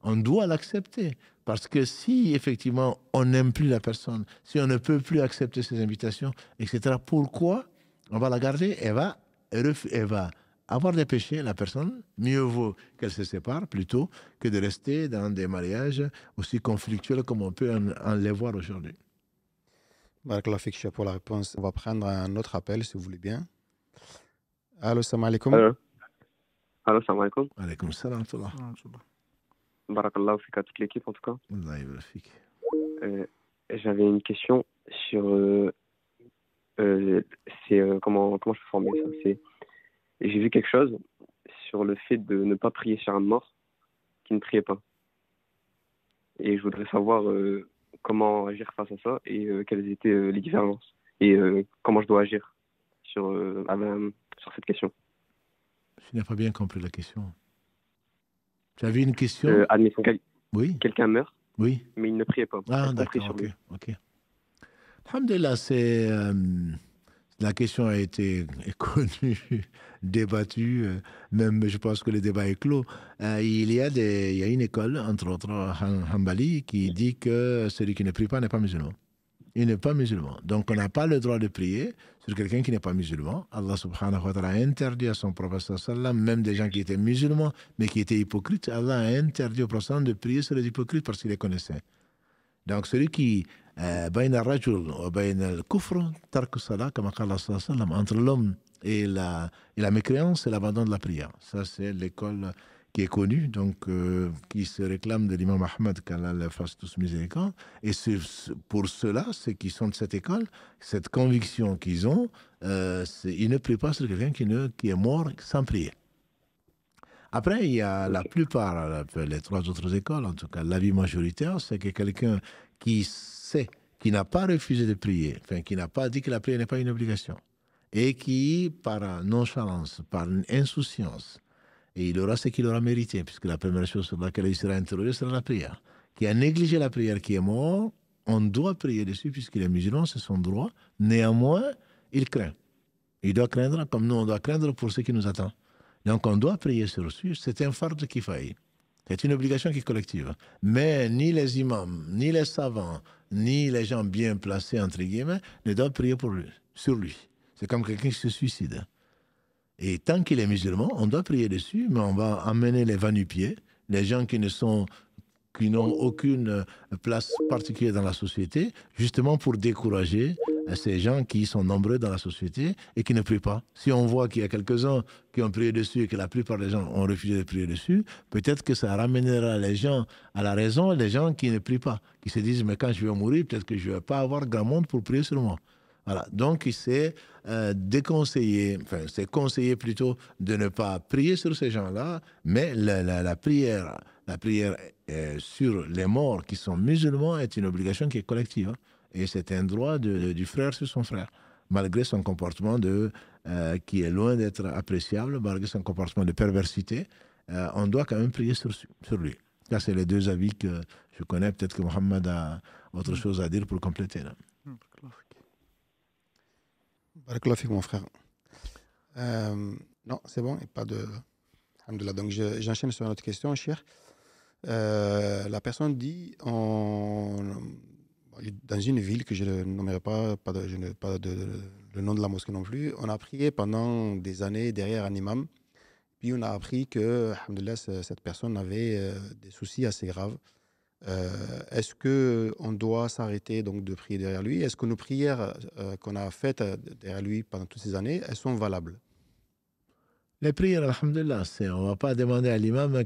Speaker 2: on doit l'accepter. Parce que si effectivement on n'aime plus la personne, si on ne peut plus accepter ses invitations, etc., pourquoi on va la garder? Elle va avoir des péchés, la personne, mieux vaut qu'elle se sépare plutôt que de rester dans des mariages aussi conflictuels comme on peut en les voir aujourd'hui.
Speaker 3: Barakallahu fik pour la réponse. On va prendre un autre appel, si vous voulez bien. Allô, salam alaikum.
Speaker 6: Allô, salam alaikum.
Speaker 2: Alaikum salam.
Speaker 6: Barakallahu fik à toute l'équipe en tout cas.
Speaker 2: Allah fik.
Speaker 6: J'avais une question sur comment je peux former ça. J'ai vu quelque chose sur le fait de ne pas prier sur un mort qui ne priait pas. Et je voudrais savoir comment agir face à ça et quelles étaient les différences. Et comment je dois agir sur cette question.
Speaker 2: Je n'ai pas bien compris la question. Tu avais une question
Speaker 6: admettons,
Speaker 2: oui.
Speaker 6: Quelqu'un meurt,
Speaker 2: oui.
Speaker 6: Mais il ne priait pas.
Speaker 2: Ah, d'accord, ok. Alhamdulillah, la question a été connue, débattue, même je pense que le débat est clos. Il y a une école, entre autres, Hanbali, qui dit que celui qui ne prie pas n'est pas musulman. Il n'est pas musulman. Donc on n'a pas le droit de prier sur quelqu'un qui n'est pas musulman. Allah subhanahu wa ta'ala a interdit à son prophète sallam, même des gens qui étaient musulmans, mais qui étaient hypocrites, Allah a interdit au prophète de prier sur les hypocrites parce qu'il les connaissait. Donc celui qui entre l'homme et la mécréance, c'est l'abandon de la prière. Ça, c'est l'école qui est connue, donc qui se réclame de l'imam Ahmad qu'Allah le fasse tous miséricorde. Et pour ceux-là, ceux qui sont de cette école, cette conviction qu'ils ont, ils ne prient pas sur quelqu'un qui est mort sans prier. Après, il y a la plupart, les trois autres écoles, en tout cas l'avis majoritaire, c'est que quelqu'un qui sait, qui n'a pas refusé de prier, enfin qui n'a pas dit que la prière n'est pas une obligation, et qui, par nonchalance, par insouciance, et il aura ce qu'il aura mérité, puisque la première chose sur laquelle il sera interrogé sera la prière, qui a négligé la prière, qui est mort, on doit prier dessus, puisqu'il est musulman, c'est son droit. Néanmoins, il craint. Il doit craindre, comme nous on doit craindre pour ce qui nous attend. Donc on doit prier sur lui, c'est un farde kifaï. C'est une obligation qui est collective. Mais ni les imams, ni les savants, ni les gens bien placés, entre guillemets, ne doivent prier pour lui, sur lui. C'est comme quelqu'un qui se suicide. Et tant qu'il est musulman, on doit prier dessus, mais on va amener les va-nu-pieds, les gens qui n'ont aucune place particulière dans la société, justement pour décourager ces gens qui sont nombreux dans la société et qui ne prient pas. Si on voit qu'il y a quelques-uns qui ont prié dessus et que la plupart des gens ont refusé de prier dessus, peut-être que ça ramènera les gens à la raison, les gens qui ne prient pas, qui se disent, mais quand je vais mourir, peut-être que je ne vais pas avoir grand monde pour prier sur moi. Voilà. Donc, c'est déconseillé, enfin, c'est conseillé plutôt de ne pas prier sur ces gens-là, mais la prière sur les morts qui sont musulmans est une obligation qui est collective. Hein. Et c'est un droit du frère sur son frère, malgré son comportement qui est loin d'être appréciable, malgré son comportement de perversité, on doit quand même prier sur lui. Là, c'est les deux avis que je connais. Peut-être que Mohamed a autre chose à dire pour compléter. Là.
Speaker 3: Barakallah fik, mon frère. Non, c'est bon, et pas de... Alhamdulillah. Donc, j'enchaîne sur une autre question, cher. La personne dit, dans une ville que je ne nommerai pas, je n'ai pas le nom de la mosquée non plus, on a prié pendant des années derrière un imam, puis on a appris que, alhamdulillah, cette personne avait des soucis assez graves. Est-ce qu'on doit s'arrêter donc de prier derrière lui? Est-ce que nos prières qu'on a faites derrière lui pendant toutes ces années, elles sont valables?
Speaker 2: Les prières, alhamdulillah, on ne va pas demander à l'imam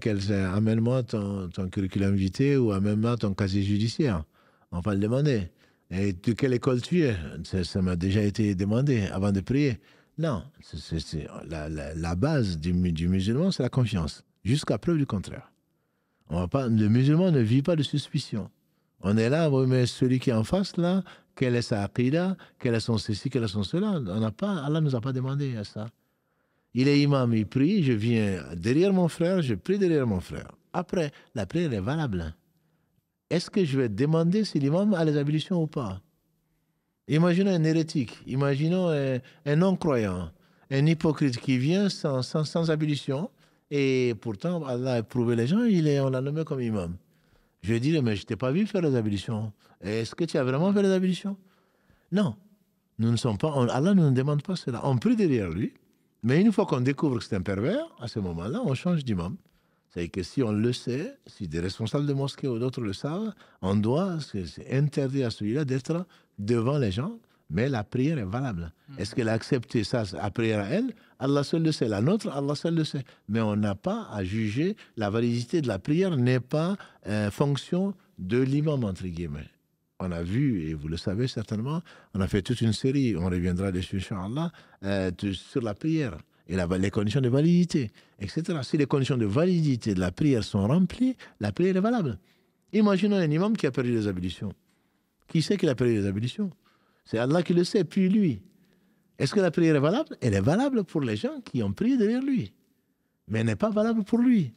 Speaker 2: amène-moi ton curriculum vitae ou amène-moi ton casier judiciaire. On va pas le demander. Et de quelle école tu es? Ça m'a déjà été demandé avant de prier. Non, la base du musulman, c'est la confiance, jusqu'à preuve du contraire. Le musulman ne vit pas de suspicion. On est là, mais celui qui est en face, là, quelle est sa aqida, quel est son ceci, quel est son cela. Allah ne nous a pas demandé à ça. Il est imam, il prie, je viens derrière mon frère, je prie derrière mon frère. Après, la prière est valable. Est-ce que je vais demander si l'imam a les ablutions ou pas? Imaginons un hérétique, imaginons un non-croyant, un hypocrite qui vient sans ablution, et pourtant, Allah a éprouvé les gens, on l'a nommé comme imam. Je dirais, mais je ne t'ai pas vu faire les ablutions. Est-ce que tu as vraiment fait les ablutions? Non. Nous ne sommes pas, Allah ne nous demande pas cela. On prie derrière lui, mais une fois qu'on découvre que c'est un pervers, à ce moment-là, on change d'imam. C'est-à-dire que si on le sait, si des responsables de mosquée ou d'autres le savent, c'est interdit à celui-là d'être devant les gens, mais la prière est valable. Est-ce qu'elle a accepté ça, la prière à elle? Allah seul le sait. La nôtre, Allah seul le sait. Mais on n'a pas à juger, la validité de la prière n'est pas fonction de l'imam, entre guillemets. On a vu, et vous le savez certainement, on a fait toute une série, on reviendra dessus, Inch'Allah, sur la prière. Et les conditions de validité, etc. Si les conditions de validité de la prière sont remplies, la prière est valable. Imaginons un imam qui a perdu les ablutions. Qui sait qu'il a perdu les ablutions? C'est Allah qui le sait, puis lui. Est-ce que la prière est valable? Elle est valable pour les gens qui ont prié derrière lui. Mais elle n'est pas valable pour lui.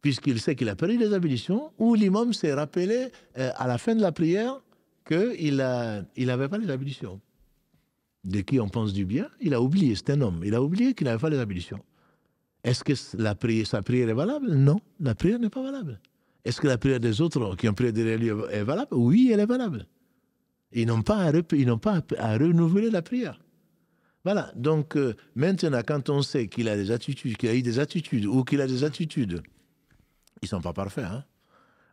Speaker 2: Puisqu'il sait qu'il a perdu les ablutions, ou l'imam s'est rappelé à la fin de la prière qu'il n'avait pas les ablutions. De qui on pense du bien, il a oublié, c'est un homme, il a oublié qu'il n'avait pas les ablutions. Est-ce que sa prière est valable? Non, la prière n'est pas valable. Est-ce que la prière des autres qui ont prié derrière lui est valable? Oui, elle est valable. Ils n'ont pas à renouveler la prière. Voilà, donc maintenant, quand on sait qu'il a des attitudes, qu'il a eu des attitudes, ou qu'il a des attitudes, ils ne sont pas parfaits, hein?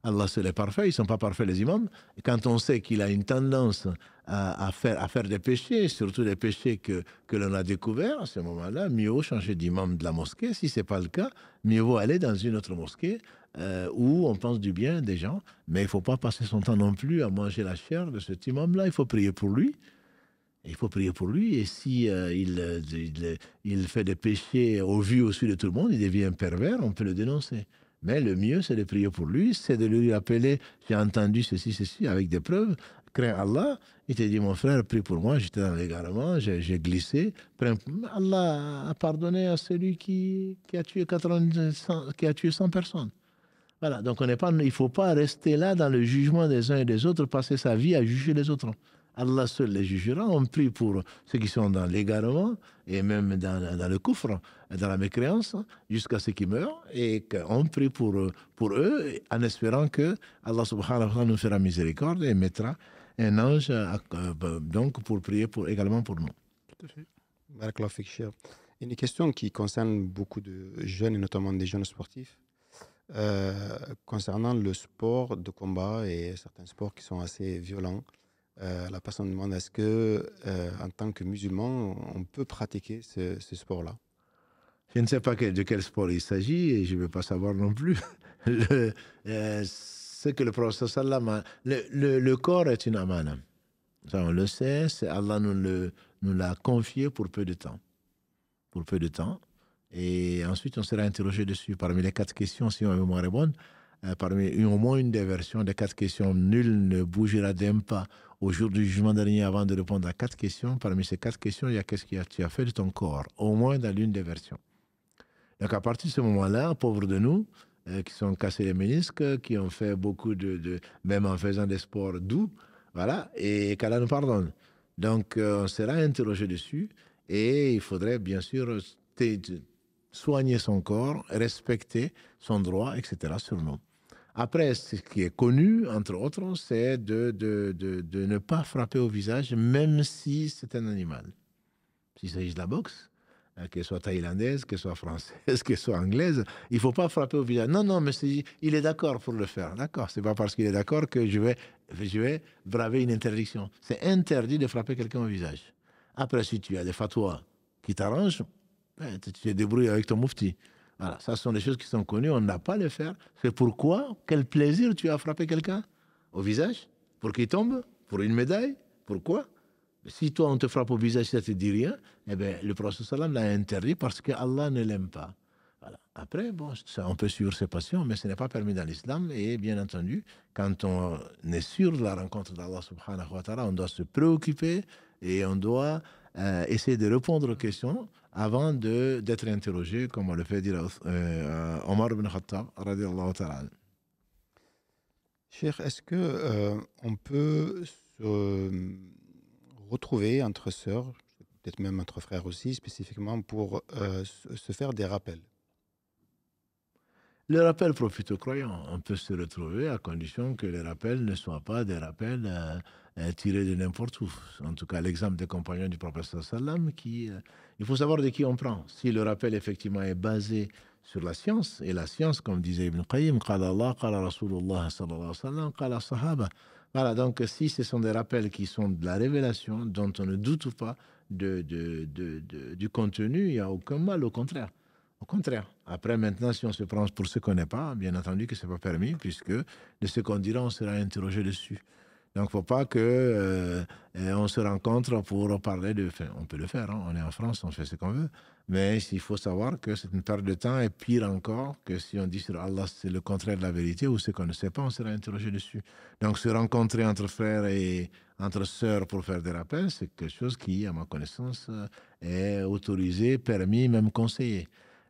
Speaker 2: Allah seul est parfait, ils ne sont pas parfaits les imams. Et quand on sait qu'il a une tendance à faire des péchés, surtout des péchés que l'on a découverts, à ce moment-là, mieux vaut changer d'imam de la mosquée. Si ce n'est pas le cas, mieux vaut aller dans une autre mosquée où on pense du bien des gens. Mais il ne faut pas passer son temps non plus à manger la chair de cet imam-là. Il faut prier pour lui. Il faut prier pour lui. Et si il fait des péchés au vu au su de tout le monde, il devient pervers, on peut le dénoncer. Mais le mieux, c'est de prier pour lui, c'est de lui rappeler, j'ai entendu ceci, avec des preuves, crains Allah. Il te dit, mon frère, prie pour moi, j'étais dans l'égarement, j'ai glissé. Allah a pardonné à celui qui a tué 100 personnes. Voilà, donc il ne faut pas rester là dans le jugement des uns et des autres, passer sa vie à juger les autres. Allah seul les jugera. On prie pour ceux qui sont dans l'égarement et même dans le kufr, dans la mécréance, jusqu'à ce qu'ils meurent. Et qu'on prie pour eux en espérant que Allah subhanahu wa ta'ala nous fera miséricorde et mettra un ange donc pour prier également pour nous.
Speaker 1: Tout à fait.
Speaker 3: Barakallahu fik, Cheikh. Une question qui concerne beaucoup de jeunes, et notamment des jeunes sportifs, concernant le sport de combat et certains sports qui sont assez violents. La personne demande, est-ce que, en tant que musulman, on peut pratiquer ce sport-là?
Speaker 2: Je ne sais pas de quel sport il s'agit et je ne veux pas savoir non plus. Ce que le prophète sallam a... Le corps est une amana. Ça, on le sait, Allah nous l'a confié pour peu de temps. Pour peu de temps. Et ensuite, on sera interrogé dessus. Parmi les 4 questions, si on veut m'en répondre, parmi au moins une des versions des 4 questions, nul ne bougera d'un pas au jour du jugement dernier avant de répondre à 4 questions. Parmi ces 4 questions, il y a qu'est-ce que tu as fait de ton corps, au moins dans l'une des versions. Donc à partir de ce moment-là, pauvres de nous, qui sont cassés les ménisques, qui ont fait beaucoup même en faisant des sports doux, voilà, et qu'Allah nous pardonne. Donc on sera interrogé dessus et il faudrait bien sûr soigner son corps, respecter son droit, etc. sur nous. Après, ce qui est connu, entre autres, c'est de ne pas frapper au visage, même si c'est un animal. S'il s'agit de la boxe, qu'elle soit thaïlandaise, qu'elle soit française, qu'elle soit anglaise, il ne faut pas frapper au visage. Non, mais il est d'accord pour le faire. D'accord, ce n'est pas parce qu'il est d'accord que je vais braver une interdiction. C'est interdit de frapper quelqu'un au visage. Après, si tu as des fatwas qui t'arrangent, tu te débrouilles avec ton mufti. Voilà, ça sont des choses qui sont connues, on n'a pas à le faire. C'est pourquoi, quel plaisir tu as frappé quelqu'un au visage? Pour qu'il tombe? Pour une médaille? Pourquoi? Si toi on te frappe au visage, ça ne te dit rien, eh bien, le prophète sallam l'a interdit parce que Allah ne l'aime pas. Voilà. Après, bon, ça, on peut suivre ses passions, mais ce n'est pas permis dans l'islam. Et bien entendu, quand on est sûr de la rencontre d'Allah subhanahu wa ta'ala, on doit se préoccuper et on doit essayer de répondre aux questions avant d'être interrogé, comme on le fait dire Omar ibn Khattab, radiallahu ta'ala.
Speaker 3: Cheikh, est-ce que on peut se retrouver entre sœurs, peut-être même entre frères aussi, spécifiquement pour se faire des rappels?
Speaker 2: Le rappel profite aux croyants. On peut se retrouver à condition que les rappels ne soient pas des rappels tirés de n'importe où. En tout cas, l'exemple des compagnons du prophète sallam, il faut savoir de qui on prend. Si le rappel effectivement est basé sur la science, et la science, comme disait Ibn Qayyim, qala Allah, qala Rasulullah sallallahu alayhi wa sallam, qala sahaba. Voilà, donc si ce sont des rappels qui sont de la révélation, dont on ne doute pas du contenu, il n'y a aucun mal, au contraire. Au contraire. Après, maintenant, si on se prend pour ce qu'on n'est pas, bien entendu que ce n'est pas permis, puisque de ce qu'on dira, on sera interrogé dessus. Donc, il ne faut pas qu'on se rencontre pour parler de... Enfin, on peut le faire, hein, on est en France, on fait ce qu'on veut. Mais il faut savoir que c'est une perte de temps et pire encore que si on dit sur Allah, c'est le contraire de la vérité ou ce qu'on ne sait pas, on sera interrogé dessus. Donc, se rencontrer entre frères et entre sœurs pour faire des rappels, c'est quelque chose qui, à ma connaissance, est autorisé, permis, même conseillé.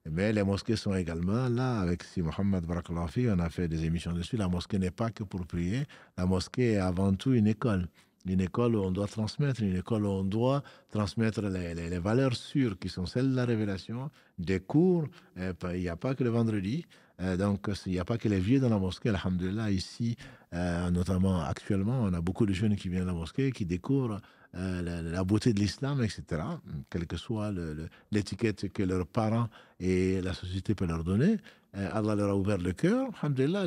Speaker 2: Mais les mosquées sont également là, avec Si Mohamed Barakallahu Fi, on a fait des émissions dessus. La mosquée n'est pas que pour prier. La mosquée est avant tout une école. Une école où on doit transmettre, une école où on doit transmettre les valeurs sûres qui sont celles de la révélation, des cours. Il n'y a pas que le vendredi. Donc, il n'y a pas que les vieux dans la mosquée. Alhamdulillah, ici, notamment actuellement, on a beaucoup de jeunes qui viennent à la mosquée, qui découvrent la beauté de l'islam, etc., quelle que soit l'étiquette que leurs parents et la société peuvent leur donner. Allah leur a ouvert le cœur. Alhamdulillah,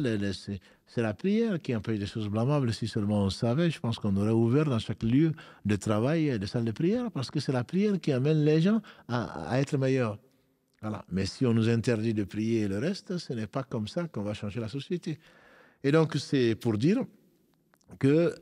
Speaker 2: c'est la prière qui empêche des choses blâmables. Si seulement on savait, je pense qu'on aurait ouvert dans chaque lieu de travail des salles de prière, parce que c'est la prière qui amène les gens à être meilleurs. Voilà. Mais si on nous interdit de prier et le reste, ce n'est pas comme ça qu'on va changer la société. Et donc, c'est pour dire que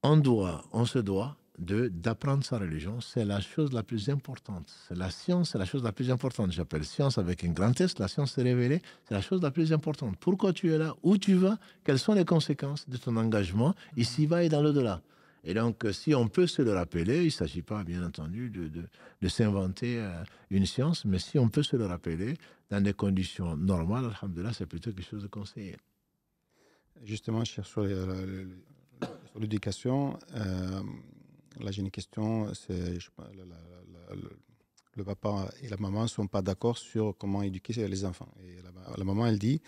Speaker 2: on se doit d'apprendre sa religion. C'est la chose la plus importante. La science, c'est la chose la plus importante. J'appelle science avec un grand S. La science s'est révélée. C'est la chose la plus importante. Pourquoi tu es là? Où tu vas? Quelles sont les conséquences de ton engagement ici-bas et dans l'au-delà? Et donc, si on peut se le rappeler, il ne s'agit pas, bien entendu, de s'inventer une science, mais si on peut se le rappeler dans des conditions normales, alhamdoulilah, c'est plutôt quelque chose de conseillé.
Speaker 3: Justement, sur sur l'éducation, là j'ai une question. Le papa et la maman ne sont pas d'accord sur comment éduquer les enfants. Et la maman, elle dit,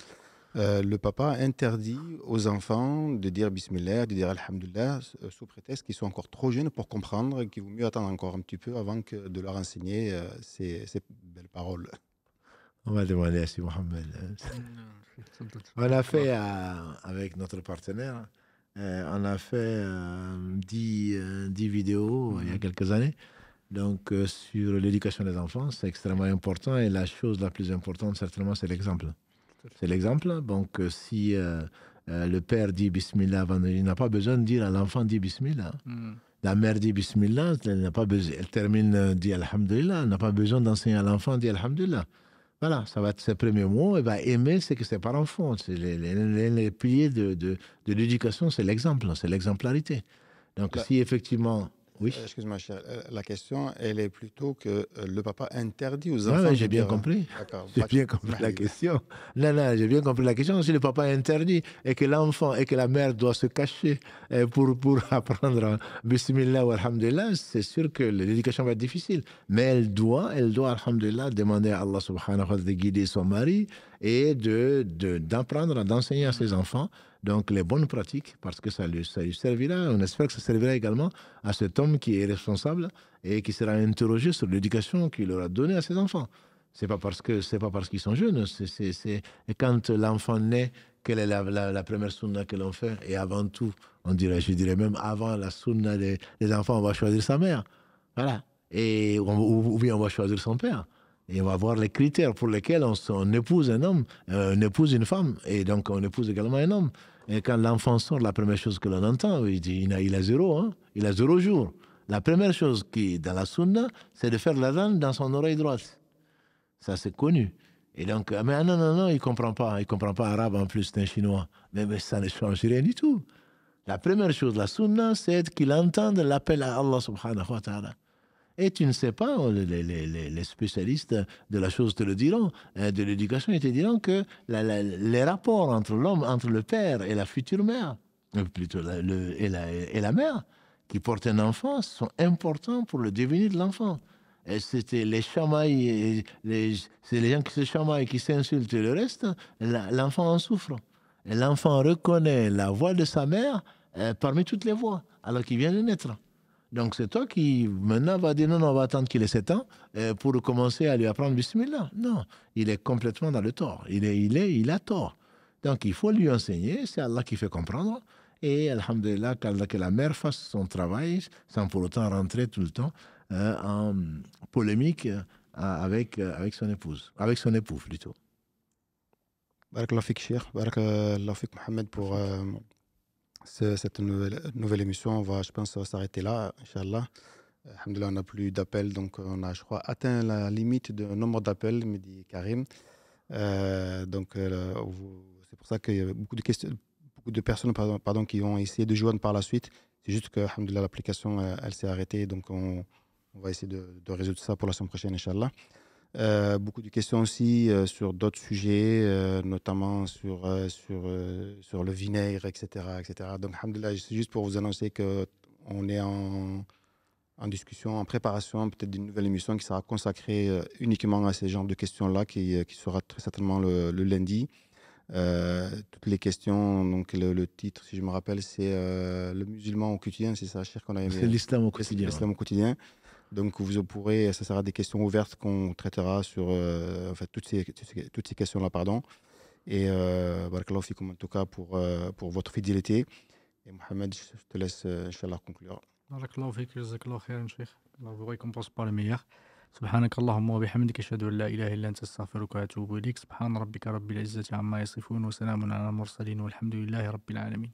Speaker 3: le papa interdit aux enfants de dire Bismillah, de dire Alhamdulillah, sous prétexte qu'ils sont encore trop jeunes pour comprendre, qu'il vaut mieux attendre encore un petit peu avant de leur enseigner ces belles paroles.
Speaker 2: On va demander à Si Mohamed. On a fait avec notre partenaire, on a fait 10 vidéos il y a quelques années. Donc, sur l'éducation des enfants, c'est extrêmement important. Et la chose la plus importante, certainement, c'est l'exemple. C'est l'exemple. Donc, si le père dit Bismillah, il n'a pas besoin de dire à l'enfant dit Bismillah. La mère dit Bismillah, elle termine, dit Alhamdulillah. Elle n'a pas besoin d'enseigner à l'enfant, dit Alhamdulillah. Voilà, ça va être ses premiers mots. Et va aimer ce que ses parents font. C'est les piliers de l'éducation, c'est l'exemple, c'est l'exemplarité. Donc, si effectivement. Oui.
Speaker 3: Excuse-moi, cher. La question, elle est plutôt que le papa interdit aux enfants.
Speaker 2: Oui, j'ai bien compris. J'ai bien compris la question. Non, j'ai bien compris la question. Si le papa interdit et que l'enfant et que la mère doivent se cacher pour apprendre Bismillah ou Alhamdulillah, c'est sûr que l'éducation va être difficile. Mais elle doit Alhamdulillah, demander à Allah subhanahu wa ta'ala de guider son mari et d'apprendre, d'enseigner à ses enfants donc les bonnes pratiques, parce que ça lui servira, on espère que ça servira également à cet homme qui est responsable et qui sera interrogé sur l'éducation qu'il aura donnée à ses enfants. C'est pas parce qu'ils sont jeunes, et quand l'enfant naît, quelle est la première sunna que l'on fait? Et avant tout, je dirais même avant la sunna des enfants, on va choisir sa mère. Voilà. Ou bien on va choisir son père. Et on va voir les critères pour lesquels on épouse un homme, on épouse une femme, et donc on épouse également un homme. Et quand l'enfant sort, la première chose que l'on entend, il a 0, hein, il a 0 jour. La première chose qui dans la sunna, c'est de faire l'adhan dans son oreille droite. Ça, c'est connu. Et donc, mais non, il comprend pas arabe en plus, c'est un chinois. Mais ça ne change rien du tout. La première chose, la sunna, c'est qu'il entende l'appel à Allah subhanahu wa ta'ala. Et tu ne sais pas, les spécialistes de la chose te le diront, de l'éducation, ils te diront que les rapports entre l'homme, entre le père et la future mère, plutôt et la mère, qui porte un enfant, sont importants pour le devenir de l'enfant. Et c'était les chamailles, c'est les gens qui se chamaillent, qui s'insultent et le reste, l'enfant en souffre. Et l'enfant reconnaît la voix de sa mère parmi toutes les voix, alors qu'il vient de naître. Donc c'est toi qui maintenant va dire non, on va attendre qu'il ait 7 ans pour commencer à lui apprendre Bismillah. Non, il est complètement dans le tort. Il a tort. Donc il faut lui enseigner, c'est Allah qui fait comprendre. Et alhamdulillah, que la mère fasse son travail sans pour autant rentrer tout le temps en polémique avec son épouse, avec son époux plutôt.
Speaker 3: Barakallahu fik, Cheikh. Barakallahu fik, Mohamed, pour cette nouvelle émission. Je pense, ça va s'arrêter là, Inch'Allah. Alhamdulillah, on n'a plus d'appels, donc on a, je crois, atteint la limite de nombre d'appels, me dit Karim. Donc, c'est pour ça qu'il y a beaucoup de personnes qui ont essayé de joindre par la suite. C'est juste que, alhamdulillah, l'application, elle s'est arrêtée, donc on va essayer de résoudre ça pour la semaine prochaine, Inch'Allah. Beaucoup de questions aussi sur d'autres sujets, notamment sur le vinaigre, etc. Donc, alhamdulillah, c'est juste pour vous annoncer qu'on est en discussion, en préparation peut-être d'une nouvelle émission qui sera consacrée uniquement à ces genres de questions-là, qui sera très certainement le lundi. Toutes les questions, donc le titre, si je me rappelle, c'est le musulman au quotidien, c'est ça, cher qu'on a aimé.
Speaker 2: C'est l'islam au quotidien.
Speaker 3: L'islam au quotidien. Donc vous pourrez, ça sera des questions ouvertes qu'on traitera sur toutes ces questions-là, pardon. Et barakallahu fikoum en tout cas pour votre fidélité. Et Mohamed, je te laisse, Inch'Allah, conclure.
Speaker 1: Barakallahu fik, jazakallahu khairan, Cheikh. Allah vous récompense par le meilleur. سبحانك اللهم وبحمدك أشهد أن لا إله إلا أنت أستغفرك وأتوب إليك سبحان ربك رب العزة عما يصفون وسلام على المرسلين والحمد لله رب العالمين